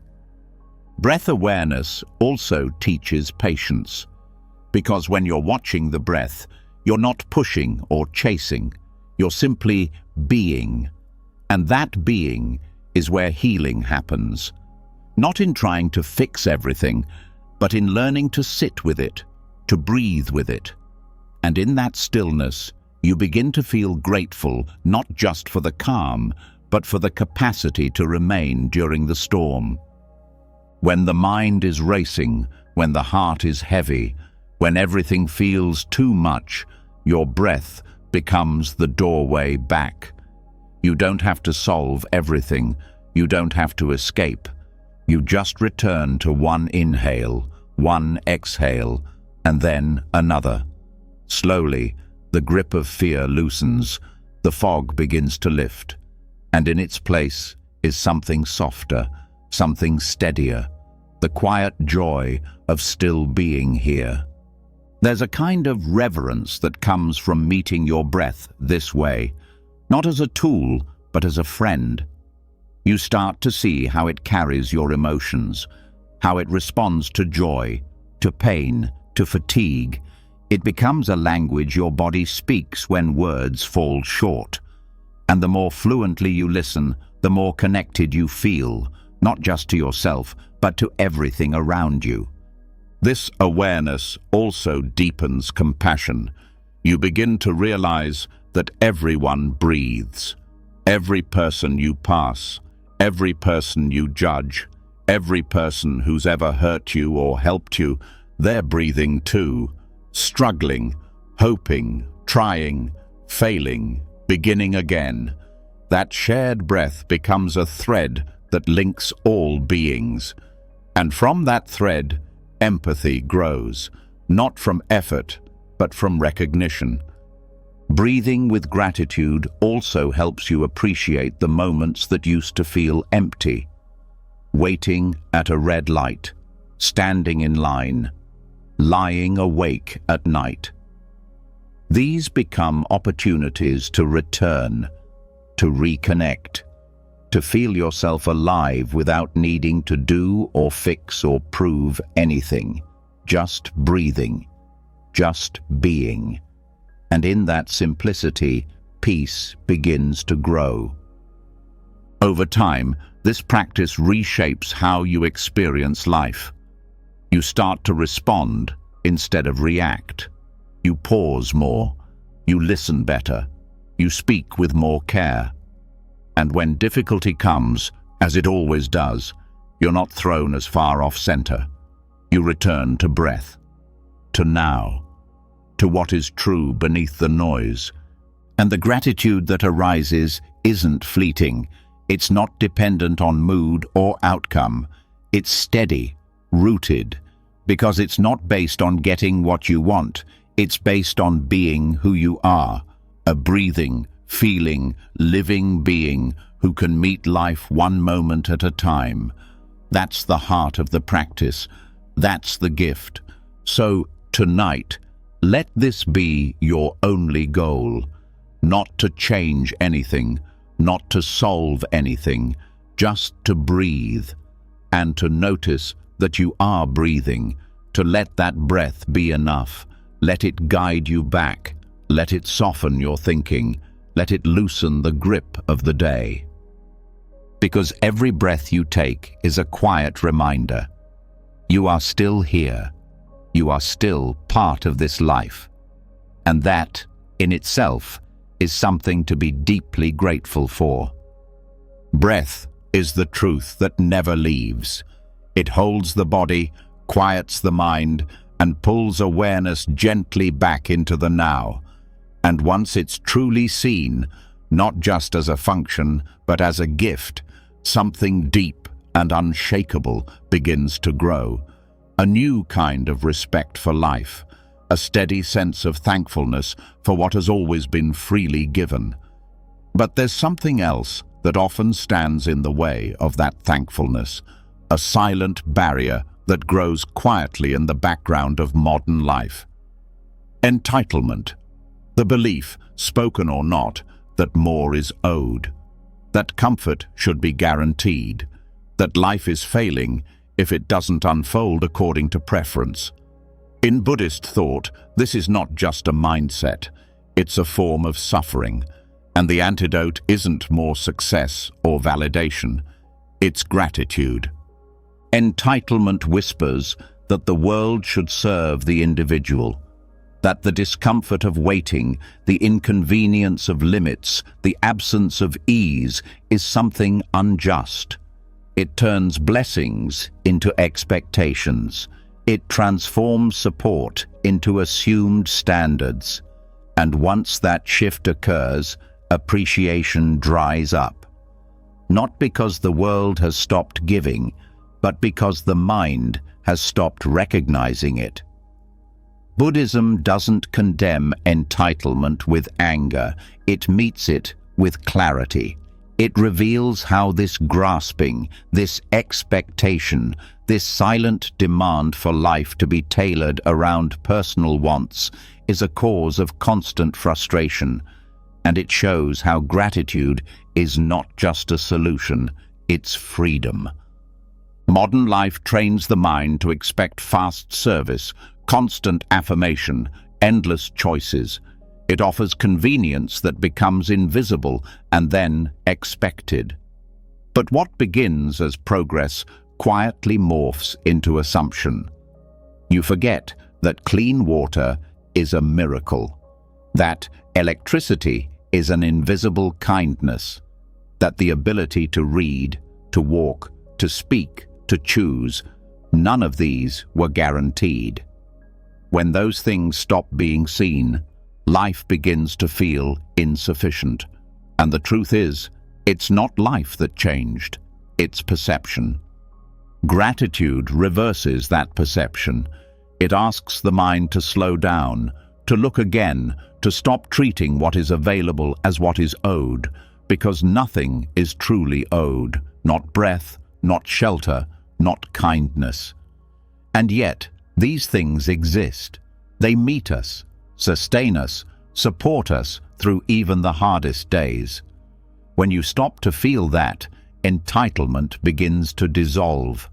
Breath awareness also teaches patience, because when you're watching the breath, you're not pushing or chasing, you're simply being. And that being is where healing happens. Not in trying to fix everything, but in learning to sit with it, to breathe with it. And in that stillness, you begin to feel grateful not just for the calm, but for the capacity to remain during the storm. When the mind is racing, when the heart is heavy, when everything feels too much, your breath becomes the doorway back. You don't have to solve everything. You don't have to escape. You just return to one inhale, one exhale, and then another. Slowly, the grip of fear loosens, the fog begins to lift, and in its place is something softer, something steadier, the quiet joy of still being here. There's a kind of reverence that comes from meeting your breath this way, not as a tool, but as a friend. You start to see how it carries your emotions, how it responds to joy, to pain, to fatigue. It becomes a language your body speaks when words fall short. And the more fluently you listen, the more connected you feel, not just to yourself, but to everything around you. This awareness also deepens compassion. You begin to realize that everyone breathes. Every person you pass, every person you judge, every person who's ever hurt you or helped you, they're breathing too, struggling, hoping, trying, failing, beginning again. That shared breath becomes a thread that links all beings. And from that thread, empathy grows, not from effort, but from recognition. Breathing with gratitude also helps you appreciate the moments that used to feel empty. Waiting at a red light, standing in line, lying awake at night. These become opportunities to return, to reconnect, to feel yourself alive without needing to do or fix or prove anything. Just breathing, just being. And in that simplicity, peace begins to grow. Over time, this practice reshapes how you experience life. You start to respond instead of react. You pause more. You listen better. You speak with more care. And when difficulty comes, as it always does, you're not thrown as far off center. You return to breath, to now, to what is true beneath the noise. And the gratitude that arises isn't fleeting. It's not dependent on mood or outcome. It's steady, rooted, because it's not based on getting what you want. It's based on being who you are, a breathing, feeling, living being who can meet life one moment at a time. That's the heart of the practice. That's the gift. So, tonight, let this be your only goal. Not to change anything, not to solve anything, just to breathe, and to notice that you are breathing, to let that breath be enough. Let it guide you back. Let it soften your thinking. Let it loosen the grip of the day. Because every breath you take is a quiet reminder. You are still here. You are still part of this life. And that, in itself, is something to be deeply grateful for. Breath is the truth that never leaves. It holds the body, quiets the mind, and pulls awareness gently back into the now. And once it's truly seen, not just as a function, but as a gift, something deep and unshakable begins to grow. A new kind of respect for life, a steady sense of thankfulness for what has always been freely given. But there's something else that often stands in the way of that thankfulness, a silent barrier that grows quietly in the background of modern life. Entitlement, the belief, spoken or not, that more is owed, that comfort should be guaranteed, that life is failing if it doesn't unfold according to preference. In Buddhist thought, this is not just a mindset, it's a form of suffering, and the antidote isn't more success or validation, it's gratitude. Entitlement whispers that the world should serve the individual, that the discomfort of waiting, the inconvenience of limits, the absence of ease is something unjust. It turns blessings into expectations. It transforms support into assumed standards. And once that shift occurs, appreciation dries up. Not because the world has stopped giving, but because the mind has stopped recognizing it. Buddhism doesn't condemn entitlement with anger, it meets it with clarity. It reveals how this grasping, this expectation, this silent demand for life to be tailored around personal wants is a cause of constant frustration, and it shows how gratitude is not just a solution, it's freedom. Modern life trains the mind to expect fast service, constant affirmation, endless choices. It offers convenience that becomes invisible and then expected. But what begins as progress quietly morphs into assumption. You forget that clean water is a miracle, that electricity is an invisible kindness, that the ability to read, to walk, to speak, to choose, none of these were guaranteed. When those things stop being seen, life begins to feel insufficient. And the truth is, it's not life that changed, it's perception. Gratitude reverses that perception. It asks the mind to slow down, to look again, to stop treating what is available as what is owed, because nothing is truly owed, not breath, not shelter, not kindness. And yet, these things exist. They meet us, sustain us, support us through even the hardest days. When you stop to feel that, entitlement begins to dissolve.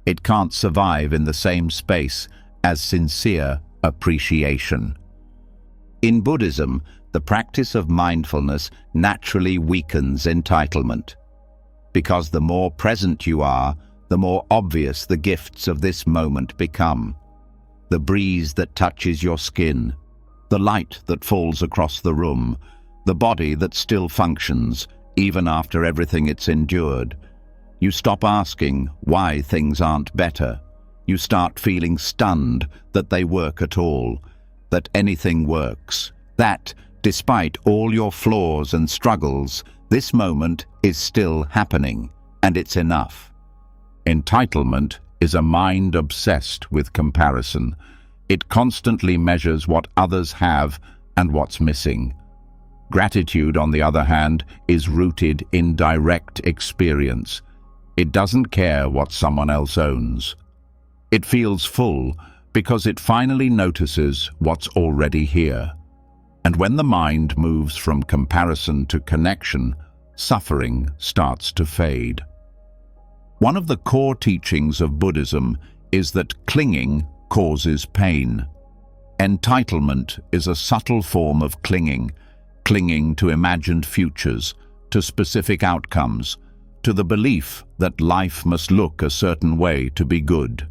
It can't survive in the same space as sincere appreciation. In Buddhism, the practice of mindfulness naturally weakens entitlement. Because the more present you are, the more obvious the gifts of this moment become. The breeze that touches your skin, the light that falls across the room, the body that still functions, even after everything it's endured. You stop asking why things aren't better. You start feeling stunned that they work at all, that anything works, that, despite all your flaws and struggles, this moment is still happening, and it's enough. Entitlement is a mind obsessed with comparison. It constantly measures what others have and what's missing. Gratitude, on the other hand, is rooted in direct experience. It doesn't care what someone else owns. It feels full because it finally notices what's already here. And when the mind moves from comparison to connection, suffering starts to fade. One of the core teachings of Buddhism is that clinging causes pain. Entitlement is a subtle form of clinging to imagined futures, to specific outcomes, to the belief that life must look a certain way to be good.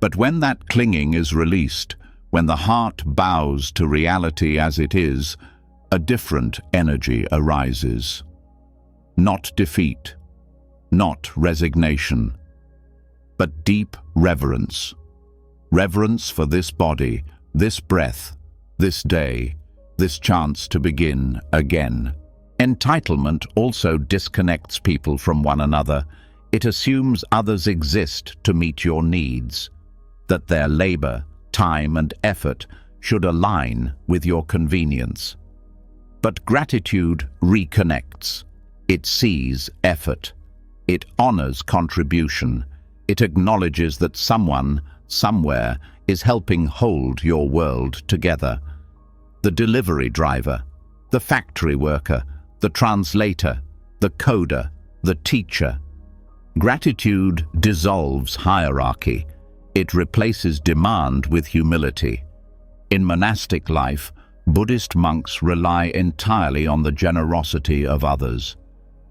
But when that clinging is released, when the heart bows to reality as it is, a different energy arises. Not defeat, not resignation, but deep reverence. Reverence for this body, this breath, this day, this chance to begin again. Entitlement also disconnects people from one another. It assumes others exist to meet your needs, that their labor, time, and effort should align with your convenience. But gratitude reconnects. It sees effort. It honors contribution. It acknowledges that someone, somewhere, is helping hold your world together. The delivery driver, the factory worker, the translator, the coder, the teacher. Gratitude dissolves hierarchy. It replaces demand with humility. In monastic life, Buddhist monks rely entirely on the generosity of others.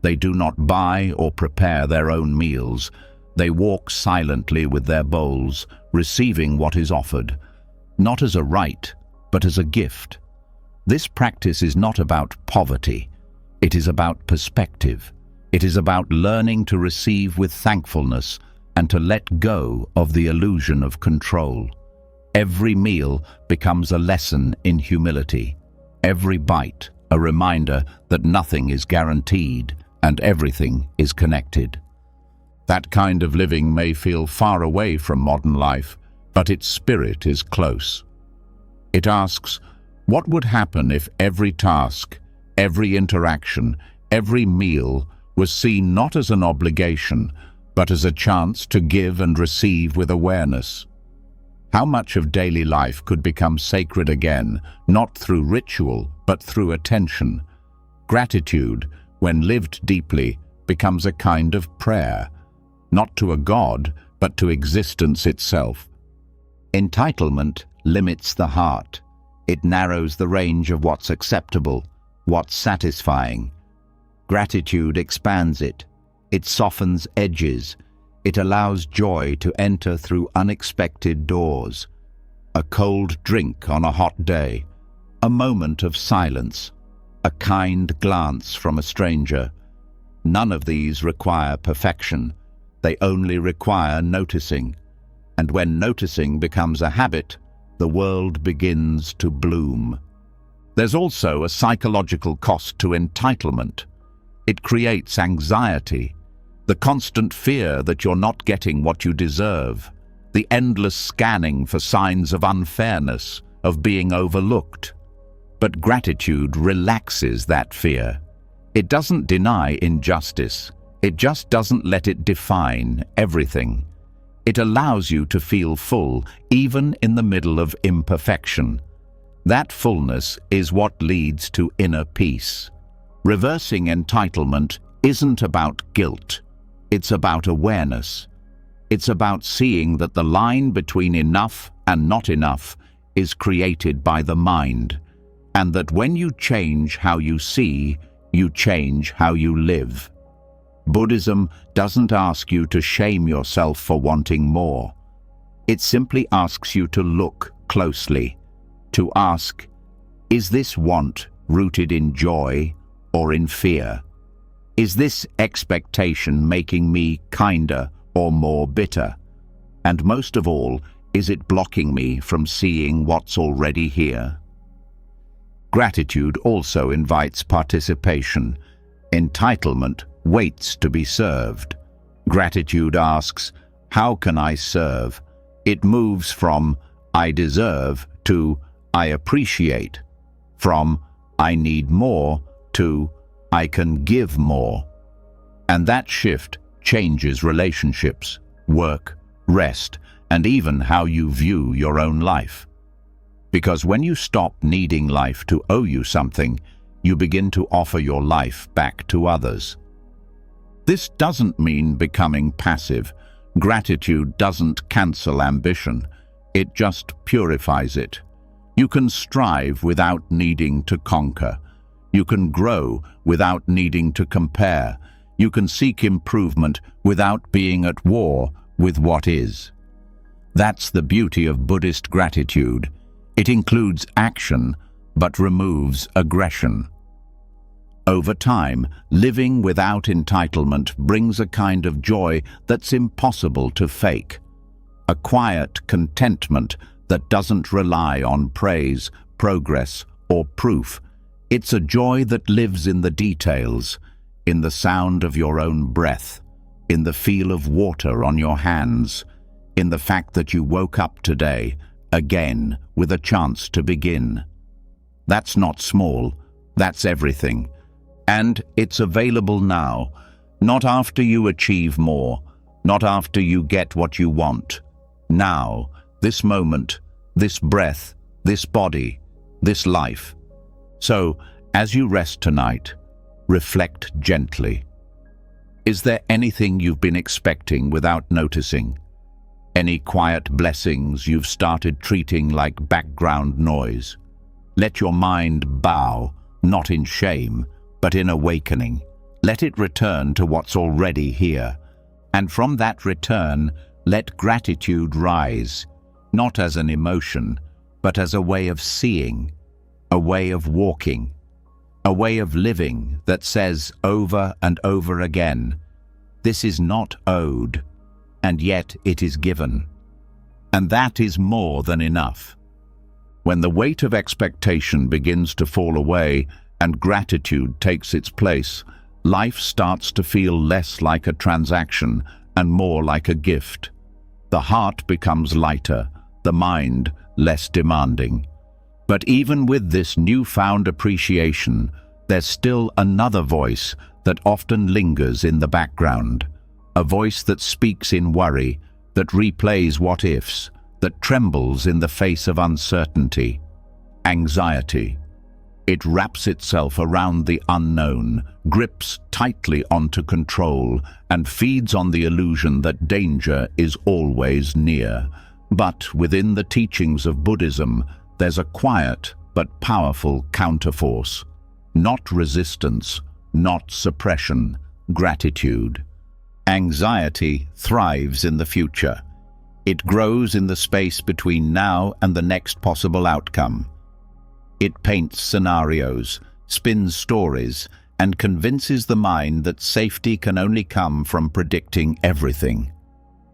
They do not buy or prepare their own meals. They walk silently with their bowls, receiving what is offered, not as a right, but as a gift. This practice is not about poverty. It is about perspective. It is about learning to receive with thankfulness and to let go of the illusion of control. Every meal becomes a lesson in humility. Every bite a reminder that nothing is guaranteed and everything is connected. That kind of living may feel far away from modern life, but its spirit is close. It asks, what would happen if every task, every interaction, every meal was seen not as an obligation, but as a chance to give and receive with awareness? How much of daily life could become sacred again, not through ritual, but through attention? Gratitude, when lived deeply, becomes a kind of prayer, not to a god, but to existence itself. Entitlement limits the heart. It narrows the range of what's acceptable, what's satisfying. Gratitude expands it. It softens edges. It allows joy to enter through unexpected doors. A cold drink on a hot day, a moment of silence, a kind glance from a stranger. None of these require perfection. They only require noticing. And when noticing becomes a habit, the world begins to bloom. There's also a psychological cost to entitlement. It creates anxiety, the constant fear that you're not getting what you deserve, the endless scanning for signs of unfairness, of being overlooked. But gratitude relaxes that fear. It doesn't deny injustice. It just doesn't let it define everything. It allows you to feel full, even in the middle of imperfection. That fullness is what leads to inner peace. Reversing entitlement isn't about guilt. It's about awareness. It's about seeing that the line between enough and not enough is created by the mind, and that when you change how you see, you change how you live. Buddhism doesn't ask you to shame yourself for wanting more. It simply asks you to look closely, to ask, is this want rooted in joy or in fear? Is this expectation making me kinder or more bitter? And most of all, is it blocking me from seeing what's already here? Gratitude also invites participation. Entitlement waits to be served. Gratitude asks, how can I serve? It moves from I deserve to I appreciate, from I need more to I can give more. And that shift changes relationships, work, rest, and even how you view your own life. Because when you stop needing life to owe you something, you begin to offer your life back to others. This doesn't mean becoming passive. Gratitude doesn't cancel ambition. It just purifies it. You can strive without needing to conquer. You can grow without needing to compare. You can seek improvement without being at war with what is. That's the beauty of Buddhist gratitude. It includes action, but removes aggression. Over time, living without entitlement brings a kind of joy that's impossible to fake. A quiet contentment that doesn't rely on praise, progress, or proof. It's a joy that lives in the details, in the sound of your own breath, in the feel of water on your hands, in the fact that you woke up today, again, with a chance to begin. That's not small, that's everything. And it's available now, not after you achieve more, not after you get what you want. Now, this moment, this breath, this body, this life. So, as you rest tonight, reflect gently. Is there anything you've been expecting without noticing? Any quiet blessings you've started treating like background noise? Let your mind bow, not in shame, but in awakening. Let it return to what's already here. And from that return, let gratitude rise, not as an emotion, but as a way of seeing, a way of walking, a way of living that says over and over again, this is not owed, and yet it is given. And that is more than enough. When the weight of expectation begins to fall away and gratitude takes its place, life starts to feel less like a transaction and more like a gift. The heart becomes lighter, the mind less demanding. But even with this newfound appreciation, there's still another voice that often lingers in the background. A voice that speaks in worry, that replays what-ifs, that trembles in the face of uncertainty. Anxiety. It wraps itself around the unknown, grips tightly onto control, and feeds on the illusion that danger is always near. But within the teachings of Buddhism, there's a quiet but powerful counterforce. Not resistance, not suppression, gratitude. Anxiety thrives in the future. It grows in the space between now and the next possible outcome. It paints scenarios, spins stories, and convinces the mind that safety can only come from predicting everything.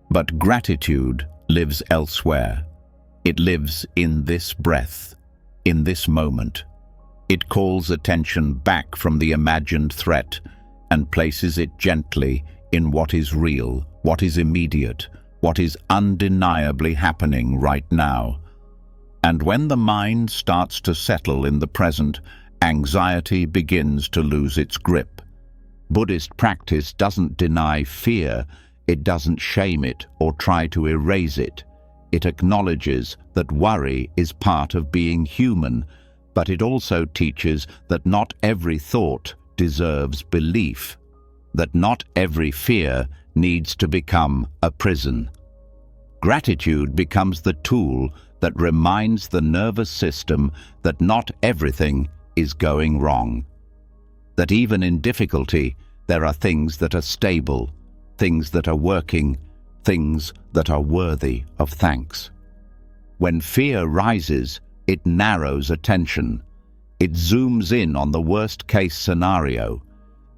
But gratitude lives elsewhere. It lives in this breath, in this moment. It calls attention back from the imagined threat and places it gently in what is real, what is immediate, what is undeniably happening right now. And when the mind starts to settle in the present, anxiety begins to lose its grip. Buddhist practice doesn't deny fear, it doesn't shame it or try to erase it. It acknowledges that worry is part of being human, but it also teaches that not every thought deserves belief, that not every fear needs to become a prison. Gratitude becomes the tool that reminds the nervous system that not everything is going wrong. That even in difficulty, there are things that are stable, things that are working, things that are worthy of thanks. When fear rises, it narrows attention. It zooms in on the worst-case scenario.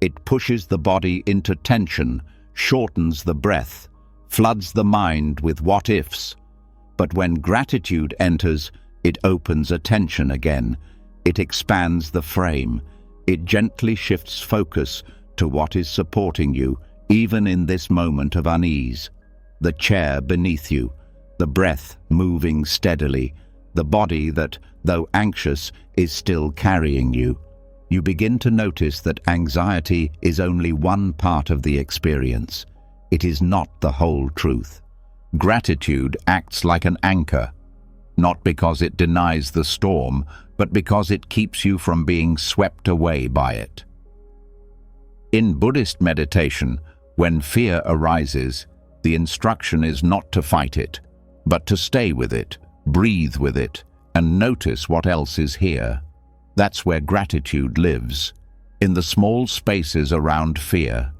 It pushes the body into tension, shortens the breath, floods the mind with what-ifs. But when gratitude enters, it opens attention again. It expands the frame. It gently shifts focus to what is supporting you, even in this moment of unease. The chair beneath you, the breath moving steadily, the body that, though anxious, is still carrying you. You begin to notice that anxiety is only one part of the experience. It is not the whole truth. Gratitude acts like an anchor, not because it denies the storm, but because it keeps you from being swept away by it. In Buddhist meditation, when fear arises, the instruction is not to fight it, but to stay with it, breathe with it, and notice what else is here. That's where gratitude lives, in the small spaces around fear,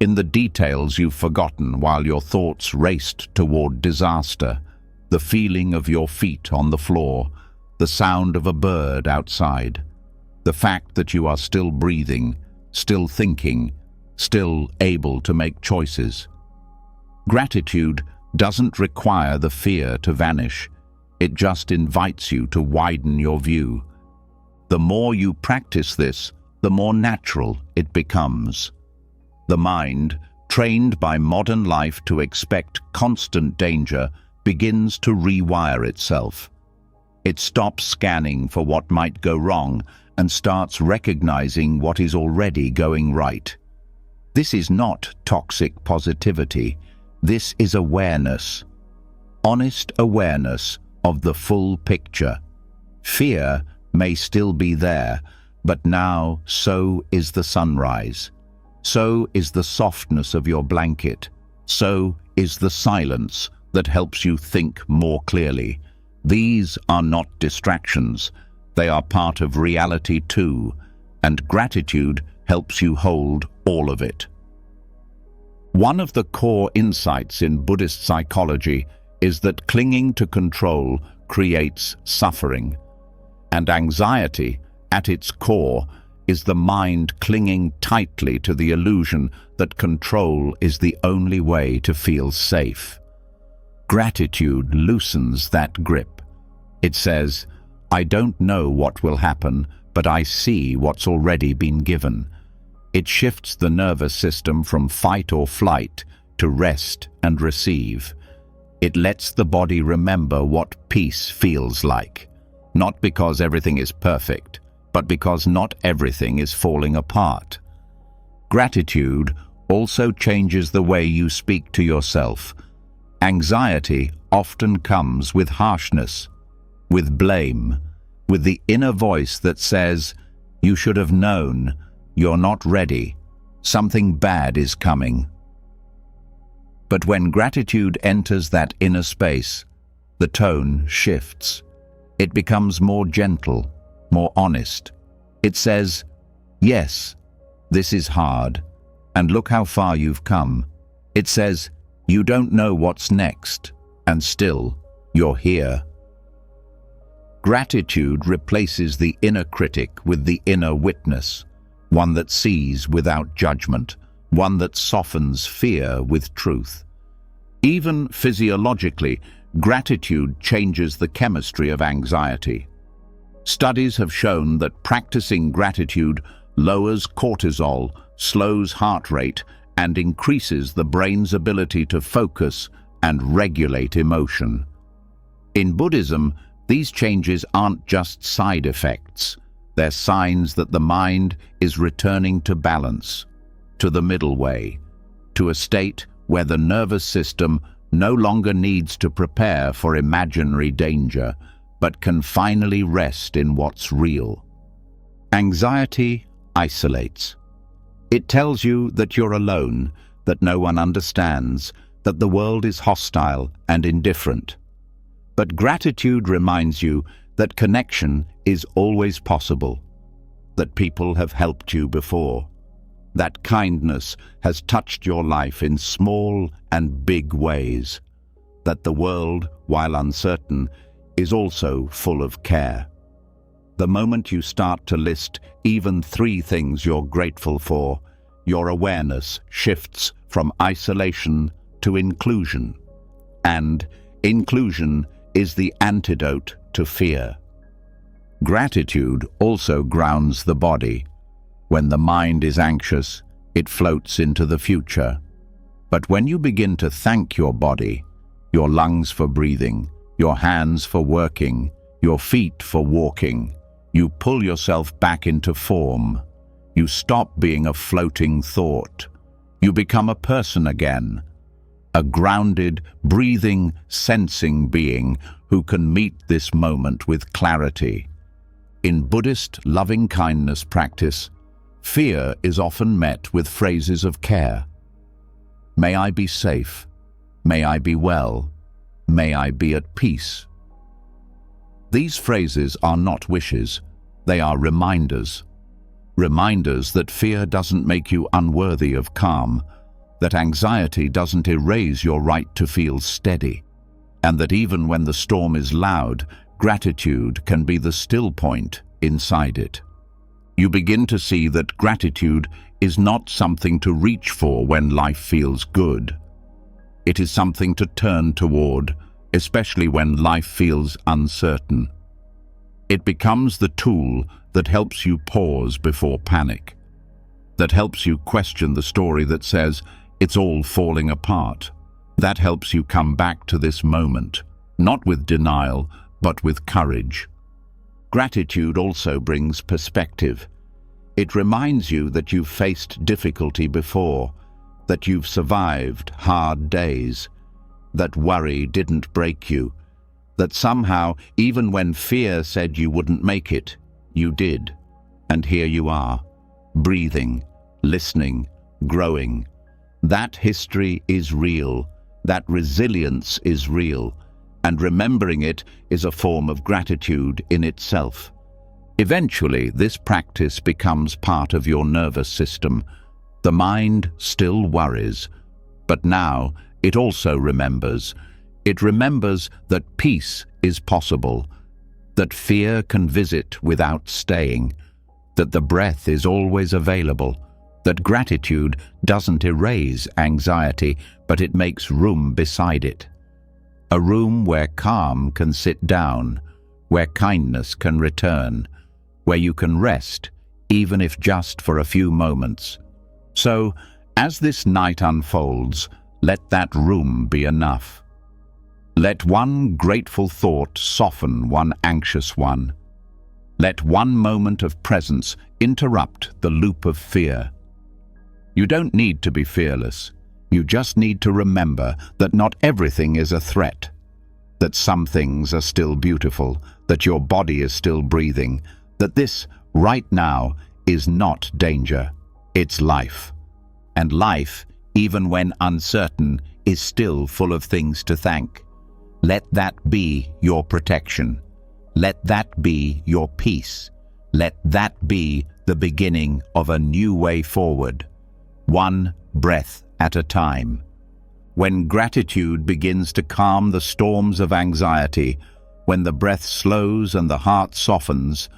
in the details you've forgotten while your thoughts raced toward disaster, the feeling of your feet on the floor, the sound of a bird outside, the fact that you are still breathing, still thinking, still able to make choices. Gratitude doesn't require the fear to vanish. It just invites you to widen your view. The more you practice this, the more natural it becomes. The mind, trained by modern life to expect constant danger, begins to rewire itself. It stops scanning for what might go wrong and starts recognizing what is already going right. This is not toxic positivity. This is awareness. Honest awareness of the full picture. Fear may still be there, but now so is the sunrise. So is the softness of your blanket. So is the silence that helps you think more clearly. These are not distractions. They are part of reality too, and gratitude helps you hold all of it. One of the core insights in Buddhist psychology is that clinging to control creates suffering, and anxiety, at its core, is the mind clinging tightly to the illusion that control is the only way to feel safe. Gratitude loosens that grip. It says, "I don't know what will happen, but I see what's already been given." It shifts the nervous system from fight or flight to rest and receive. It lets the body remember what peace feels like, not because everything is perfect, but because not everything is falling apart. Gratitude also changes the way you speak to yourself. Anxiety often comes with harshness, with blame, with the inner voice that says, "You should have known, you're not ready, something bad is coming." But when gratitude enters that inner space, the tone shifts. It becomes more gentle, more honest. It says, "Yes, this is hard, and look how far you've come." It says, "You don't know what's next, and still, you're here." Gratitude replaces the inner critic with the inner witness, one that sees without judgment, one that softens fear with truth. Even physiologically, gratitude changes the chemistry of anxiety. Studies have shown that practicing gratitude lowers cortisol, slows heart rate, and increases the brain's ability to focus and regulate emotion. In Buddhism, these changes aren't just side effects. They're signs that the mind is returning to balance, to the middle way, to a state where the nervous system no longer needs to prepare for imaginary danger, but can finally rest in what's real. Anxiety isolates. It tells you that you're alone, that no one understands, that the world is hostile and indifferent. But gratitude reminds you that connection is always possible, that people have helped you before, that kindness has touched your life in small and big ways, that the world, while uncertain, is also full of care. The moment you start to list even 3 things you're grateful for, your awareness shifts from isolation to inclusion. And inclusion is the antidote to fear. Gratitude also grounds the body. When the mind is anxious, it floats into the future. But when you begin to thank your body, your lungs for breathing, your hands for working, your feet for walking, you pull yourself back into form. You stop being a floating thought. You become a person again, a grounded, breathing, sensing being who can meet this moment with clarity. In Buddhist loving-kindness practice, fear is often met with phrases of care. May I be safe. May I be well. May I be at peace. These phrases are not wishes, they are reminders. Reminders that fear doesn't make you unworthy of calm, that anxiety doesn't erase your right to feel steady, and that even when the storm is loud, gratitude can be the still point inside it. You begin to see that gratitude is not something to reach for when life feels good. It is something to turn toward, especially when life feels uncertain. It becomes the tool that helps you pause before panic, that helps you question the story that says, it's all falling apart. That helps you come back to this moment, not with denial, but with courage. Gratitude also brings perspective. It reminds you that you've faced difficulty before, that you've survived hard days, that worry didn't break you, that somehow, even when fear said you wouldn't make it, you did. And here you are, breathing, listening, growing. That history is real, that resilience is real, and remembering it is a form of gratitude in itself. Eventually, this practice becomes part of your nervous system. The mind still worries, but now it also remembers. It remembers that peace is possible, that fear can visit without staying, that the breath is always available, that gratitude doesn't erase anxiety, but it makes room beside it. A room where calm can sit down, where kindness can return, where you can rest, even if just for a few moments. So, as this night unfolds, let that room be enough. Let one grateful thought soften one anxious one. Let one moment of presence interrupt the loop of fear. You don't need to be fearless. You just need to remember that not everything is a threat, that some things are still beautiful, that your body is still breathing, that this, right now, is not danger, it's life. And life, even when uncertain, is still full of things to thank. Let that be your protection. Let that be your peace. Let that be the beginning of a new way forward, one breath at a time. When gratitude begins to calm the storms of anxiety, when the breath slows and the heart softens,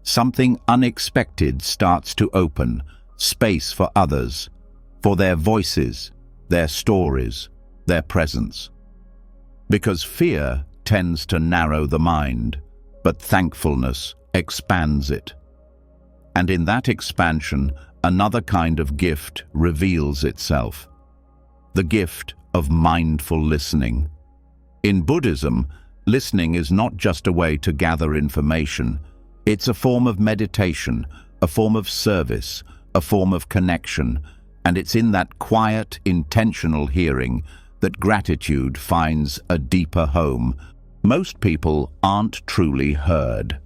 something unexpected starts to open, space for others, for their voices, their stories, their presence. Because fear tends to narrow the mind, but thankfulness expands it. And in that expansion, another kind of gift reveals itself. The gift of mindful listening. In Buddhism, listening is not just a way to gather information. It's a form of meditation, a form of service, a form of connection, and it's in that quiet, intentional hearing that gratitude finds a deeper home. Most people aren't truly heard.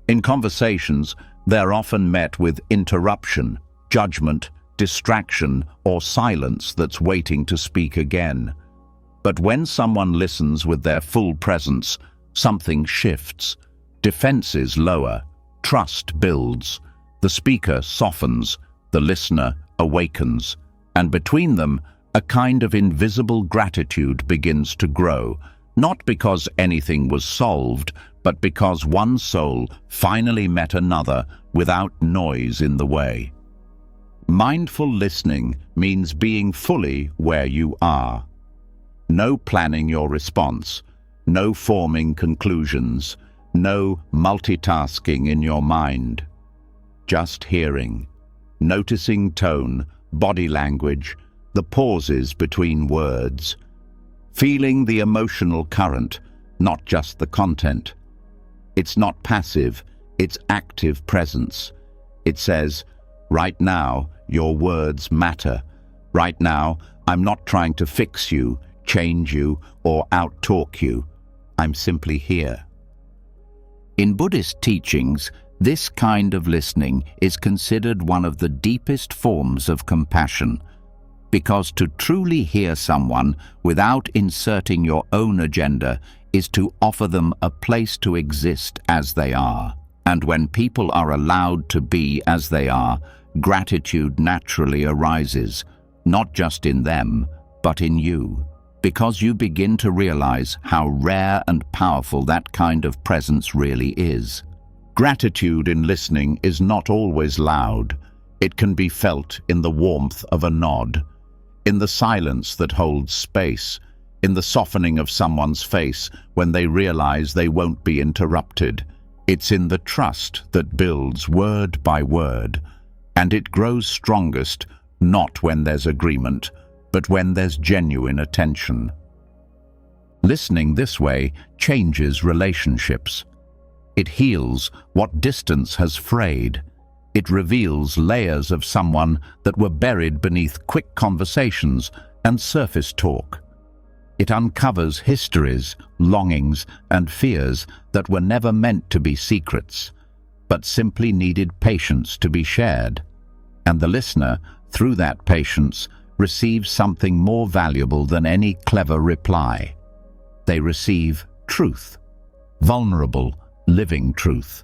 In conversations, they're often met with interruption, judgment, distraction, or silence that's waiting to speak again. But when someone listens with their full presence, something shifts. Defenses lower, trust builds, the speaker softens, the listener awakens, and between them, a kind of invisible gratitude begins to grow, not because anything was solved, but because one soul finally met another without noise in the way. Mindful listening means being fully where you are. No planning your response, no forming conclusions, no multitasking in your mind. Just hearing, noticing tone, body language, the pauses between words, feeling the emotional current, not just the content. It's not passive, it's active presence. It says, right now, your words matter. Right now, I'm not trying to fix you, change you, or out-talk you. I'm simply here. In Buddhist teachings, this kind of listening is considered one of the deepest forms of compassion, because to truly hear someone without inserting your own agenda is to offer them a place to exist as they are. And when people are allowed to be as they are, gratitude naturally arises, not just in them, but in you, because you begin to realize how rare and powerful that kind of presence really is. Gratitude in listening is not always loud. It can be felt in the warmth of a nod, in the silence that holds space, in the softening of someone's face when they realize they won't be interrupted. It's in the trust that builds word by word, and it grows strongest not when there's agreement, but when there's genuine attention. Listening this way changes relationships. It heals what distance has frayed. It reveals layers of someone that were buried beneath quick conversations and surface talk. It uncovers histories, longings, and fears that were never meant to be secrets, but simply needed patience to be shared. And the listener, through that patience, receives something more valuable than any clever reply. They receive truth, vulnerable, living truth.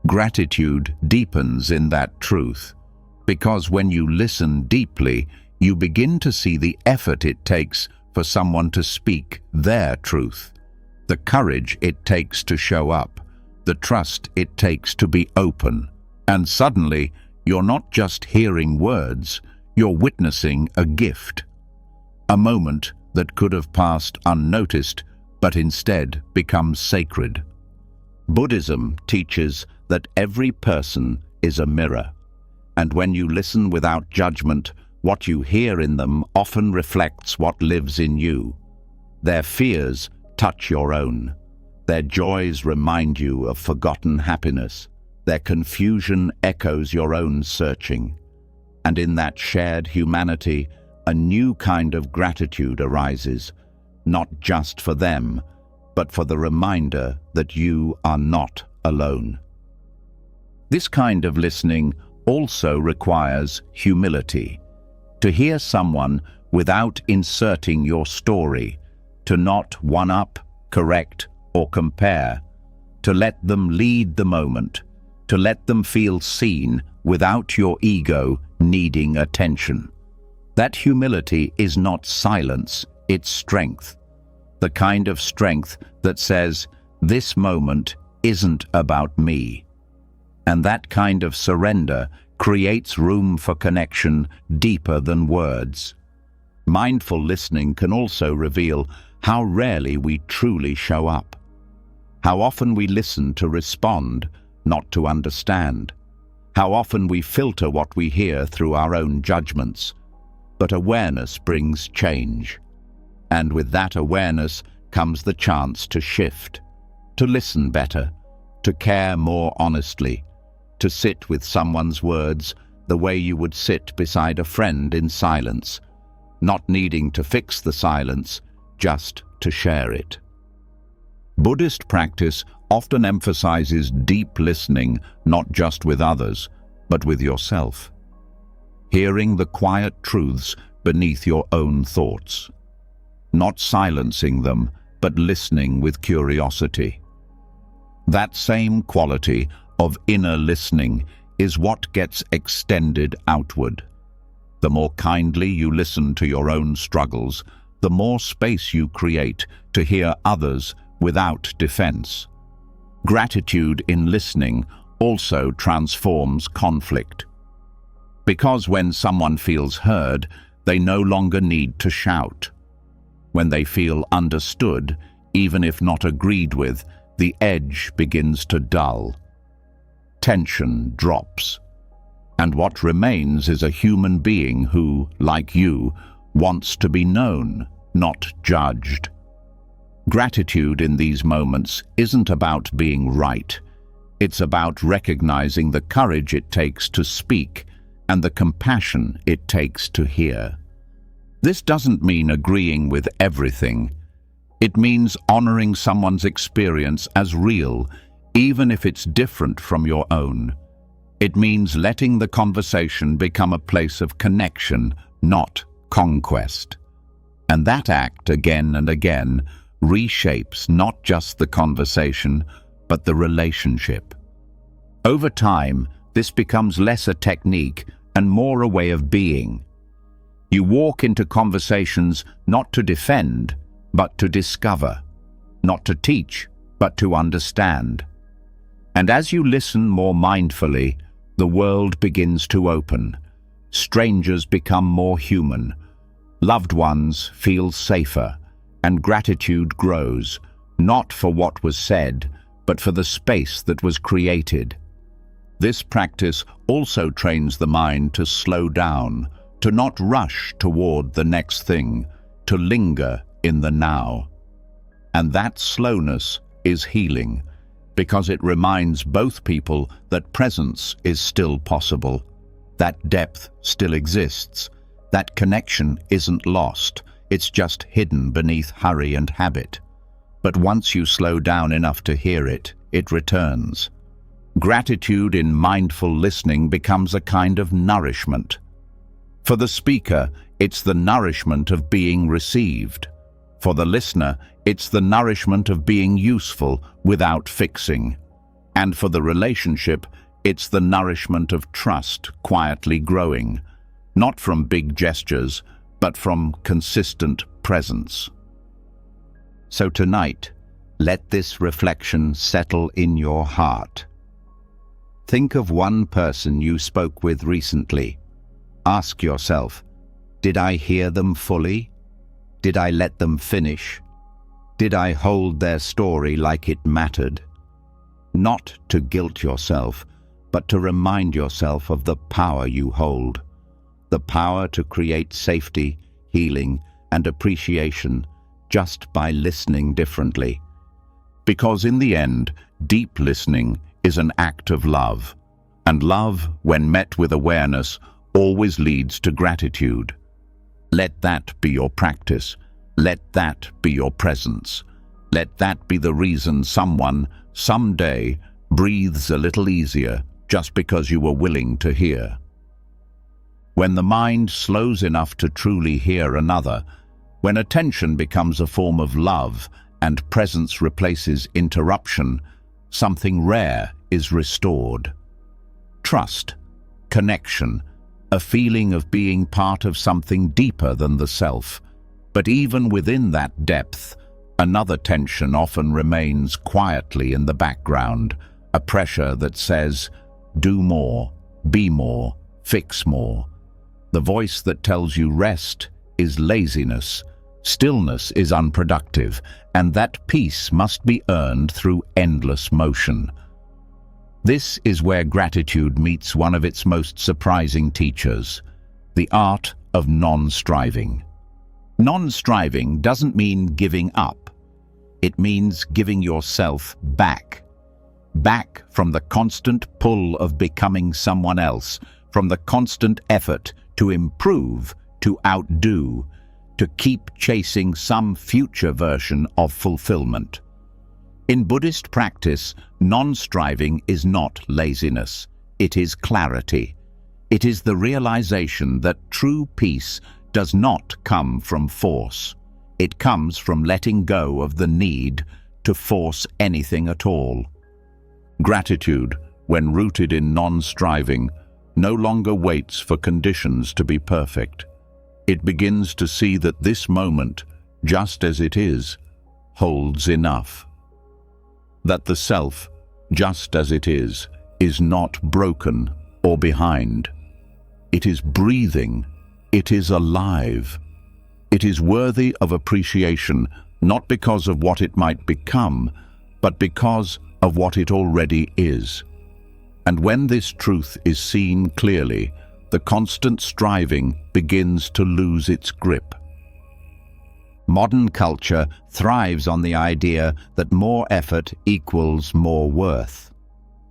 Gratitude deepens in that truth, because when you listen deeply, you begin to see the effort it takes for someone to speak their truth, the courage it takes to show up, the trust it takes to be open. And suddenly, you're not just hearing words, you're witnessing a gift. A moment that could have passed unnoticed, but instead becomes sacred. Buddhism teaches that every person is a mirror, and when you listen without judgment, what you hear in them often reflects what lives in you. Their fears touch your own. Their joys remind you of forgotten happiness. Their confusion echoes your own searching. And in that shared humanity, a new kind of gratitude arises, not just for them, but for the reminder that you are not alone. This kind of listening also requires humility. To hear someone without inserting your story, to not one-up, correct, or compare, to let them lead the moment, to let them feel seen without your ego needing attention. That humility is not silence, it's strength. The kind of strength that says, this moment isn't about me. And that kind of surrender creates room for connection deeper than words. Mindful listening can also reveal how rarely we truly show up. How often we listen to respond, not to understand. How often we filter what we hear through our own judgments. But awareness brings change. And with that awareness comes the chance to shift, to listen better, to care more honestly, to sit with someone's words the way you would sit beside a friend in silence, not needing to fix the silence, just to share it. Buddhist practice often emphasizes deep listening, not just with others, but with yourself. Hearing the quiet truths beneath your own thoughts. Not silencing them, but listening with curiosity. That same quality of inner listening is what gets extended outward. The more kindly you listen to your own struggles, the more space you create to hear others without defense. Gratitude in listening also transforms conflict. Because when someone feels heard, they no longer need to shout. When they feel understood, even if not agreed with, the edge begins to dull. Tension drops. And what remains is a human being who, like you, wants to be known, not judged. Gratitude in these moments isn't about being right. It's about recognizing the courage it takes to speak and the compassion it takes to hear. This doesn't mean agreeing with everything. It means honoring someone's experience as real, even if it's different from your own. It means letting the conversation become a place of connection, not conquest. And that act, again and again, reshapes not just the conversation, but the relationship. Over time, this becomes less a technique and more a way of being. You walk into conversations not to defend, but to discover, not to teach, but to understand. And as you listen more mindfully, the world begins to open. Strangers become more human. Loved ones feel safer, and gratitude grows, not for what was said, but for the space that was created. This practice also trains the mind to slow down, to not rush toward the next thing, to linger in the now. And that slowness is healing, because it reminds both people that presence is still possible, that depth still exists, that connection isn't lost, it's just hidden beneath hurry and habit. But once you slow down enough to hear it, it returns. Gratitude in mindful listening becomes a kind of nourishment. For the speaker, it's the nourishment of being received. For the listener, it's the nourishment of being useful without fixing. And for the relationship, it's the nourishment of trust quietly growing, not from big gestures, but from consistent presence. So tonight, let this reflection settle in your heart. Think of one person you spoke with recently. Ask yourself, did I hear them fully? Did I let them finish? Did I hold their story like it mattered? Not to guilt yourself, but to remind yourself of the power you hold. The power to create safety, healing, and appreciation just by listening differently. Because in the end, deep listening is an act of love. And love, when met with awareness, always leads to gratitude. Let that be your practice. Let that be your presence. Let that be the reason someone, someday, breathes a little easier just because you were willing to hear. When the mind slows enough to truly hear another, when attention becomes a form of love and presence replaces interruption, something rare is restored. Trust, connection, a feeling of being part of something deeper than the self. But even within that depth, another tension often remains quietly in the background, a pressure that says, do more, be more, fix more. The voice that tells you rest is laziness, stillness is unproductive, and that peace must be earned through endless motion. This is where gratitude meets one of its most surprising teachers, the art of non-striving. Non-striving doesn't mean giving up. It means giving yourself back. Back from the constant pull of becoming someone else, from the constant effort to improve, to outdo, to keep chasing some future version of fulfillment. In Buddhist practice, non-striving is not laziness, it is clarity. It is the realization that true peace does not come from force. It comes from letting go of the need to force anything at all. Gratitude, when rooted in non-striving, no longer waits for conditions to be perfect. It begins to see that this moment, just as it is, holds enough. That the self, just as it is not broken or behind. It is breathing, it is alive. It is worthy of appreciation, not because of what it might become, but because of what it already is. And when this truth is seen clearly, the constant striving begins to lose its grip. Modern culture thrives on the idea that more effort equals more worth.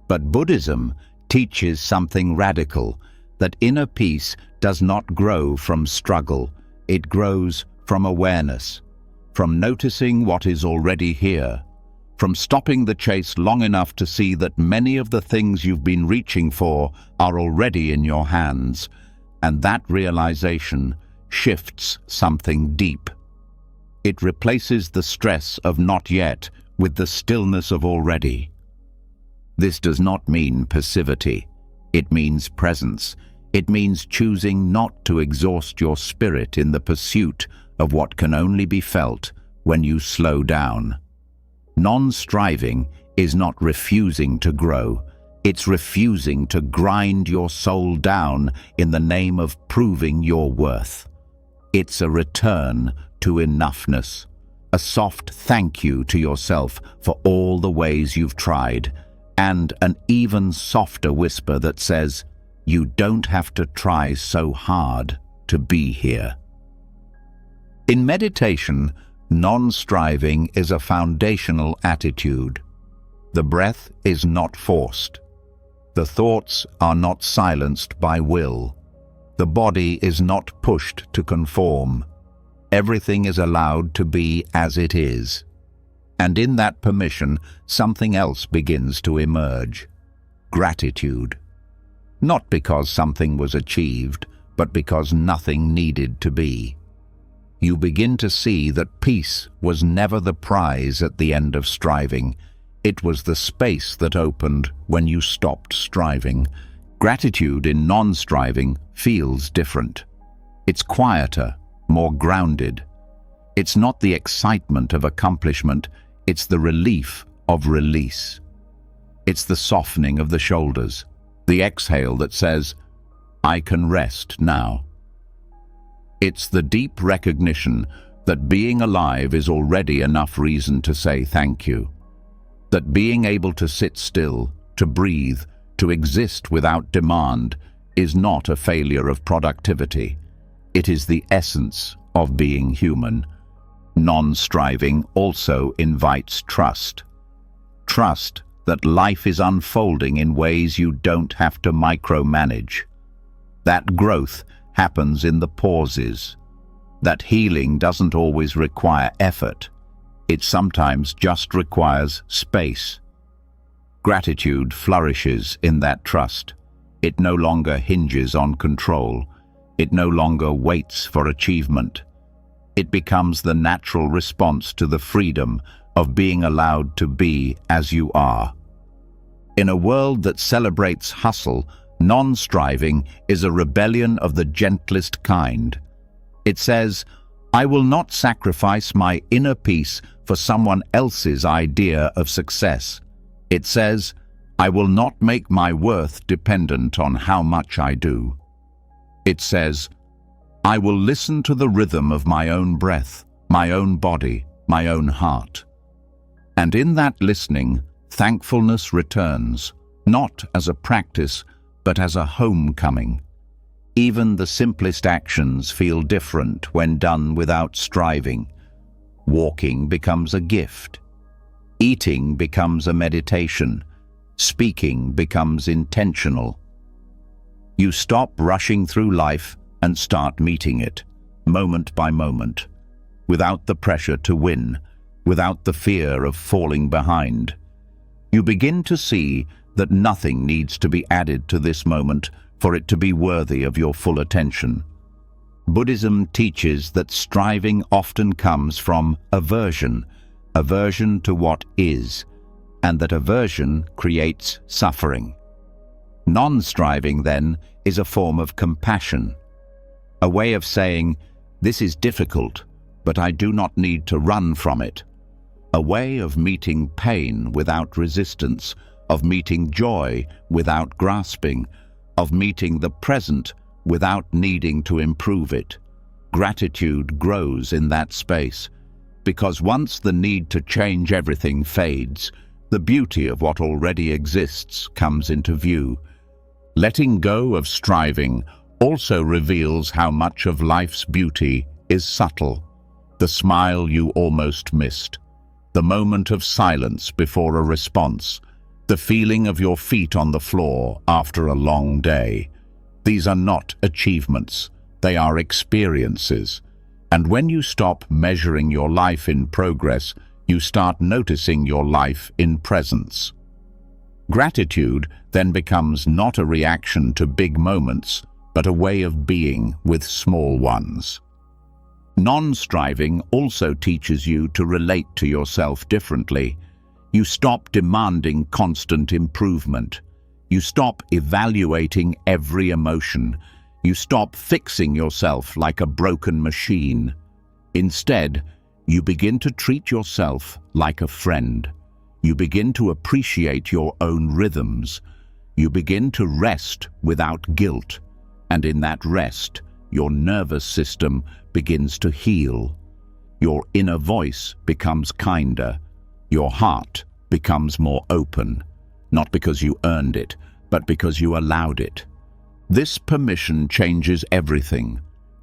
But Buddhism teaches something radical, that inner peace does not grow from struggle, it grows from awareness, from noticing what is already here, from stopping the chase long enough to see that many of the things you've been reaching for are already in your hands, and that realization shifts something deep. It replaces the stress of not yet with the stillness of already. This does not mean passivity. It means presence. It means choosing not to exhaust your spirit in the pursuit of what can only be felt when you slow down. Non-striving is not refusing to grow. It's refusing to grind your soul down in the name of proving your worth. It's a return to enoughness, a soft thank you to yourself for all the ways you've tried, and an even softer whisper that says, you don't have to try so hard to be here. In meditation, non-striving is a foundational attitude. The breath is not forced. The thoughts are not silenced by will. The body is not pushed to conform. Everything is allowed to be as it is. And in that permission, something else begins to emerge. Gratitude. Not because something was achieved, but because nothing needed to be. You begin to see that peace was never the prize at the end of striving. It was the space that opened when you stopped striving. Gratitude in non-striving feels different. It's quieter, more grounded. It's not the excitement of accomplishment, it's the relief of release. It's the softening of the shoulders, the exhale that says, I can rest now. It's the deep recognition that being alive is already enough reason to say thank you. That being able to sit still, to breathe, to exist without demand is not a failure of productivity. It is the essence of being human. Non-striving also invites trust. Trust that life is unfolding in ways you don't have to micromanage. That growth happens in the pauses. That healing doesn't always require effort. It sometimes just requires space. Gratitude flourishes in that trust. It no longer hinges on control. It no longer waits for achievement. It becomes the natural response to the freedom of being allowed to be as you are. In a world that celebrates hustle, non-striving is a rebellion of the gentlest kind. It says, I will not sacrifice my inner peace for someone else's idea of success. It says, I will not make my worth dependent on how much I do. It says, I will listen to the rhythm of my own breath, my own body, my own heart. And in that listening, thankfulness returns, not as a practice, but as a homecoming. Even the simplest actions feel different when done without striving. Walking becomes a gift. Eating becomes a meditation. Speaking becomes intentional. You stop rushing through life and start meeting it, moment by moment, without the pressure to win, without the fear of falling behind. You begin to see that nothing needs to be added to this moment for it to be worthy of your full attention. Buddhism teaches that striving often comes from aversion to what is, and that aversion creates suffering. Non-striving, then, is a form of compassion, a way of saying, this is difficult, but I do not need to run from it. A way of meeting pain without resistance, of meeting joy without grasping, of meeting the present without needing to improve it. Gratitude grows in that space, because once the need to change everything fades, the beauty of what already exists comes into view. Letting go of striving also reveals how much of life's beauty is subtle. The smile you almost missed, the moment of silence before a response, the feeling of your feet on the floor after a long day. These are not achievements, they are experiences. And when you stop measuring your life in progress, you start noticing your life in presence. Gratitude then becomes not a reaction to big moments, but a way of being with small ones. Non-striving also teaches you to relate to yourself differently. You stop demanding constant improvement. You stop evaluating every emotion. You stop fixing yourself like a broken machine. Instead, you begin to treat yourself like a friend. You begin to appreciate your own rhythms. You begin to rest without guilt. And in that rest, your nervous system begins to heal. Your inner voice becomes kinder. Your heart becomes more open, not because you earned it, but because you allowed it. This permission changes everything.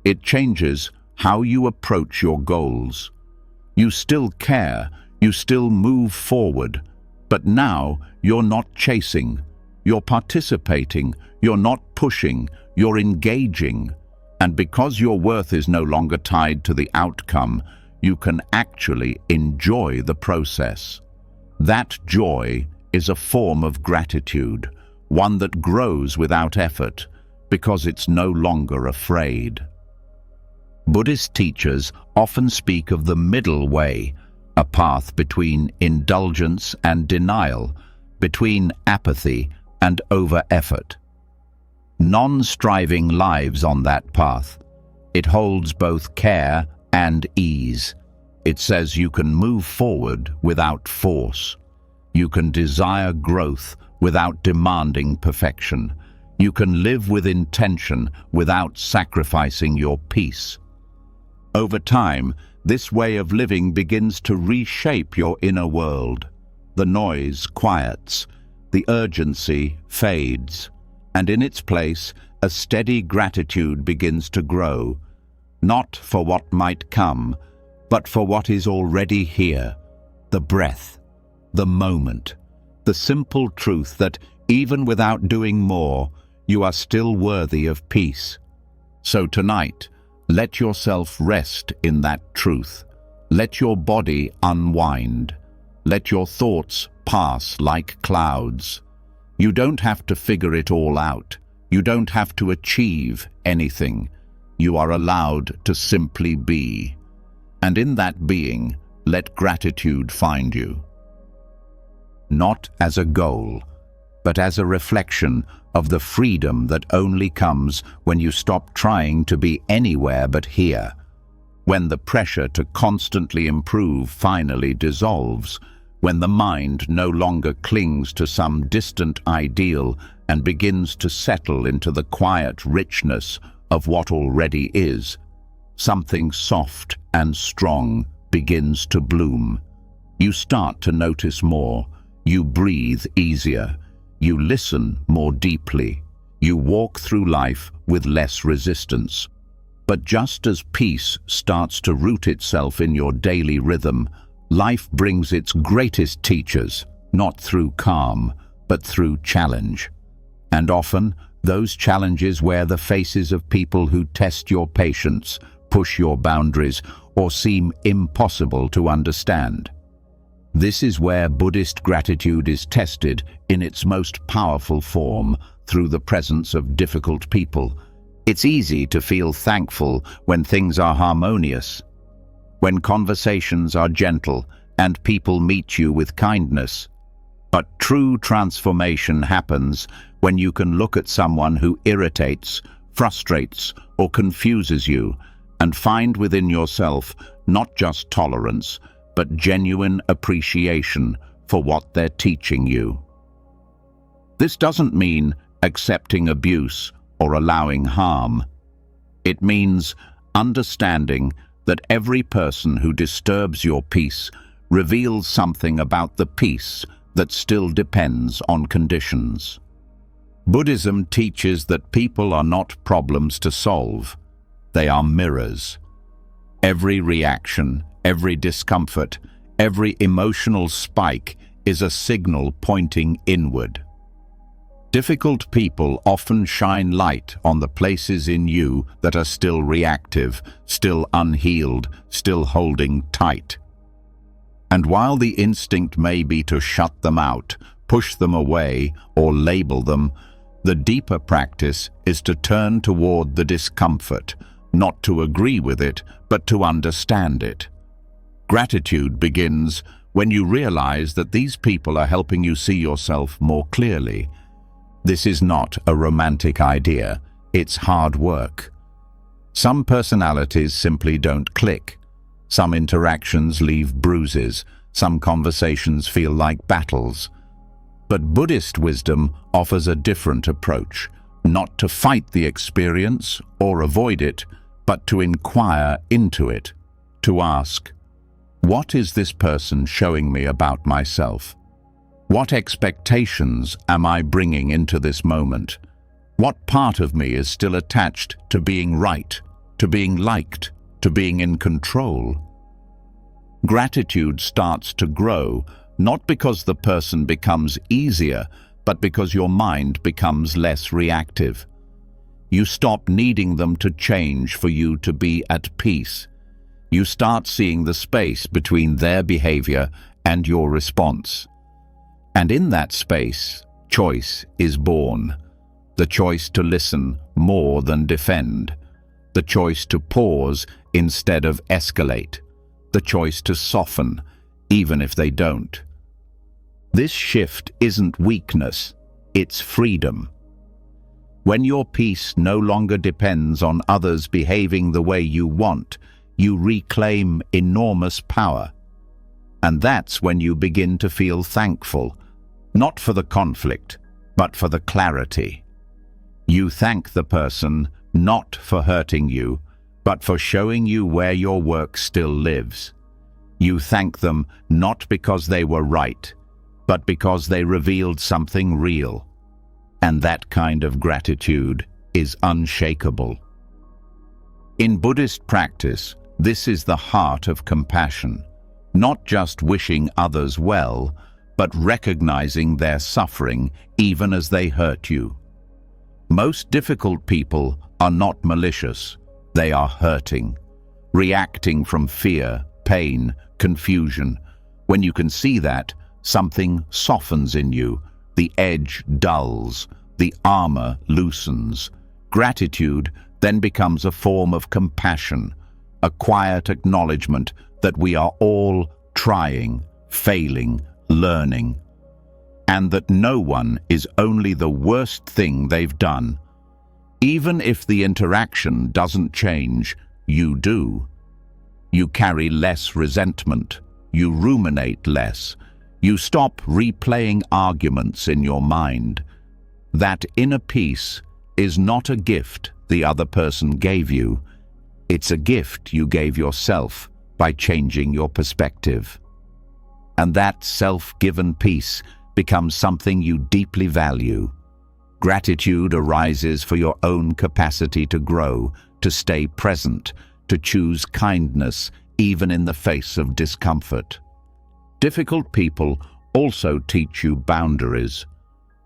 It changes how you approach your goals. You still care, you still move forward, but now you're not chasing, you're participating, you're not pushing, you're engaging. And because your worth is no longer tied to the outcome, you can actually enjoy the process. That joy is a form of gratitude, one that grows without effort, because it's no longer afraid. Buddhist teachers often speak of the middle way, a path between indulgence and denial, between apathy and over-effort. Non-striving lives on that path. It holds both care and ease. It says you can move forward without force. You can desire growth without demanding perfection. You can live with intention without sacrificing your peace. Over time, this way of living begins to reshape your inner world. The noise quiets, the urgency fades, and in its place, a steady gratitude begins to grow, not for what might come, but for what is already here, the breath, the moment, the simple truth that, even without doing more, you are still worthy of peace. So tonight, let yourself rest in that truth. Let your body unwind. Let your thoughts pass like clouds. You don't have to figure it all out. You don't have to achieve anything. You are allowed to simply be. And in that being, let gratitude find you. Not as a goal, but as a reflection of the freedom that only comes when you stop trying to be anywhere but here. When the pressure to constantly improve finally dissolves, when the mind no longer clings to some distant ideal and begins to settle into the quiet richness of what already is, something soft and strong begins to bloom. You start to notice more. You breathe easier. You listen more deeply. You walk through life with less resistance. But just as peace starts to root itself in your daily rhythm, life brings its greatest teachers, not through calm, but through challenge. And often, those challenges wear the faces of people who test your patience, push your boundaries, or seem impossible to understand. This is where Buddhist gratitude is tested in its most powerful form, through the presence of difficult people. It's easy to feel thankful when things are harmonious, when conversations are gentle and people meet you with kindness. But true transformation happens when you can look at someone who irritates, frustrates, or confuses you and find within yourself not just tolerance, but genuine appreciation for what they're teaching you. This doesn't mean accepting abuse or allowing harm. It means understanding that every person who disturbs your peace reveals something about the peace that still depends on conditions. Buddhism teaches that people are not problems to solve. They are mirrors. Every reaction, every discomfort, every emotional spike is a signal pointing inward. Difficult people often shine light on the places in you that are still reactive, still unhealed, still holding tight. And while the instinct may be to shut them out, push them away, or label them, the deeper practice is to turn toward the discomfort, not to agree with it, but to understand it. Gratitude begins when you realize that these people are helping you see yourself more clearly. This is not a romantic idea, it's hard work. Some personalities simply don't click. Some interactions leave bruises. Some conversations feel like battles. But Buddhist wisdom offers a different approach, not to fight the experience or avoid it, but to inquire into it, to ask, what is this person showing me about myself? What expectations am I bringing into this moment? What part of me is still attached to being right? to being liked, to being in control. Gratitude starts to grow, not because the person becomes easier, but because your mind becomes less reactive. You stop needing them to change for you to be at peace. You start seeing the space between their behavior and your response. And in that space, choice is born. The choice to listen more than defend. The choice to pause instead of escalate. The choice to soften, even if they don't. This shift isn't weakness, it's freedom. When your peace no longer depends on others behaving the way you want, you reclaim enormous power. And that's when you begin to feel thankful, not for the conflict, but for the clarity. You thank the person not for hurting you, but for showing you where your work still lives. You thank them not because they were right, but because they revealed something real. And that kind of gratitude is unshakable. In Buddhist practice, this is the heart of compassion, not just wishing others well, but recognizing their suffering even as they hurt you. Most difficult people are not malicious, they are hurting, reacting from fear, pain, confusion. When you can see that, something softens in you, the edge dulls, the armor loosens. Gratitude then becomes a form of compassion, a quiet acknowledgement that we are all trying, failing, learning, and that no one is only the worst thing they've done. Even if the interaction doesn't change, you do. You carry less resentment. You ruminate less. You stop replaying arguments in your mind. That inner peace is not a gift the other person gave you. It's a gift you gave yourself by changing your perspective. And that self-given peace becomes something you deeply value. Gratitude arises for your own capacity to grow, to stay present, to choose kindness even in the face of discomfort. Difficult people also teach you boundaries.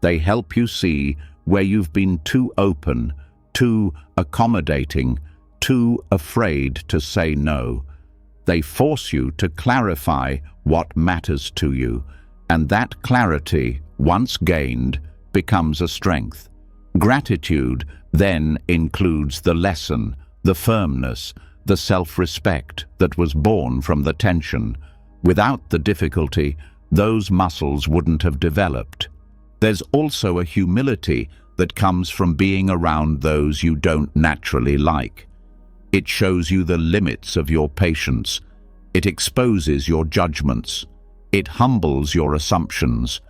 They help you see where you've been too open, too accommodating, too afraid to say no. They force you to clarify what matters to you, and that clarity, once gained, becomes a strength. Gratitude then includes the lesson, the firmness, the self-respect that was born from the tension. Without the difficulty, those muscles wouldn't have developed. There's also a humility that comes from being around those you don't naturally like. It shows you the limits of your patience. It exposes your judgments. It humbles your assumptions.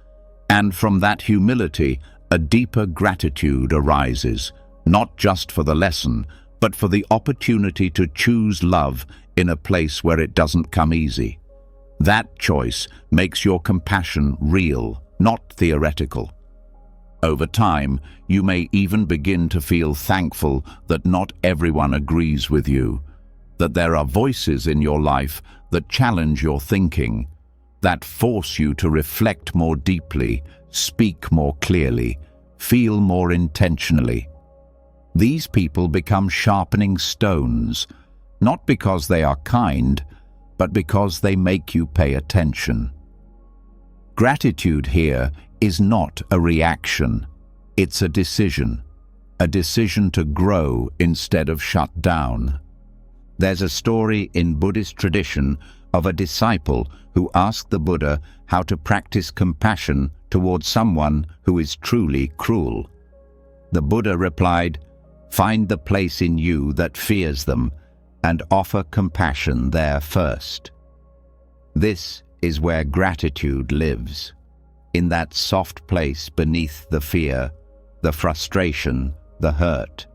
And from that humility, a deeper gratitude arises, not just for the lesson, but for the opportunity to choose love in a place where it doesn't come easy. That choice makes your compassion real, not theoretical. Over time, you may even begin to feel thankful that not everyone agrees with you, that there are voices in your life that challenge your thinking, that force you to reflect more deeply, speak more clearly, feel more intentionally. These people become sharpening stones, not because they are kind, but because they make you pay attention. Gratitude here is not a reaction, it's a decision to grow instead of shut down. There's a story in Buddhist tradition of a disciple who asked the Buddha how to practice compassion towards someone who is truly cruel. The Buddha replied, "Find the place in you that fears them and offer compassion there first." This is where gratitude lives, in that soft place beneath the fear, the frustration, the hurt.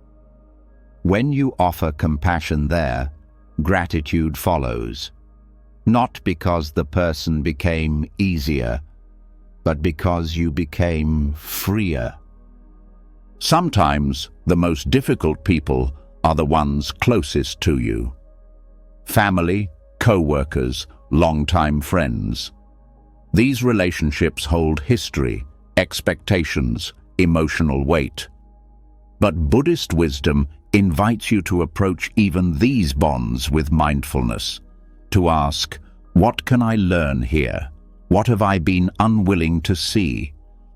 When you offer compassion there, gratitude follows, not because the person became easier, but because you became freer. Sometimes the most difficult people are the ones closest to you. Family, co-workers, long-time friends. These relationships hold history, expectations, emotional weight. But Buddhist wisdom invites you to approach even these bonds with mindfulness, to ask, what can I learn here? What have I been unwilling to see?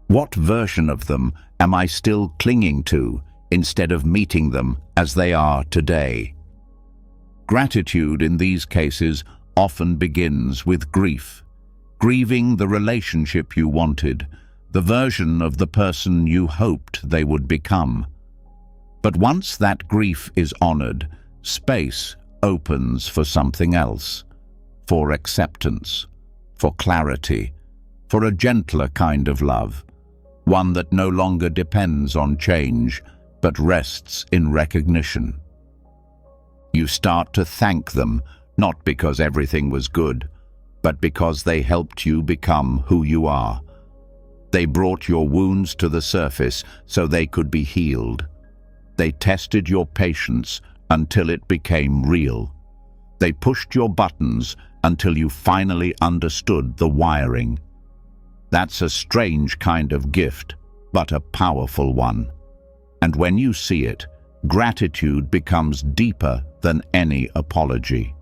What version of them am I still clinging to instead of meeting them as they are today? Gratitude in these cases often begins with grief, grieving the relationship you wanted, the version of the person you hoped they would become. But once that grief is honored, space opens for something else, for acceptance, for clarity, for a gentler kind of love, one that no longer depends on change, but rests in recognition. You start to thank them, not because everything was good, but because they helped you become who you are. They brought your wounds to the surface so they could be healed. They tested your patience until it became real. They pushed your buttons until you finally understood the wiring. That's a strange kind of gift, but a powerful one. And when you see it, gratitude becomes deeper than any apology.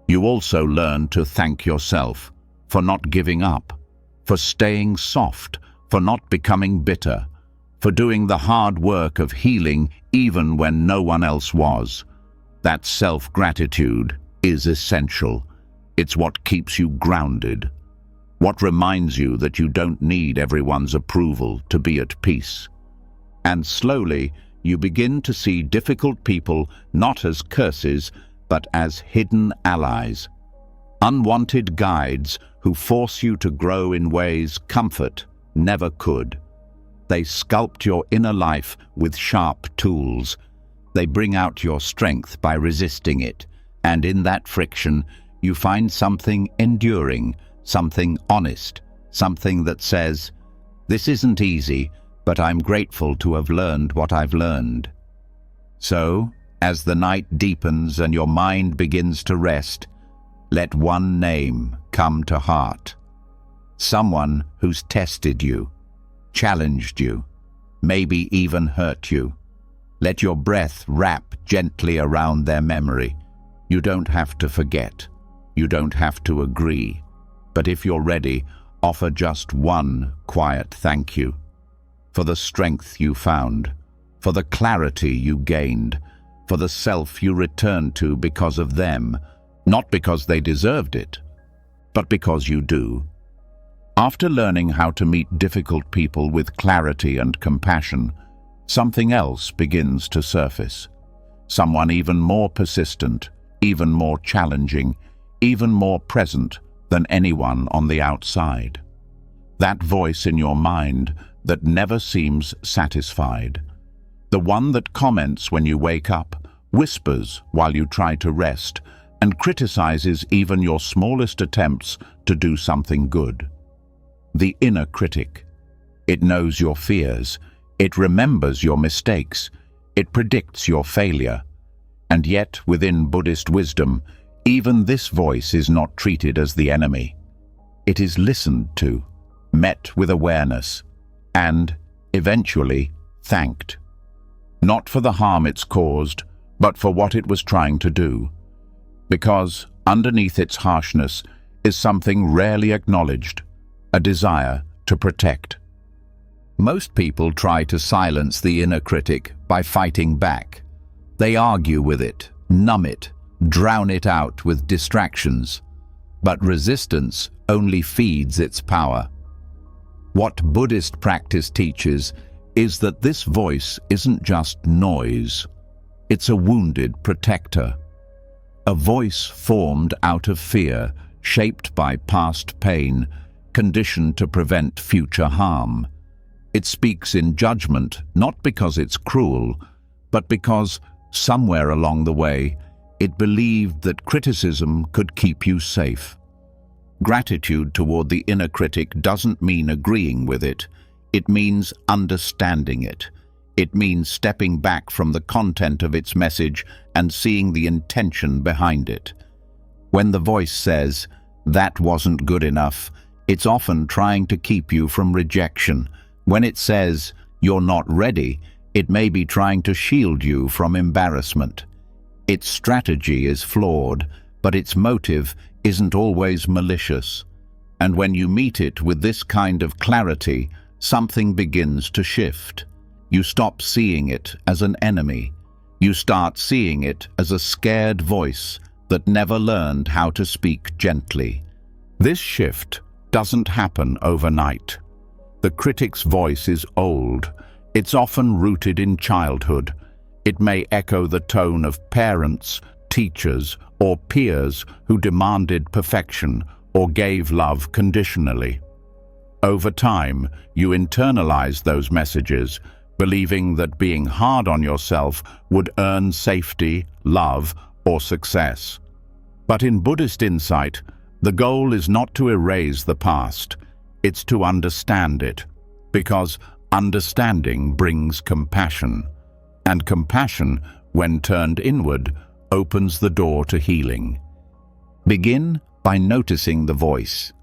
You also learn to thank yourself for not giving up, for staying soft, for not becoming bitter, for doing the hard work of healing even when no one else was. That self-gratitude is essential. It's what keeps you grounded, what reminds you that you don't need everyone's approval to be at peace. And slowly, you begin to see difficult people not as curses, but as hidden allies, unwanted guides who force you to grow in ways comfort never could. They sculpt your inner life with sharp tools. They bring out your strength by resisting it, and in that friction, you find something enduring, something honest, something that says, "This isn't easy, but I'm grateful to have learned what I've learned." So, as the night deepens and your mind begins to rest, let one name come to heart. Someone who's tested you, challenged you, maybe even hurt you. Let your breath wrap gently around their memory. You don't have to forget. You don't have to agree. But if you're ready, offer just one quiet thank you. For the strength you found, for the clarity you gained, for the self you returned to because of them, not because they deserved it, but because you do. After learning how to meet difficult people with clarity and compassion, something else begins to surface. Someone even more persistent, even more challenging, even more present than anyone on the outside. That voice in your mind that never seems satisfied. The one that comments when you wake up, whispers while you try to rest, and criticizes even your smallest attempts to do something good. The inner critic. It knows your fears. It remembers your mistakes. It predicts your failure. And yet, within Buddhist wisdom, even this voice is not treated as the enemy. It is listened to, met with awareness, and, eventually, thanked. Not for the harm it's caused, but for what it was trying to do. Because, underneath its harshness, is something rarely acknowledged, a desire to protect. Most people try to silence the inner critic by fighting back. They argue with it, numb it, drown it out with distractions. But resistance only feeds its power. What Buddhist practice teaches is that this voice isn't just noise. It's a wounded protector. A voice formed out of fear, shaped by past pain, conditioned to prevent future harm. It speaks in judgment, not because it's cruel, but because, somewhere along the way, it believed that criticism could keep you safe. Gratitude toward the inner critic doesn't mean agreeing with it. It means understanding it. It means stepping back from the content of its message and seeing the intention behind it. When the voice says, "That wasn't good enough," it's often trying to keep you from rejection. When it says, "You're not ready," it may be trying to shield you from embarrassment. Its strategy is flawed, but its motive isn't always malicious. And when you meet it with this kind of clarity, something begins to shift. You stop seeing it as an enemy. You start seeing it as a scared voice that never learned how to speak gently. This shift doesn't happen overnight. The critic's voice is old. It's often rooted in childhood. It may echo the tone of parents, teachers, or peers who demanded perfection or gave love conditionally. Over time, you internalize those messages, believing that being hard on yourself would earn safety, love, or success. But in Buddhist insight, the goal is not to erase the past, it's to understand it, because understanding brings compassion. And compassion, when turned inward, opens the door to healing. Begin by noticing the voice.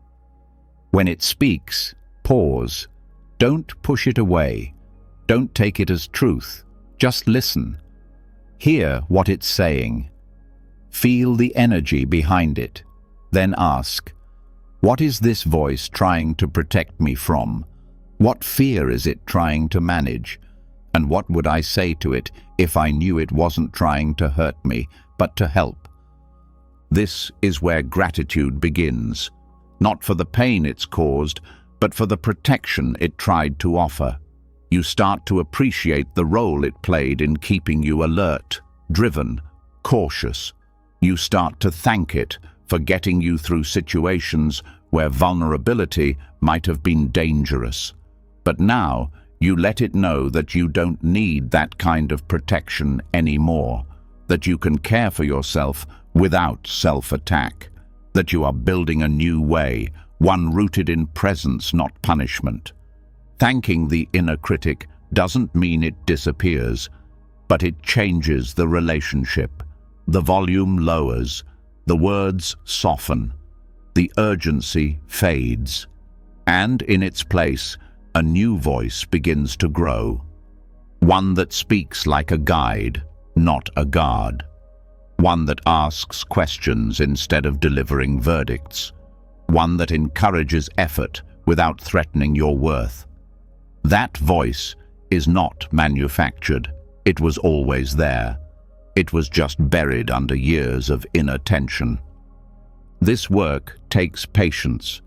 When it speaks, pause. Don't push it away. Don't take it as truth. Just listen. Hear what it's saying. Feel the energy behind it. Then ask, what is this voice trying to protect me from? What fear is it trying to manage? And what would I say to it if I knew it wasn't trying to hurt me, but to help? This is where gratitude begins, not for the pain it's caused, but for the protection it tried to offer. You start to appreciate the role it played in keeping you alert, driven, cautious. You start to thank it for getting you through situations where vulnerability might have been dangerous. But now, you let it know that you don't need that kind of protection anymore, that you can care for yourself without self-attack, that you are building a new way, one rooted in presence, not punishment. Thanking the inner critic doesn't mean it disappears, but it changes the relationship. The volume lowers, the words soften, the urgency fades, and in its place, a new voice begins to grow. One that speaks like a guide, not a guard. One that asks questions instead of delivering verdicts. One that encourages effort without threatening your worth. That voice is not manufactured. It was always there. It was just buried under years of inner tension. This work takes patience.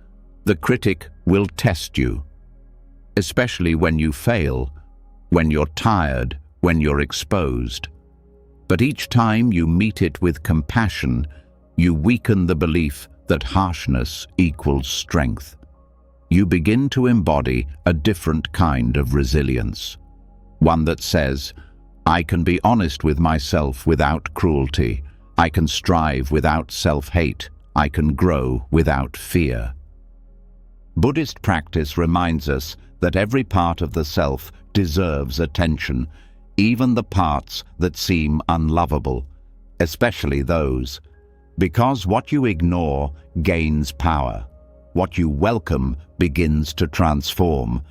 The critic will test you, especially when you fail, when you're tired, when you're exposed. But each time you meet it with compassion, you weaken the belief that harshness equals strength. You begin to embody a different kind of resilience. One that says, I can be honest with myself without cruelty. I can strive without self-hate. I can grow without fear. Buddhist practice reminds us that every part of the self deserves attention, even the parts that seem unlovable, especially those. Because what you ignore gains power. What you welcome begins to transform.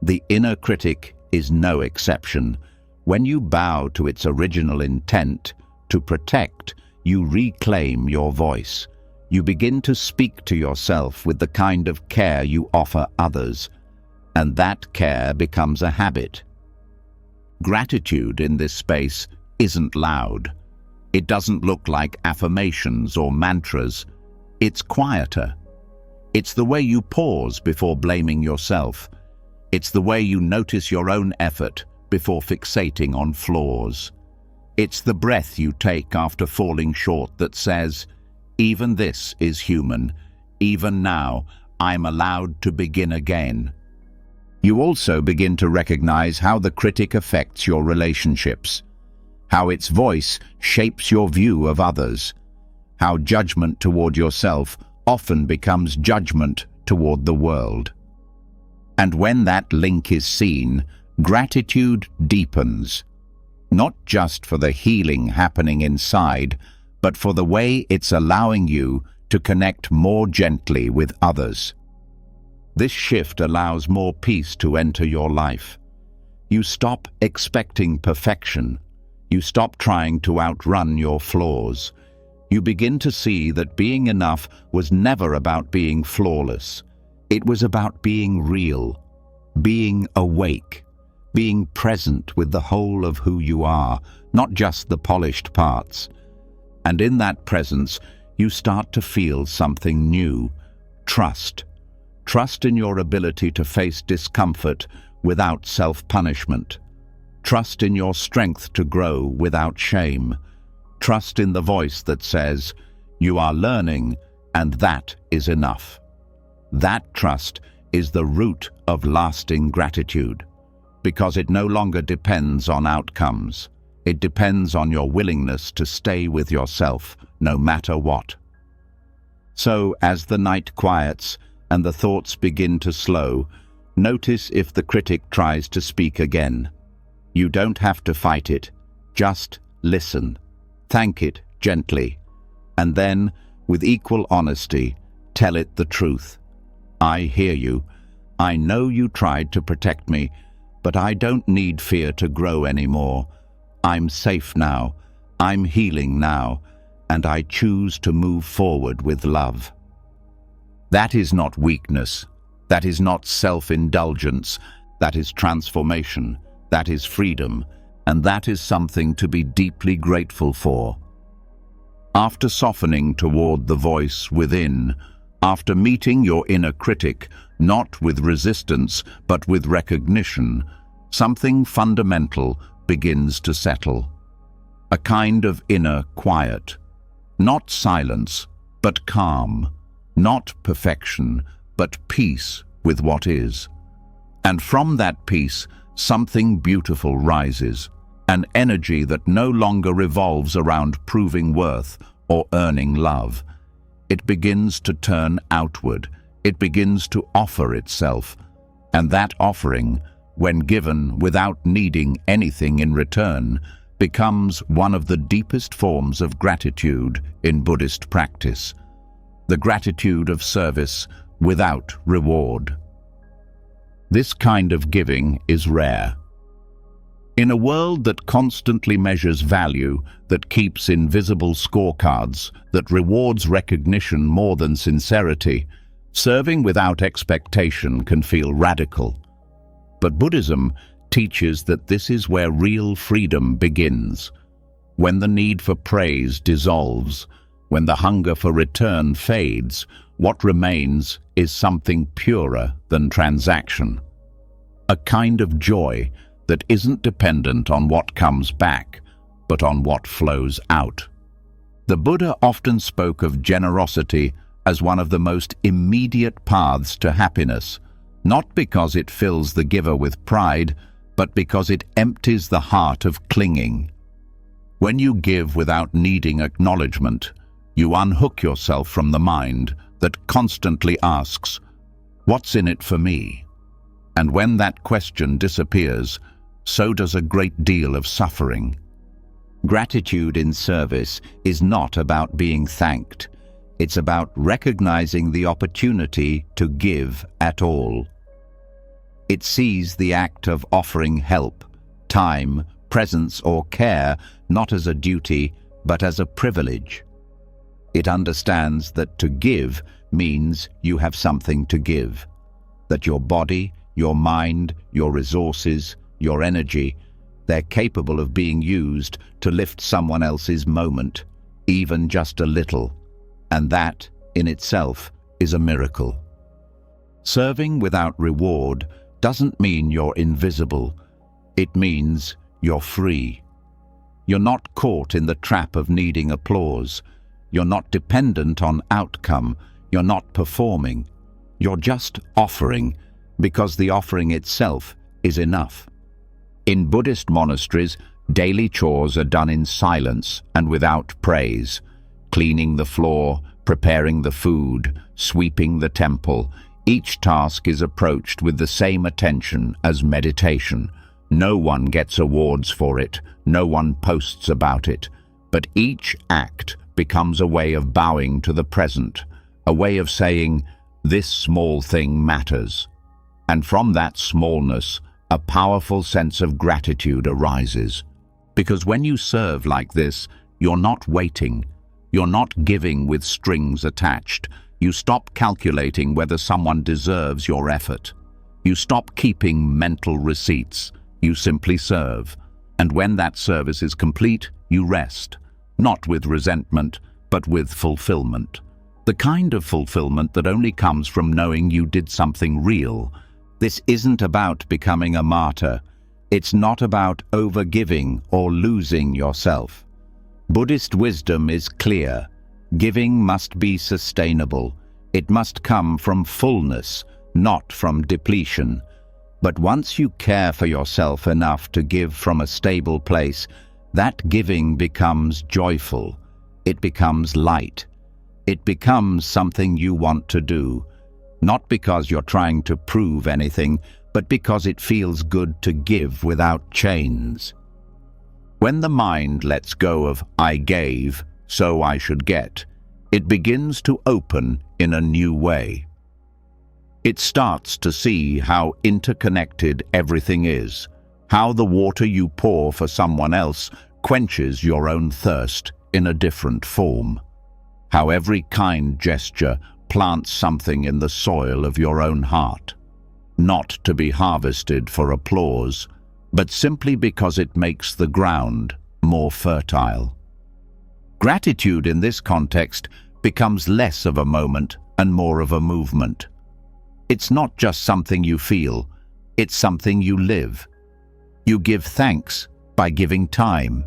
The inner critic is no exception. When you bow to its original intent, to protect, you reclaim your voice. You begin to speak to yourself with the kind of care you offer others, and that care becomes a habit. Gratitude in this space isn't loud. It doesn't look like affirmations or mantras. It's quieter. It's the way you pause before blaming yourself. It's the way you notice your own effort before fixating on flaws. It's the breath you take after falling short that says, even this is human. Even now, I'm allowed to begin again. You also begin to recognize how the critic affects your relationships, how its voice shapes your view of others, how judgment toward yourself often becomes judgment toward the world. And when that link is seen, Gratitude deepens, not just for the healing happening inside, but for the way it's allowing you to connect more gently with others. This shift allows more peace to enter your life. You stop expecting perfection. You stop trying to outrun your flaws. You begin to see that being enough was never about being flawless. It was about being real, being awake, being present with the whole of who you are, not just the polished parts. And in that presence, you start to feel something new: trust. Trust in your ability to face discomfort without self-punishment. Trust in your strength to grow without shame. Trust in the voice that says, "You are learning, and that is enough." That trust is the root of lasting gratitude, because it no longer depends on outcomes. It depends on your willingness to stay with yourself, no matter what. So, as the night quiets and the thoughts begin to slow, notice if the critic tries to speak again. You don't have to fight it. Just listen. Thank it gently. And then, with equal honesty, tell it the truth. "I hear you. I know you tried to protect me, but I don't need fear to grow anymore. I'm safe now. I'm healing now. And I choose to move forward with love." That is not weakness. That is not self-indulgence. That is transformation. That is freedom. And that is something to be deeply grateful for. After softening toward the voice within, after meeting your inner critic, not with resistance, but with recognition, something fundamental begins to settle. A kind of inner quiet. Not silence, but calm. Not perfection, but peace with what is. And from that peace, something beautiful rises, an energy that no longer revolves around proving worth or earning love. It begins to turn outward. It begins to offer itself. And that offering, when given without needing anything in return, becomes one of the deepest forms of gratitude in Buddhist practice. The gratitude of service without reward. This kind of giving is rare. In a world that constantly measures value, that keeps invisible scorecards, that rewards recognition more than sincerity, serving without expectation can feel radical. But Buddhism teaches that this is where real freedom begins. When the need for praise dissolves, when the hunger for return fades, what remains is something purer than transaction. A kind of joy that isn't dependent on what comes back, but on what flows out. The Buddha often spoke of generosity as one of the most immediate paths to happiness, not because it fills the giver with pride, but because it empties the heart of clinging. When you give without needing acknowledgement, you unhook yourself from the mind that constantly asks, "What's in it for me?" And when that question disappears, so does a great deal of suffering. Gratitude in service is not about being thanked. It's about recognizing the opportunity to give at all. It sees the act of offering help, time, presence, or care not as a duty, but as a privilege. It understands that to give means you have something to give, that your body, your mind, your resources, your energy, they're capable of being used to lift someone else's moment, even just a little, and that, in itself, is a miracle. Serving without reward doesn't mean you're invisible. It means you're free. You're not caught in the trap of needing applause. You're not dependent on outcome. You're not performing. You're just offering, because the offering itself is enough. In Buddhist monasteries, daily chores are done in silence and without praise. Cleaning the floor, preparing the food, sweeping the temple. Each task is approached with the same attention as meditation, No one gets awards for it, no one posts about it, but each act becomes a way of bowing to the present, a way of saying, "This small thing matters." And from that smallness, a powerful sense of gratitude arises. Because when you serve like this, you're not waiting. You're not giving with strings attached. You stop calculating whether someone deserves your effort. You stop keeping mental receipts. You simply serve. And when that service is complete, you rest. Not with resentment, but with fulfillment. The kind of fulfillment that only comes from knowing you did something real. This isn't about becoming a martyr. It's not about overgiving or losing yourself. Buddhist wisdom is clear. Giving must be sustainable. It must come from fullness, not from depletion. But once you care for yourself enough to give from a stable place, that giving becomes joyful. It becomes light. It becomes something you want to do, not because you're trying to prove anything, but because it feels good to give without chains. When the mind lets go of "I gave, so I should get," it begins to open in a new way. It starts to see how interconnected everything is, how the water you pour for someone else quenches your own thirst in a different form, how every kind gesture plants something in the soil of your own heart, not to be harvested for applause, but simply because it makes the ground more fertile. Gratitude in this context becomes less of a moment and more of a movement. It's not just something you feel, it's something you live. You give thanks by giving time.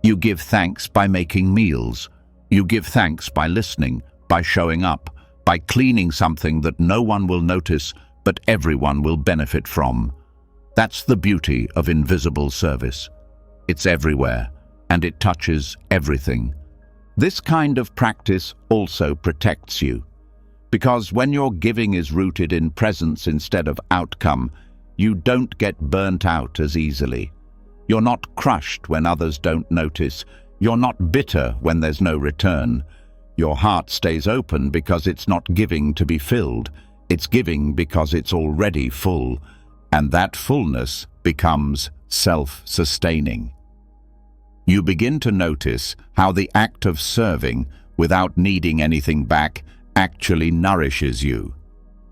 You give thanks by making meals. You give thanks by listening, by showing up, by cleaning something that no one will notice but everyone will benefit from. That's the beauty of invisible service. It's everywhere, and it touches everything. This kind of practice also protects you, because when your giving is rooted in presence instead of outcome, you don't get burnt out as easily. You're not crushed when others don't notice. You're not bitter when there's no return. Your heart stays open because it's not giving to be filled. It's giving because it's already full, and that fullness becomes self-sustaining. You begin to notice how the act of serving, without needing anything back, actually nourishes you.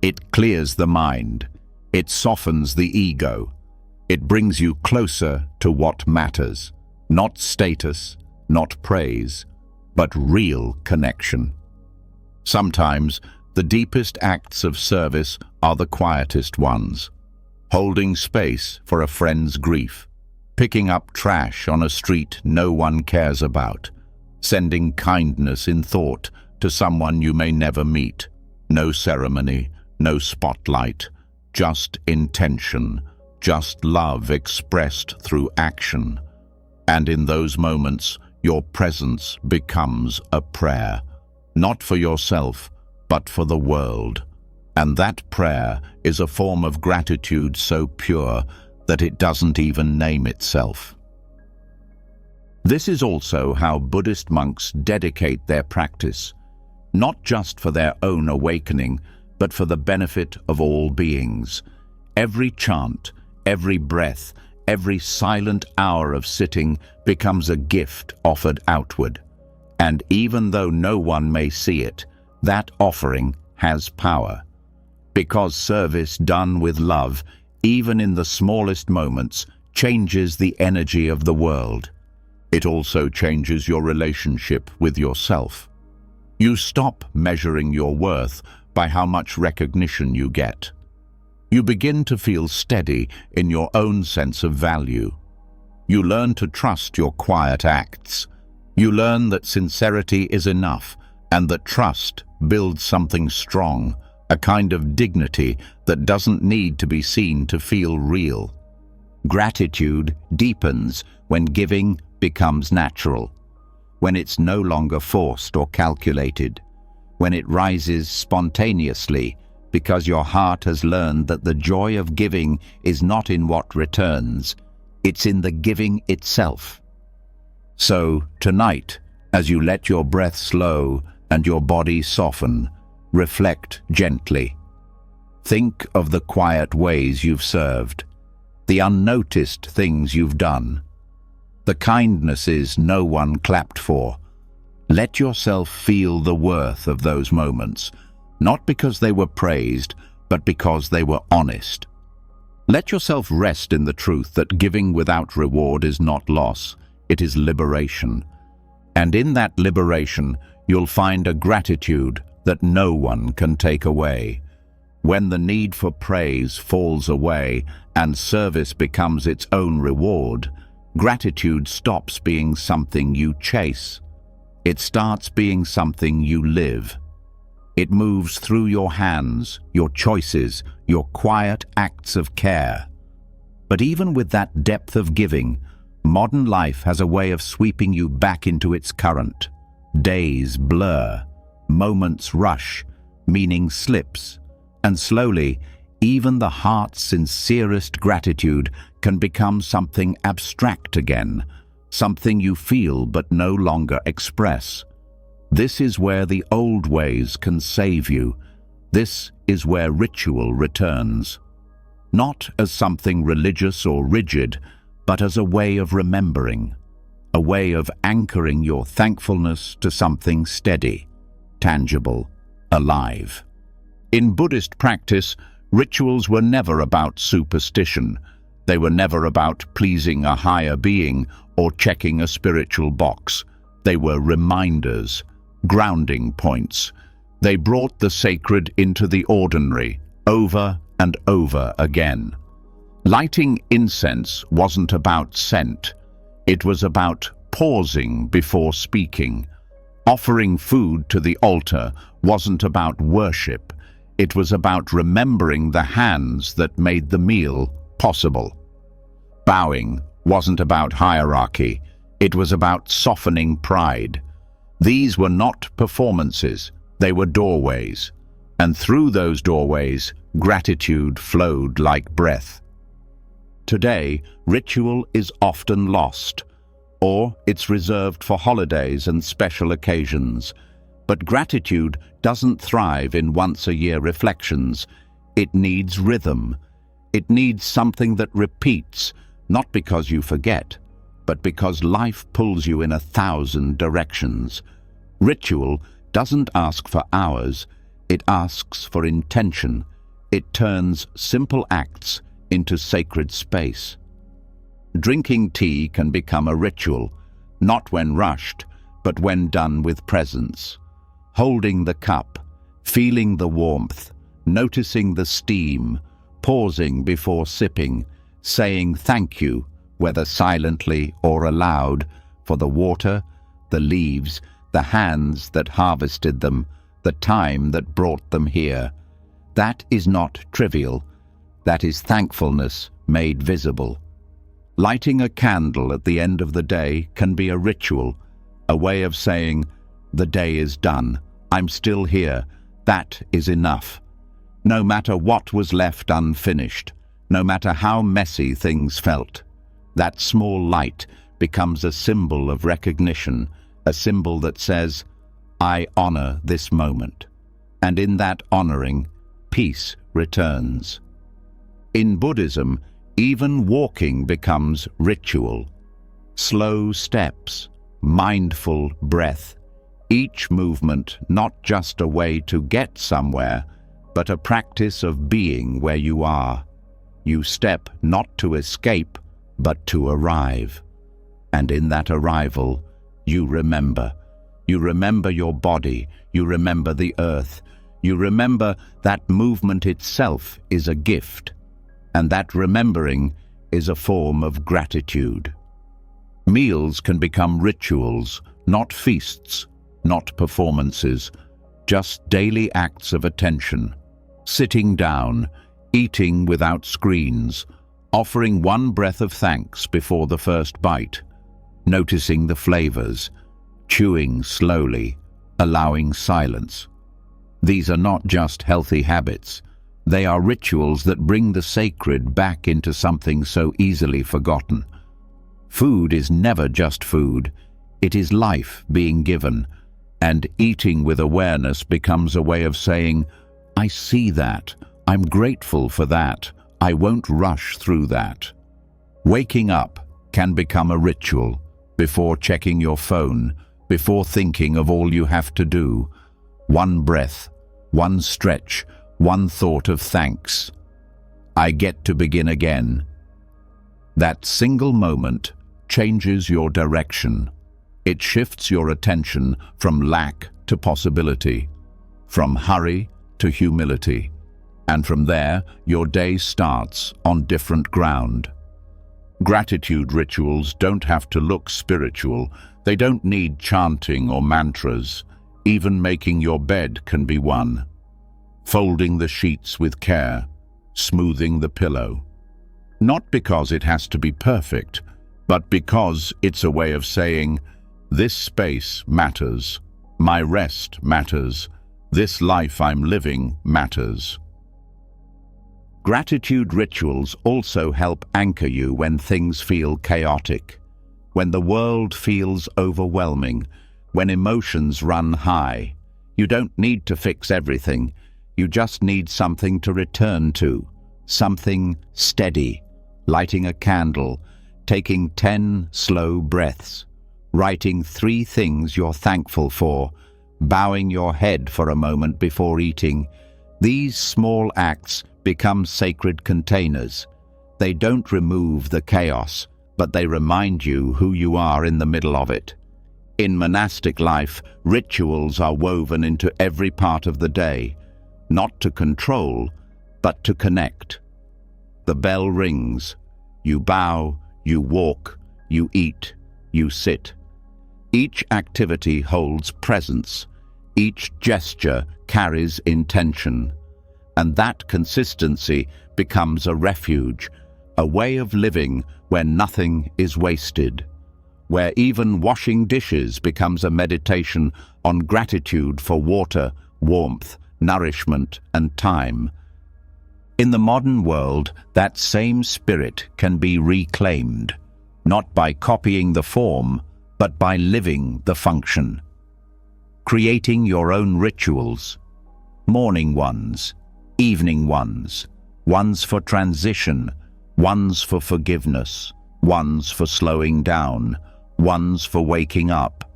It clears the mind. It softens the ego. It brings you closer to what matters. Not status, not praise, but real connection. Sometimes, the deepest acts of service are the quietest ones. Holding space for a friend's grief, picking up trash on a street no one cares about, sending kindness in thought to someone you may never meet. No ceremony, no spotlight, just intention, just love expressed through action. And in those moments, your presence becomes a prayer, not for yourself, but for the world. And that prayer is a form of gratitude so pure that it doesn't even name itself. This is also how Buddhist monks dedicate their practice, not just for their own awakening, but for the benefit of all beings. Every chant, every breath, every silent hour of sitting becomes a gift offered outward. And even though no one may see it, that offering has power. Because service done with love, even in the smallest moments, changes the energy of the world. It also changes your relationship with yourself. You stop measuring your worth by how much recognition you get. You begin to feel steady in your own sense of value. You learn to trust your quiet acts. You learn that sincerity is enough, and that trust builds something strong, a kind of dignity that doesn't need to be seen to feel real. Gratitude deepens when giving becomes natural, when it's no longer forced or calculated, when it rises spontaneously because your heart has learned that the joy of giving is not in what returns, It's in the giving itself. So, tonight, as you let your breath slow and your body soften, reflect gently. Think of the quiet ways you've served, the unnoticed things you've done, the kindnesses no one clapped for. Let yourself feel the worth of those moments, not because they were praised, but because they were honest. Let yourself rest in the truth that giving without reward is not loss, it is liberation. And in that liberation, you'll find a gratitude that no one can take away. When the need for praise falls away and service becomes its own reward, gratitude stops being something you chase. It starts being something you live. It moves through your hands, your choices, your quiet acts of care. But even with that depth of giving, modern life has a way of sweeping you back into its current. Days blur, moments rush, meaning slips, and slowly, even the heart's sincerest gratitude can become something abstract again, something you feel but no longer express. This is where the old ways can save you. This is where ritual returns. Not as something religious or rigid, but as a way of remembering, a way of anchoring your thankfulness to something steady, tangible, alive. In Buddhist practice, rituals were never about superstition. They were never about pleasing a higher being or checking a spiritual box. They were reminders, grounding points. They brought the sacred into the ordinary, over and over again. Lighting incense wasn't about scent. It was about pausing before speaking. Offering food to the altar wasn't about worship. It was about remembering the hands that made the meal possible. Bowing wasn't about hierarchy. It was about softening pride. These were not performances, they were doorways. And through those doorways, gratitude flowed like breath. Today, ritual is often lost, or it's reserved for holidays and special occasions. But gratitude doesn't thrive in once-a-year reflections. It needs rhythm. It needs something that repeats, not because you forget, but because life pulls you in 1,000 directions. Ritual doesn't ask for hours, it asks for intention. It turns simple acts into sacred space. Drinking tea can become a ritual, not when rushed, but when done with presence. Holding the cup, feeling the warmth, noticing the steam, pausing before sipping, saying thank you, whether silently or aloud, for the water, the leaves, the hands that harvested them, the time that brought them here. That is not trivial. That is thankfulness made visible. Lighting a candle at the end of the day can be a ritual, a way of saying, the day is done, I'm still here, that is enough. No matter what was left unfinished, no matter how messy things felt, that small light becomes a symbol of recognition, a symbol that says, I honor this moment. And in that honoring, peace returns. In Buddhism, even walking becomes ritual. Slow steps, mindful breath, each movement not just a way to get somewhere, but a practice of being where you are. You step not to escape, but to arrive. And in that arrival, you remember. You remember your body, you remember the earth, you remember that movement itself is a gift, and that remembering is a form of gratitude. Meals can become rituals, not feasts, not performances, just daily acts of attention. Sitting down, eating without screens, offering one breath of thanks before the first bite, noticing the flavors, chewing slowly, allowing silence. These are not just healthy habits. They are rituals that bring the sacred back into something so easily forgotten. Food is never just food. It is life being given, and eating with awareness becomes a way of saying, I see that, I'm grateful for that, I won't rush through that. Waking up can become a ritual, before checking your phone, before thinking of all you have to do. One breath, one stretch, one thought of thanks. I get to begin again. That single moment changes your direction. It shifts your attention from lack to possibility, from hurry to humility. And from there, your day starts on different ground. Gratitude rituals don't have to look spiritual. They don't need chanting or mantras. Even making your bed can be one. Folding the sheets with care, smoothing the pillow. Not because it has to be perfect, but because it's a way of saying, this space matters, my rest matters, this life I'm living matters. Gratitude rituals also help anchor you when things feel chaotic, when the world feels overwhelming, when emotions run high. You don't need to fix everything, you just need something to return to, something steady, lighting a candle, taking 10 slow breaths, writing 3 things you're thankful for, bowing your head for a moment before eating. These small acts become sacred containers. They don't remove the chaos, but they remind you who you are in the middle of it. In monastic life, rituals are woven into every part of the day, not to control, but to connect. The bell rings. You bow, you walk, you eat, you sit. Each activity holds presence. Each gesture carries intention. And that consistency becomes a refuge, a way of living where nothing is wasted, where even washing dishes becomes a meditation on gratitude for water, warmth, nourishment, and time. In the modern world, that same spirit can be reclaimed, not by copying the form, but by living the function. Creating your own rituals, morning ones, evening ones, ones for transition, ones for forgiveness, ones for slowing down, ones for waking up,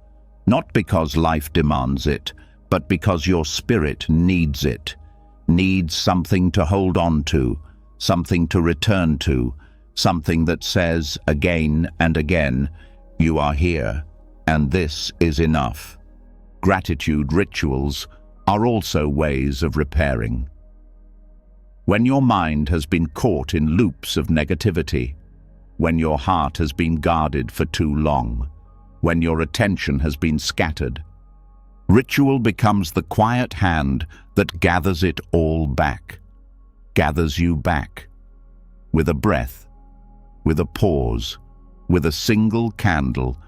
not because life demands it, but because your spirit needs it, needs something to hold on to, something to return to, something that says again and again, you are here, and this is enough. Gratitude rituals are also ways of repairing. When your mind has been caught in loops of negativity, when your heart has been guarded for too long, when your attention has been scattered, ritual becomes the quiet hand that gathers it all back, gathers you back, with a breath, with a pause, with a single candle,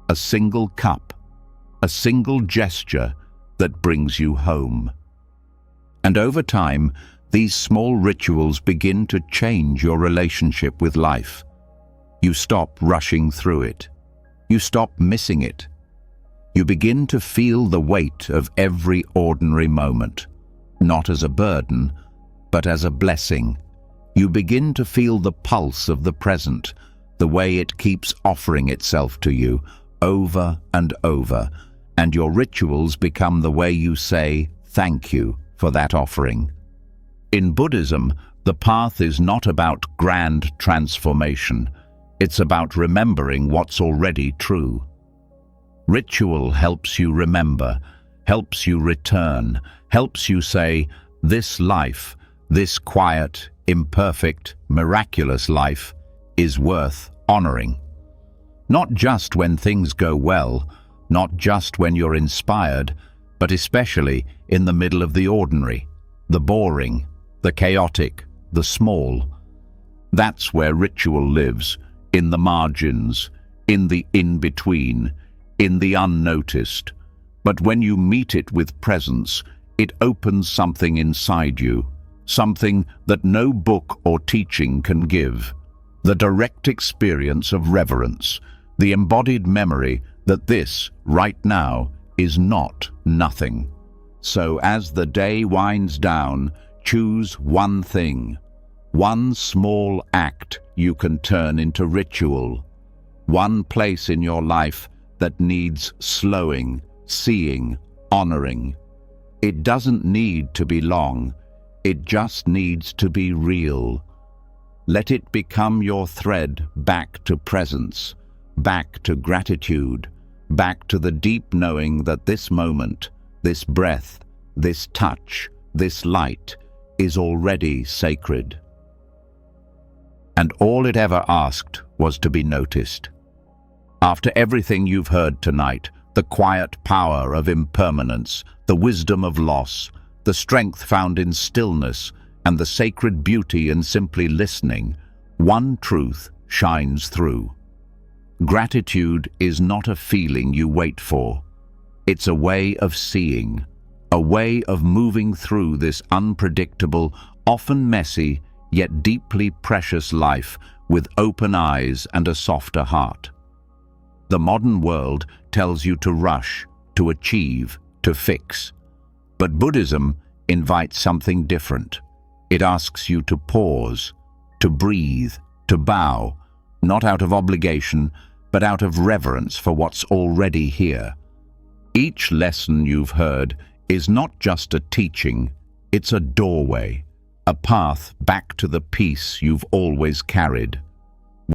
a single cup, a single gesture that brings you home. And over time, these small rituals begin to change your relationship with life. You stop rushing through it. You stop missing it. You begin to feel the weight of every ordinary moment, not as a burden, but as a blessing. You begin to feel the pulse of the present, the way it keeps offering itself to you over and over, and your rituals become the way you say thank you for that offering. In Buddhism, the path is not about grand transformation. It's about remembering what's already true. Ritual helps you remember, helps you return, helps you say, this life, this quiet, imperfect, miraculous life, is worth honoring. Not just when things go well, not just when you're inspired, but especially in the middle of the ordinary, the boring, the chaotic, the small. That's where ritual lives, in the margins, in the in-between, in the unnoticed. But when you meet it with presence, it opens something inside you, something that no book or teaching can give. the direct experience of reverence, the embodied memory that this, right now, is not nothing. So as the day winds down, choose one thing, one small act you can turn into ritual, one place in your life that needs slowing, seeing, honoring. It doesn't need to be long, it just needs to be real. Let it become your thread back to presence, back to gratitude, back to the deep knowing that this moment, this breath, this touch, this light is already sacred. And all it ever asked was to be noticed. After everything you've heard tonight, the quiet power of impermanence, the wisdom of loss, the strength found in stillness, and the sacred beauty in simply listening, one truth shines through. Gratitude is not a feeling you wait for. It's a way of seeing, a way of moving through this unpredictable, often messy, yet deeply precious life with open eyes and a softer heart. The modern world tells you to rush, to achieve, to fix. But Buddhism invites something different. It asks you to pause, to breathe, to bow, not out of obligation, but out of reverence for what's already here. Each lesson you've heard is not just a teaching, it's a doorway, a path back to the peace you've always carried.